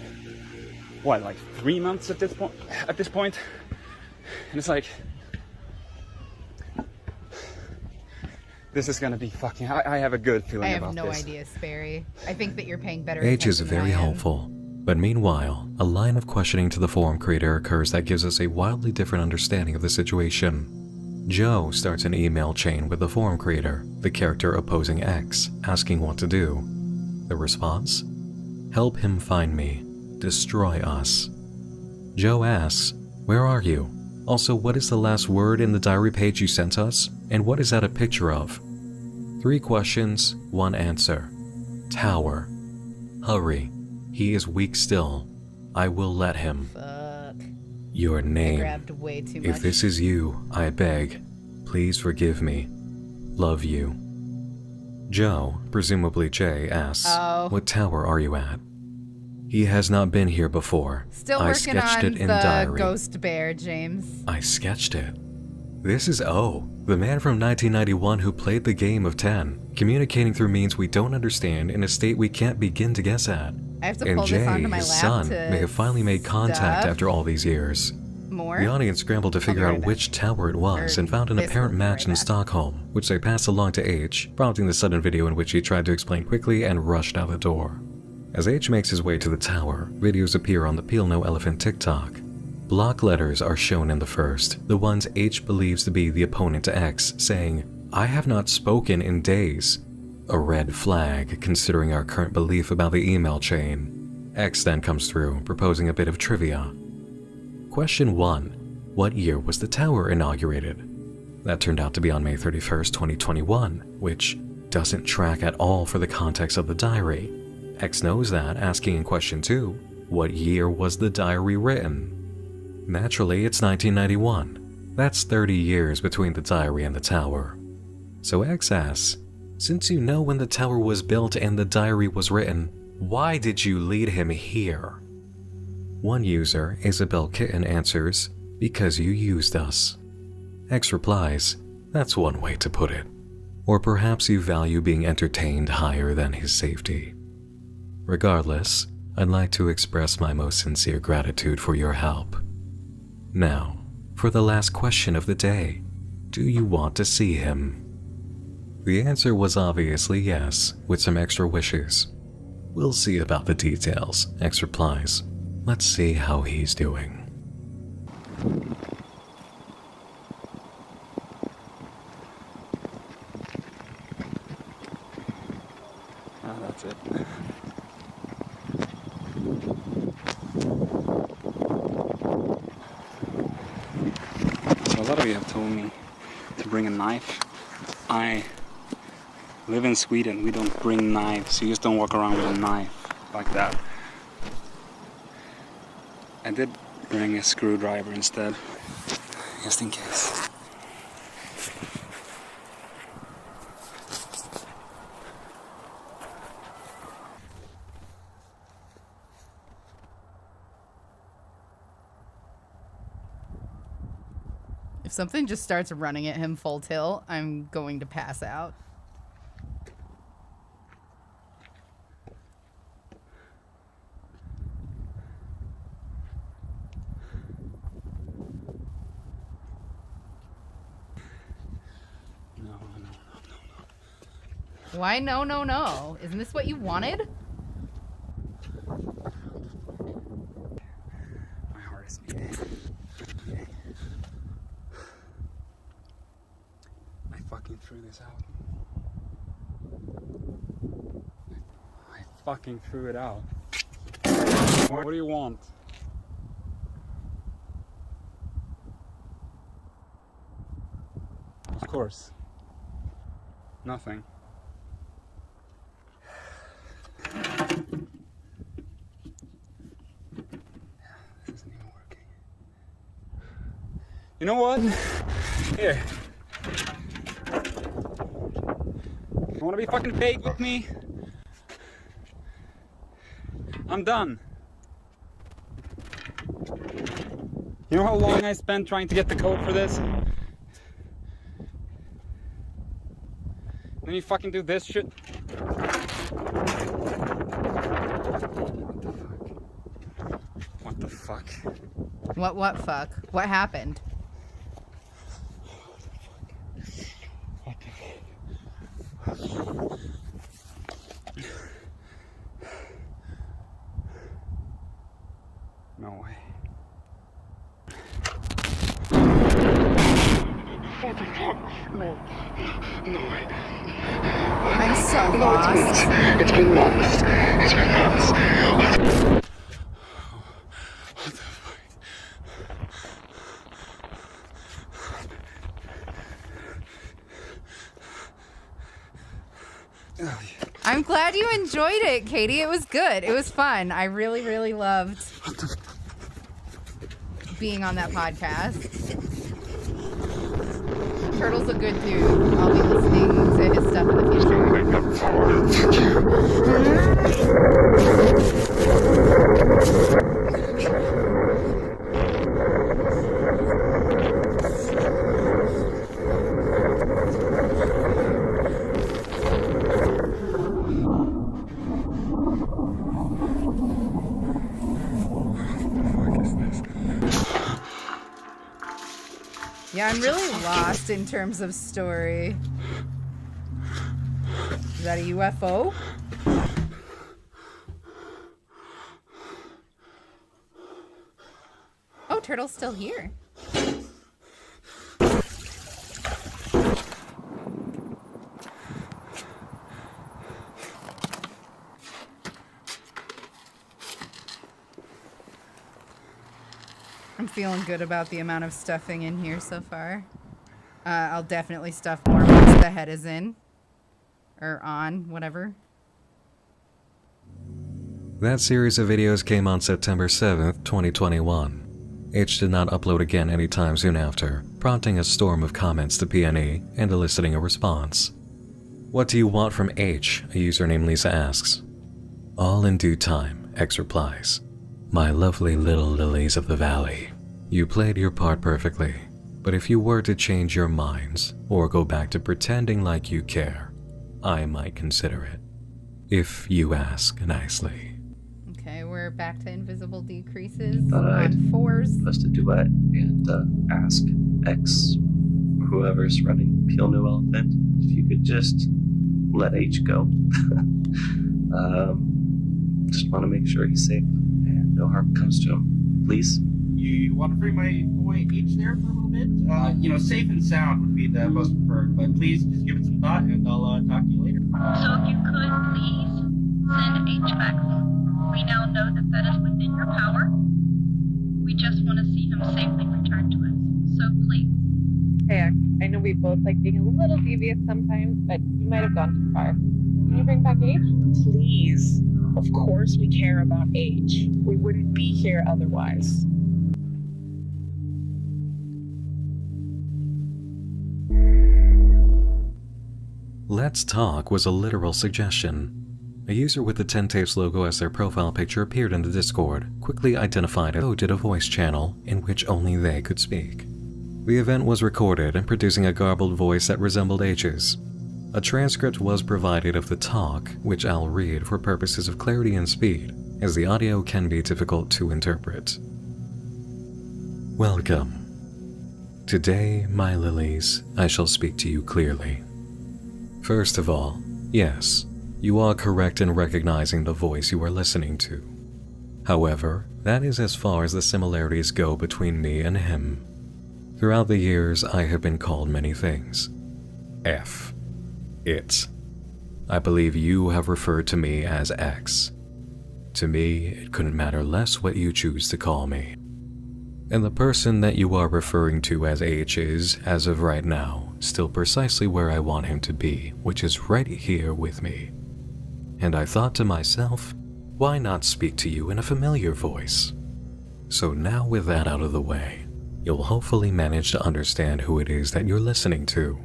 what, like 3 months at this point? And it's like, this is gonna be fucking, I have a good feeling about this. I have no idea, Sperry. I think that you're paying better H is attention than very I am. helpful, but meanwhile, a line of questioning to the forum creator occurs that gives us a wildly different understanding of the situation. Joe starts an email chain with the forum creator, the character opposing X, asking what to do. The response? Help him find me. Destroy us. Joe asks, where are you? Also, what is the last word in the diary page you sent us? And what is that a picture of? 3 questions, 1 answer. Tower. Hurry. He is weak still. I will let him. Fuck. Your I name. grabbed way too much. If this is you, I beg. Please forgive me. Love you. Joe, presumably Jay, asks, what tower are you at? He has not been here before. Still I working sketched on it in the diary. ghost bear, James. I sketched it. This is O, the man from 1991 who played the game of 10, communicating through means we don't understand in a state we can't begin to guess at. I have to And pull Jay, this onto my his lap son, to may have finally made contact stuff. after all these years. More? The audience scrambled to figure right out back. which tower it was Or and found an this apparent will be match right in back. Stockholm, which they passed along to H, prompting the sudden video in which he tried to explain quickly and rushed out the door. As H makes his way to the tower, videos appear on the Peel No Elephant TikTok. Block letters are shown in the first, the ones H believes to be the opponent to X, saying, I have not spoken in days. A red flag, considering our current belief about the email chain. X then comes through, proposing a bit of trivia. Question 1. What year was the tower inaugurated? That turned out to be on May 31st, 2021, which doesn't track at all for the context of the diary. X knows that, asking in question 2, what year was the diary written? Naturally, it's 1991. That's 30 years between the diary and the tower. So X asks, since you know when the tower was built and the diary was written, why did you lead him here? One user, Isabel Kitten, answers, because you used us. X replies, that's one way to put it. Or perhaps you value being entertained higher than his safety. Regardless, I'd like to express my most sincere gratitude for your help. Now, for the last question of the day, do you want to see him? The answer was obviously yes, with some extra wishes. We'll see about the details, X replies. Let's see how he's doing. Ah, that's it. So a lot of you have told me to bring a knife. I live in Sweden. We don't bring knives. You just don't walk around with a knife like that. I did bring a screwdriver instead, just in case. If something just starts running at him full tilt, I'm going to pass out. No. Why no, no, no? Isn't this what you wanted? My heart is beating. I fucking threw this out. I fucking threw it out. What do you want? Of course. Nothing. This isn't even working. You know what? Here. You wanna be fucking fake with me? I'm done. You know how long I spent trying to get the code for this? Then you fucking do this shit. What the fuck? What fuck? What happened? What the fuck? No way. What the fuck? No. No way. I'm so lost. It's been months. It's been months. What the fuck? Oh, yeah. I'm glad you enjoyed it, Katie. It was good. It was fun. I really, really loved being on that podcast. Turtle's a good dude. I'll be listening to his stuff in the future. Yeah, I'm really lost in terms of story. Is that a UFO? Oh, Turtle's still here. I'm feeling good about the amount of stuffing in here so far. I'll definitely stuff more once the head is in. Or on, whatever. That series of videos came on September 7th, 2021. H did not upload again anytime soon after, prompting a storm of comments to PNE and eliciting a response. What do you want from H? A user named Lisa asks. All in due time, X replies. My lovely little lilies of the valley. You played your part perfectly, but if you were to change your minds or go back to pretending like you care, I might consider it. If you ask nicely. Okay, we're back to invisible decreases Thought I'd on 4s. Post a duet and ask X, whoever's running Peel New Elephant, if you could just let H go. Just want to make sure he's safe and no harm comes to him. Please. you want to bring my boy H there for a little bit? Safe and sound would be the most preferred, but please just give it some thought and I'll talk to you later. So if you could, please send H back home. We now know that that is within your power. We just want to see him safely returned to us. So please. Hey, I know we both like being a little devious sometimes, but you might have gone too far. Can you bring back H? Please. Of course we care about H. We wouldn't be here otherwise. Let's Talk was a literal suggestion. A user with the 10 Tapes logo as their profile picture appeared in the Discord, quickly identified and hosted a voice channel in which only they could speak. The event was recorded and producing a garbled voice that resembled H's. A transcript was provided of the talk, which I'll read for purposes of clarity and speed, as the audio can be difficult to interpret. Welcome. Today, my lilies, I shall speak to you clearly. First of all, yes, you are correct in recognizing the voice you are listening to. However, that is as far as the similarities go between me and him. Throughout the years, I have been called many things. F. It. I believe you have referred to me as X. To me, it couldn't matter less what you choose to call me. And the person that you are referring to as H is, as of right now, still precisely where I want him to be, which is right here with me. And I thought to myself, why not speak to you in a familiar voice? So now with that out of the way, you'll hopefully manage to understand who it is that you're listening to.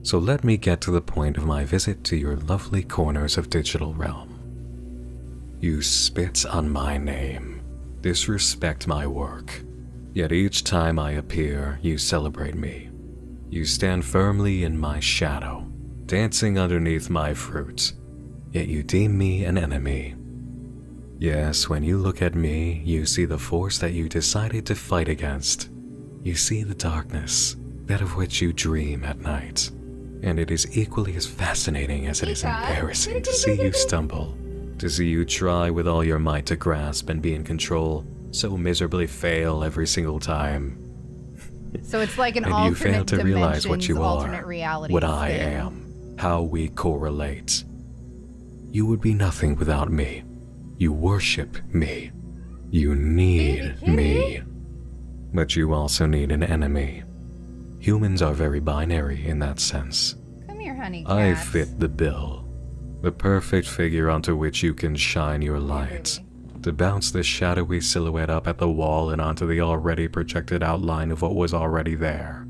So let me get to the point of my visit to your lovely corners of digital realm. You spit on my name, disrespect my work, yet each time I appear, you celebrate me. You stand firmly in my shadow, dancing underneath my fruit, yet you deem me an enemy. Yes, when you look at me, you see the force that you decided to fight against. You see the darkness, that of which you dream at night. And it is equally as fascinating as it is embarrassing to see you stumble, to see you try with all your might to grasp and be in control, so miserably fail every single time. So it's like an and alternate you fail to realize what you alternate are, reality what I thing. am, how we correlate. You would be nothing without me. You worship me. You need me. But you also need an enemy. Humans are very binary in that sense. Come here, honey I cat. fit the bill. The perfect figure onto which you can shine your light. To bounce the shadowy silhouette up at the wall and onto the already projected outline of what was already there.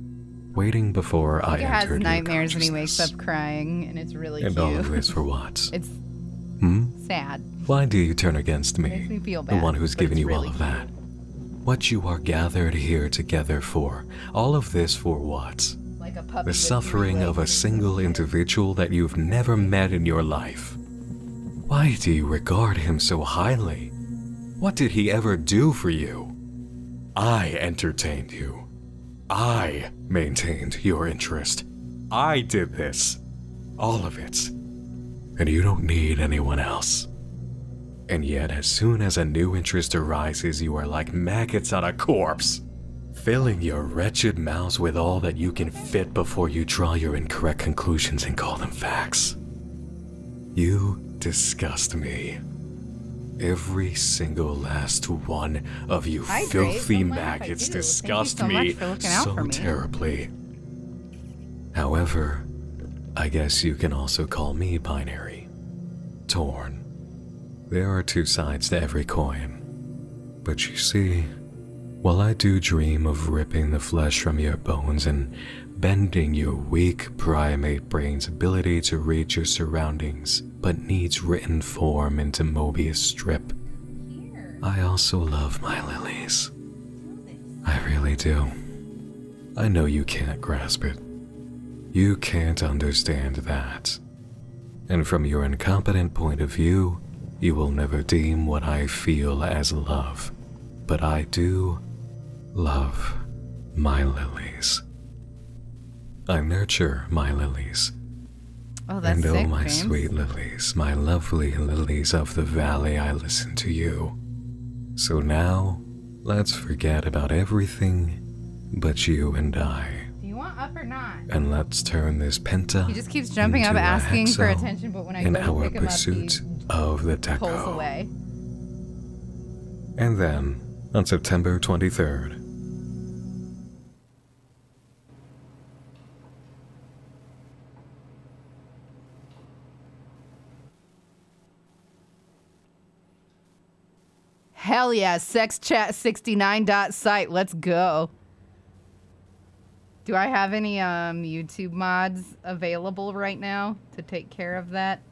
Waiting before I He has entered nightmares your and he wakes consciousness. up crying, and it's really And cute. all of this for what? It's sad. Why do you turn against me? Makes me feel The bad, one who's but given it's you all really of that. What you are gathered here together for. All of this for what? Like a puppy The with suffering 3 of a legs. single individual that you've never met in your life. Why do you regard him so highly? What did he ever do for you? I entertained you. I maintained your interest. I did this. All of it. And you don't need anyone else. And yet, as soon as a new interest arises, you are like maggots on a corpse, filling your wretched mouths with all that you can fit before you draw your incorrect conclusions and call them facts. You disgust me. Every single last one of you Hi, Grace. filthy Don't mind if I maggots do. Thank you disgust so much me for looking out so for me. terribly. However, I guess you can also call me binary. Torn. There are 2 sides to every coin. But you see, while I do dream of ripping the flesh from your bones and bending your weak primate brain's ability to read your surroundings, but needs written form into Mobius strip, I also love my lilies. I really do. I know you can't grasp it. You can't understand that. And from your incompetent point of view, you will never deem what I feel as love. But I do love my lilies. I nurture my lilies. Oh, that's And oh, sick, my James. sweet lilies, my lovely lilies of the valley, I listen to you. So now, Let's forget about everything but you and I. Do you want up or not? And let's turn this penta He just keeps jumping up, into a asking for hexo attention, but when I in go to our pick him up, pursuit he of the pulls Techo. away. And then, on September 23rd, Hell yeah, sexchat69.site. Let's go. Do I have any YouTube mods available right now to take care of that?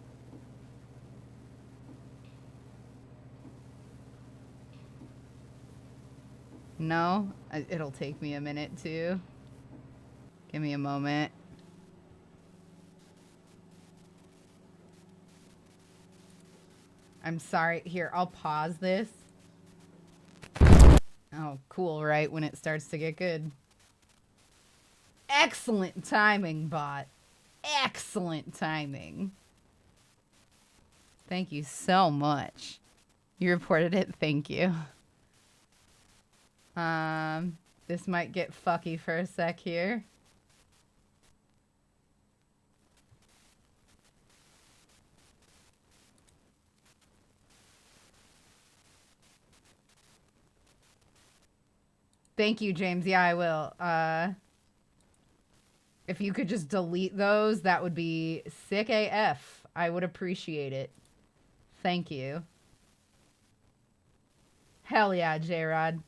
No? It'll take me a minute too. Give me a moment. I'm sorry. Here, I'll pause this. Oh, cool, right when it starts to get good. Excellent timing, bot. Excellent timing. Thank you so much. You reported it. Thank you. This might get fucky for a sec here. Thank you, James. Yeah, I will. If you could just delete those, that would be sick AF. I would appreciate it. Thank you. Hell yeah, J-Rod.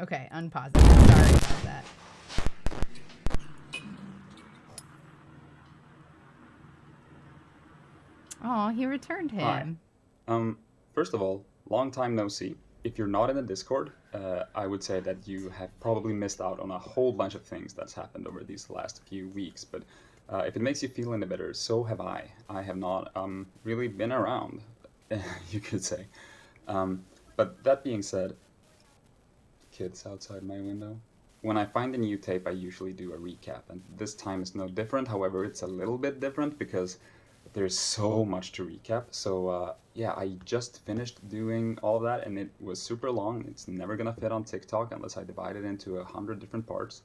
Okay, unpause it. Sorry about that. Oh, he returned him. Hi. First of all, long time no see. If you're not in the Discord, I would say that you have probably missed out on a whole bunch of things that's happened over these last few weeks. But if it makes you feel any better, so have I. I have not really been around, you could say. But that being said, kids outside my window. When I find a new tape, I usually do a recap, and this time is no different. However, it's a little bit different because there's so much to recap. So yeah, I just finished doing all that, and it was super long. It's never gonna fit on TikTok unless I divide it into 100 different parts.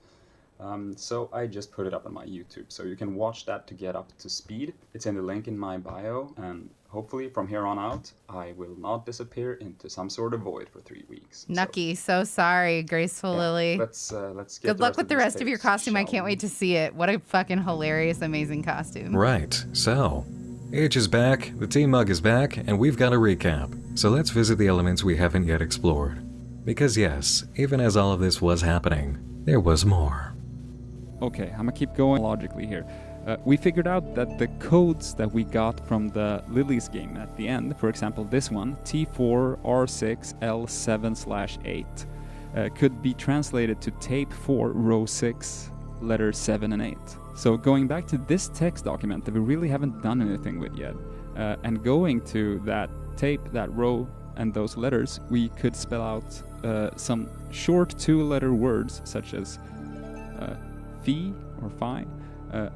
So I just put it up on my YouTube, so you can watch that to get up to speed. It's in the link in my bio, and hopefully from here on out, I will not disappear into some sort of void for 3 weeks. Nucky, so sorry, Graceful Lily. Let's get Good luck with the rest of your costume. I can't wait to see it. What a fucking hilarious, amazing costume. Right, so H is back, the Team Mug is back, and we've got a recap. So let's visit the elements we haven't yet explored. Because yes, even as all of this was happening, there was more. Okay, I'm gonna keep going logically here. We figured out that the codes that we got from the Lilies game at the end, for example this one, T4R6L7/8, could be translated to tape 4, row 6, letters 7 and 8. So going back to this text document that we really haven't done anything with yet, and going to that tape, that row, and those letters, we could spell out some short 2-letter words such as fi or fi,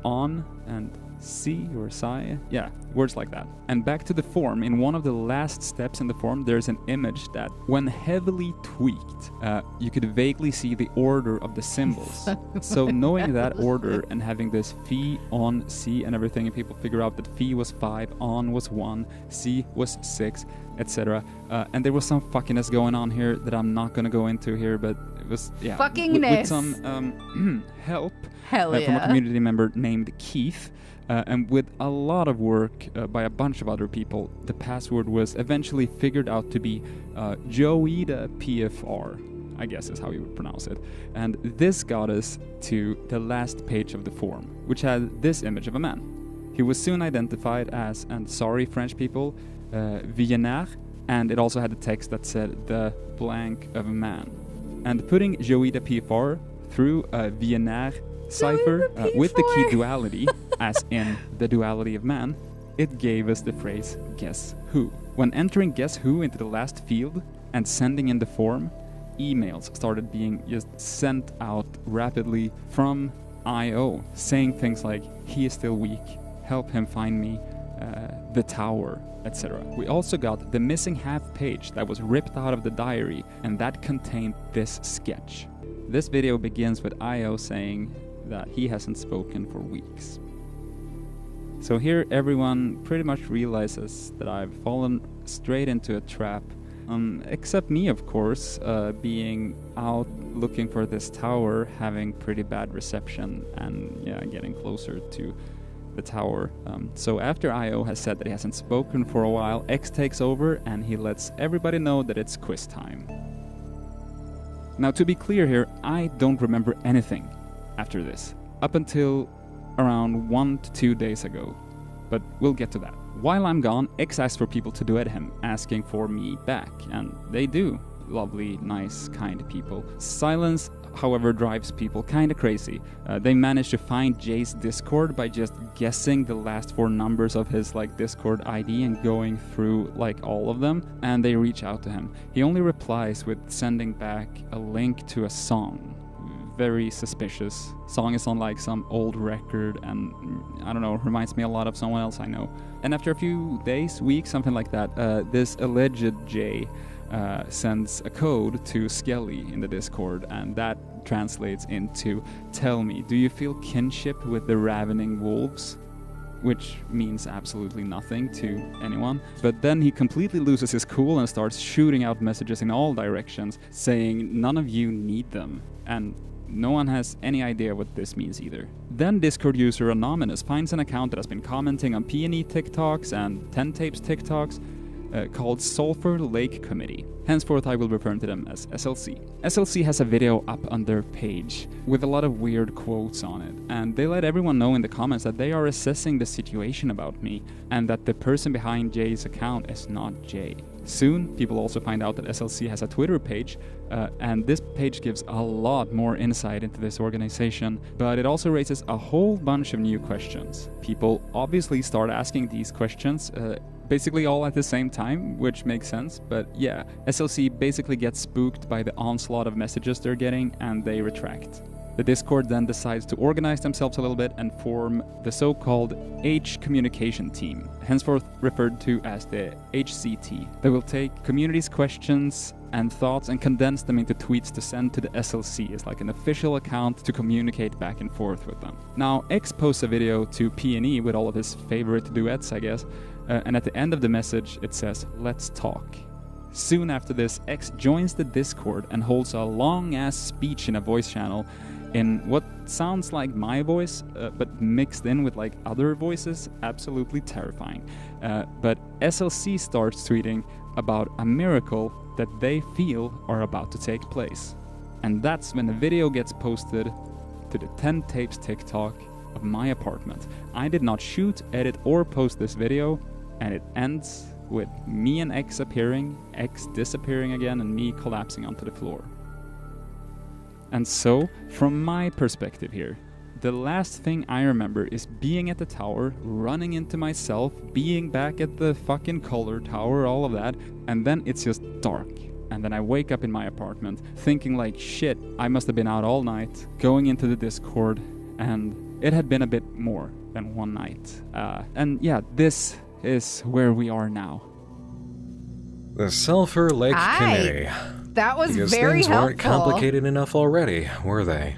on and si or si, yeah, words like that. And back to the form, in one of the last steps in the form, there's an image that, when heavily tweaked, you could vaguely see the order of the symbols. So knowing that order and having this fi, on, si and everything, and people figure out that fi was 5, on was 1, si was 6, etc. And there was some fuckiness going on here that I'm not gonna go into here, but it was, yeah, fuckingness. With some help Hell from yeah. a community member named Keith, and with a lot of work by a bunch of other people, the password was eventually figured out to be Joida PFR, I guess is how you would pronounce it. And this got us to the last page of the form, which had this image of a man. He was soon identified as, and sorry French people, Villenard, and it also had the text that said the blank of a man. And putting Joida PFR through a Villenard cipher with the key duality, as in the duality of man, it gave us the phrase guess who. When entering guess who into the last field and sending in the form, emails started being just sent out rapidly from IO, saying things like, he is still weak, help him find me, the tower, etc. We also got the missing half page that was ripped out of the diary, and that contained this sketch. This video begins with Io saying that he hasn't spoken for weeks. So here everyone pretty much realizes that I've fallen straight into a trap, except me, of course, being out looking for this tower, having pretty bad reception, and yeah, getting closer to the tower. So after Io has said that he hasn't spoken for a while, X takes over and he lets everybody know that it's quiz time. Now, to be clear here, I don't remember anything after this, up until around 1 to 2 days ago, but we'll get to that. While I'm gone, X asks for people to duet him, asking for me back, and they do. Lovely, nice, kind people. Silence, however, drives people kinda crazy. They managed to find Jay's Discord by just guessing the last 4 numbers of his Discord ID and going through all of them, and they reach out to him. He only replies with sending back a link to a song. Very suspicious. Song is on some old record, and I don't know, reminds me a lot of someone else I know. And after a few days, weeks, something like that, this alleged Jay sends a code to Skelly in the Discord, and that translates into, "Tell me, do you feel kinship with the ravening wolves?" Which means absolutely nothing to anyone. But then he completely loses his cool and starts shooting out messages in all directions, saying none of you need them, and no one has any idea what this means either. Then Discord user Anonymous finds an account that has been commenting on P&E TikToks and 10 Tapes TikToks, called Sulphur Lake Committee. Henceforth, I will refer to them as SLC. SLC has a video up on their page with a lot of weird quotes on it, and they let everyone know in the comments that they are assessing the situation about me, and that the person behind Jay's account is not Jay. Soon, people also find out that SLC has a Twitter page, and this page gives a lot more insight into this organization, but it also raises a whole bunch of new questions. People obviously start asking these questions, basically all at the same time, which makes sense, but yeah, SLC basically gets spooked by the onslaught of messages they're getting, and they retract. The Discord then decides to organize themselves a little bit and form the so-called H Communication Team, henceforth referred to as the HCT. They will take community's questions and thoughts and condense them into tweets to send to the SLC as an official account to communicate back and forth with them. Now, X posts a video to P&E with all of his favorite duets, I guess, and at the end of the message it says, "Let's talk." Soon after this, X joins the Discord and holds a long-ass speech in a voice channel in what sounds like my voice, but mixed in with other voices. Absolutely terrifying. But SLC starts tweeting about a miracle that they feel are about to take place. And that's when the video gets posted to the 10 Tapes TikTok of my apartment. I did not shoot, edit, or post this video, and it ends with me and X appearing, X disappearing again, and me collapsing onto the floor. And so, from my perspective here, the last thing I remember is being at the tower, running into myself, being back at the fucking color tower, all of that, and then it's just dark. And then I wake up in my apartment, thinking shit, I must have been out all night, going into the Discord, and it had been a bit more than one night. And yeah, this is where we are now. The Sulphur Lake Committee. That was Because very things helpful. weren't complicated enough already, were they?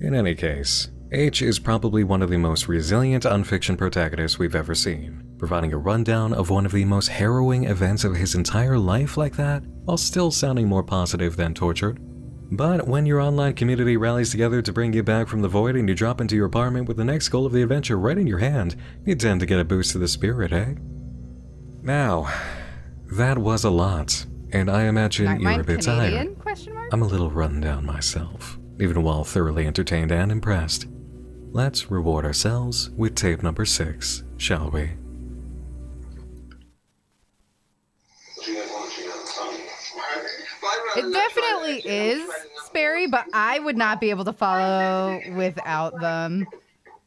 In any case, H is probably one of the most resilient unfiction protagonists we've ever seen, providing a rundown of one of the most harrowing events of his entire life like that, while still sounding more positive than tortured. But when your online community rallies together to bring you back from the void and you drop into your apartment with the next goal of the adventure right in your hand, you tend to get a boost to the spirit, eh? Now, that was a lot, and I imagine you're a bit tired. I'm a little run down myself, even while thoroughly entertained and impressed. Let's reward ourselves with tape number 6, shall we? It definitely is Sperry, but I would not be able to follow without them.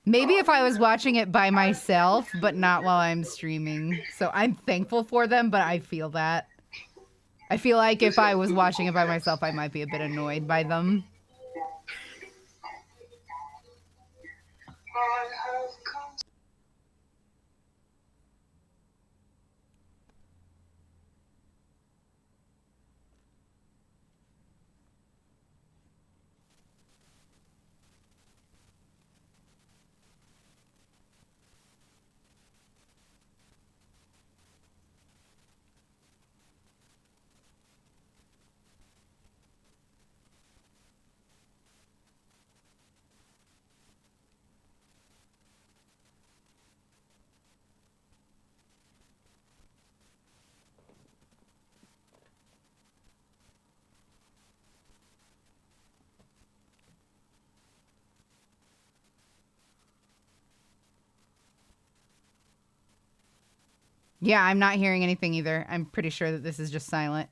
Maybe if I was watching it by myself, but not while I'm streaming. So I'm thankful for them, but I feel that. I feel like if I was watching it by myself, I might be a bit annoyed by them. Yeah, I'm not hearing anything either. I'm pretty sure that this is just silent.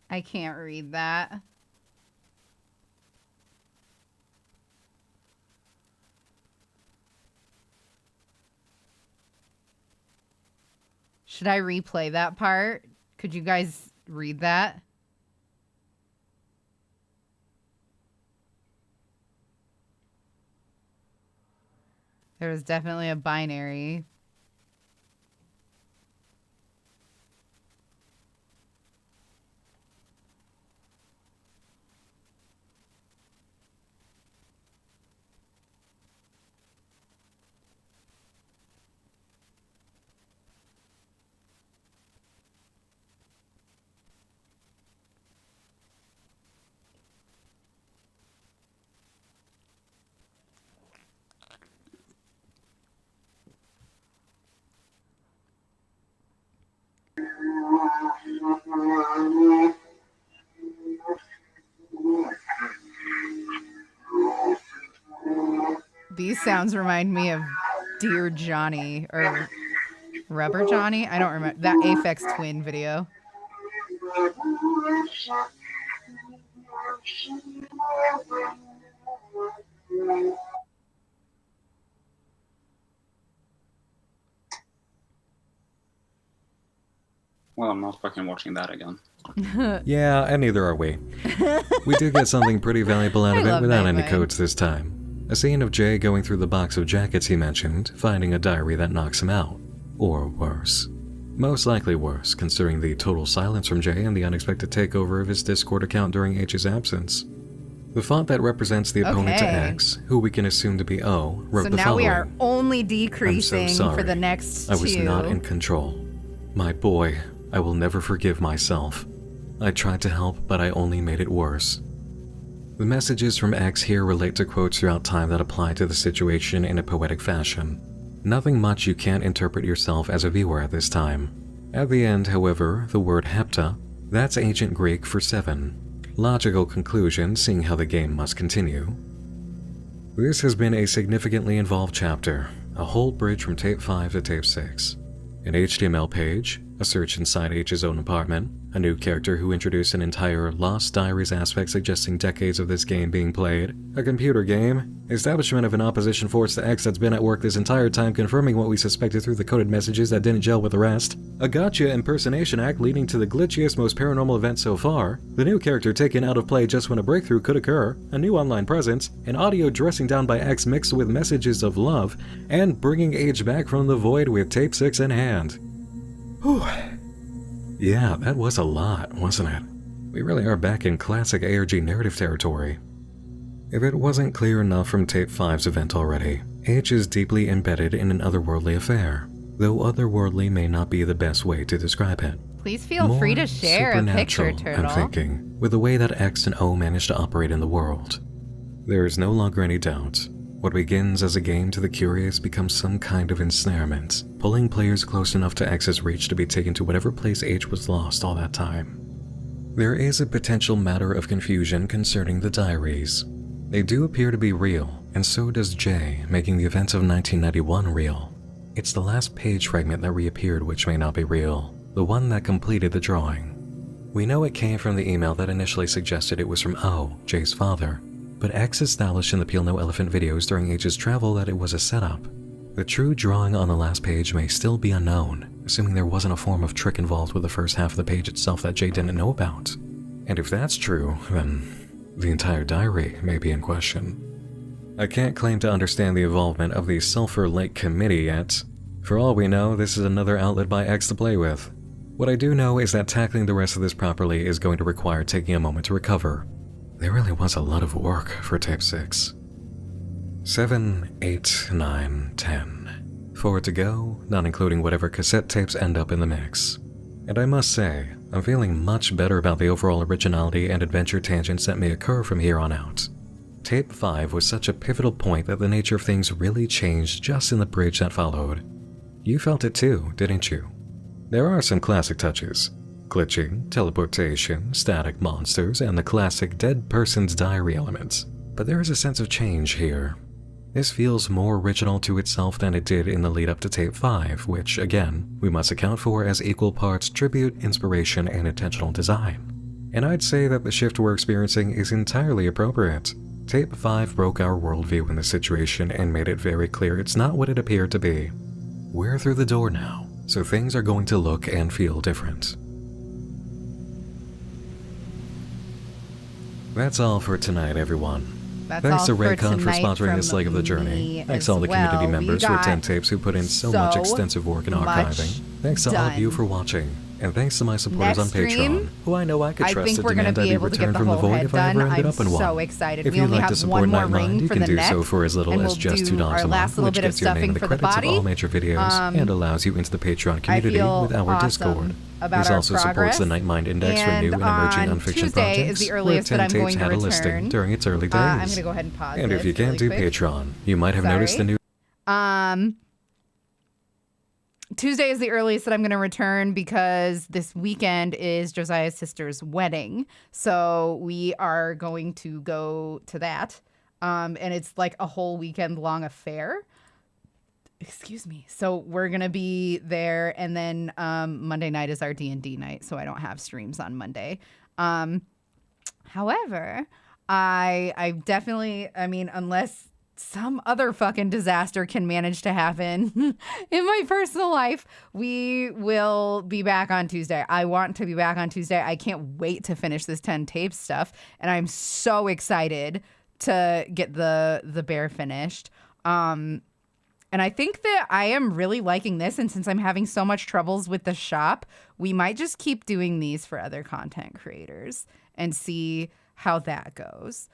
I can't read that. Should I replay that part? Could you guys read that? There was definitely a binary. These sounds remind me of Dear Johnny or Rubber Johnny. I don't remember that Aphex Twin video. Well, I'm not fucking watching that again. Yeah, and neither are we. We did get something pretty valuable out of it without any Nightwing. codes this time. A scene of Jay going through the box of jackets he mentioned, finding a diary that knocks him out. Or worse. Most likely worse, considering the total silence from Jay and the unexpected takeover of his Discord account during H's absence. The font that represents the opponent to Okay. X, who we can assume to be O, wrote So the now following. we are only I'm so decreasing sorry. for the next I was two. not in control. My boy, I will never forgive myself. I tried to help, but I only made it worse. The messages from X here relate to quotes throughout time that apply to the situation in a poetic fashion. Nothing much you can't interpret yourself as a viewer at this time. At the end, however, the word hepta, that's ancient Greek for 7. Logical conclusion, seeing how the game must continue. This has been a significantly involved chapter, a whole bridge from tape 5 to tape 6. An HTML page, a search inside H's own apartment, a new character who introduced an entire Lost Diaries aspect suggesting decades of this game being played, a computer game, establishment of an opposition force to X that's been at work this entire time confirming what we suspected through the coded messages that didn't gel with the rest, a gotcha impersonation act leading to the glitchiest, most paranormal event so far, the new character taken out of play just when a breakthrough could occur, a new online presence, an audio dressing down by X mixed with messages of love, and bringing H back from the void with tape 6 in hand. Whew. Yeah, that was a lot, wasn't it? We really are back in classic ARG narrative territory. If it wasn't clear enough from Tape 5's event already, H is deeply embedded in an otherworldly affair, though otherworldly may not be the best way to describe it. Please feel free to share a picture, Supernatural, Turtle. I'm thinking, with the way that X and O managed to operate in the world. There is no longer any doubt. What begins as a game to the curious becomes some kind of ensnarement, pulling players close enough to X's reach to be taken to whatever place H was lost all that time. There is a potential matter of confusion concerning the diaries. They do appear to be real, and so does J, making the events of 1991 real. It's the last page fragment that reappeared which may not be real, the one that completed the drawing. We know it came from the email that initially suggested it was from O, Jay's father, but X established in the Peel No Elephant videos during H's travel that it was a setup. The true drawing on the last page may still be unknown, assuming there wasn't a form of trick involved with the first half of the page itself that Jay didn't know about. And if that's true, then the entire diary may be in question. I can't claim to understand the involvement of the Sulphur Lake Committee yet. For all we know, this is another outlet by X to play with. What I do know is that tackling the rest of this properly is going to require taking a moment to recover. There really was a lot of work for tape 6. 7, 8, 9, 10. 4 to go, not including whatever cassette tapes end up in the mix. And I must say, I'm feeling much better about the overall originality and adventure tangents that may occur from here on out. Tape 5 was such a pivotal point that the nature of things really changed just in the bridge that followed. You felt it too, didn't you? There are some classic touches. Glitching, teleportation, static monsters, and the classic dead person's diary elements. But there is a sense of change here. This feels more original to itself than it did in the lead up to Tape 5, which, again, we must account for as equal parts tribute, inspiration, and intentional design. And I'd say that the shift we're experiencing is entirely appropriate. Tape 5 broke our worldview in this situation and made it very clear it's not what it appeared to be. We're through the door now, so things are going to look and feel different. That's all for tonight, everyone. Thanks to Raycon for sponsoring this leg of the journey. Thanks to all the community members who attend tapes who put in so much extensive work in archiving. Thanks to all of you for watching. And thanks to my supporters on Patreon, who I know I could trust to demand I be returned from the void if I ever ended up in one. So excited. If you'd like to support Nightmind, you can do so for as little as just $2 a month, which gets your name in the credits of all major videos and allows you into the Patreon community with our Discord. This also supports the Nightmind Index for new and emerging unfiction projects, where 10 tapes had a listing during its early days. I'm going to go ahead and pause And if you can't do Patreon, you might have noticed the new... Tuesday is the earliest that I'm going to return because this weekend is Josiah's sister's wedding. So we are going to go to that. And it's like a whole weekend long affair. Excuse me. So we're going to be there. And then Monday night is our D&D night. So I don't have streams on Monday. However, I definitely, I mean, unless some other fucking disaster can manage to happen in my personal life, we will be back on Tuesday. I want to be back on Tuesday. I can't wait to finish this 10 tape stuff. And I'm so excited to get the bear finished. And I think that I am really liking this. And since I'm having so much troubles with the shop, we might just keep doing these for other content creators and see how that goes.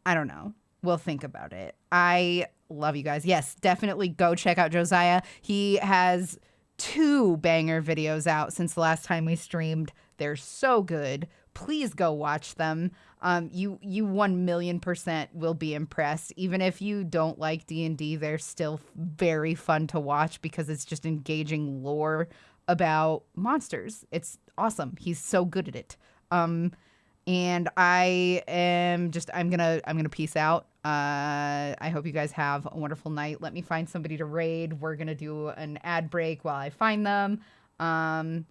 I don't know. We'll think about it. I love you guys. Yes, definitely go check out Josiah. He has 2 banger videos out since the last time we streamed. They're so good. Please go watch them. You 1,000,000% will be impressed. Even if you don't like D&D, they're still very fun to watch because it's just engaging lore about monsters. It's awesome. He's so good at it. And I'm gonna peace out. I hope you guys have a wonderful night. Let me find somebody to raid. We're gonna do an ad break while I find them. And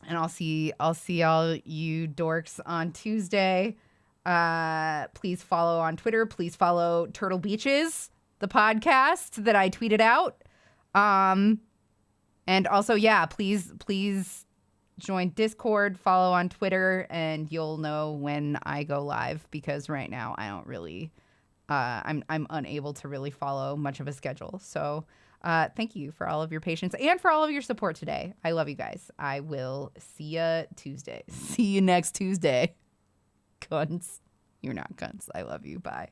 I'll see all you dorks on Tuesday. Please follow on Twitter. Please follow Turtle Beaches, the podcast that I tweeted out. And also, yeah, please join Discord, follow on Twitter, and you'll know when I go live, because right now I don't really, I'm unable to really follow much of a schedule. So thank you for all of your patience and for all of your support today. I love you guys. I will see you Tuesday. See you next Tuesday. Cunts. You're not cunts. I love you. Bye.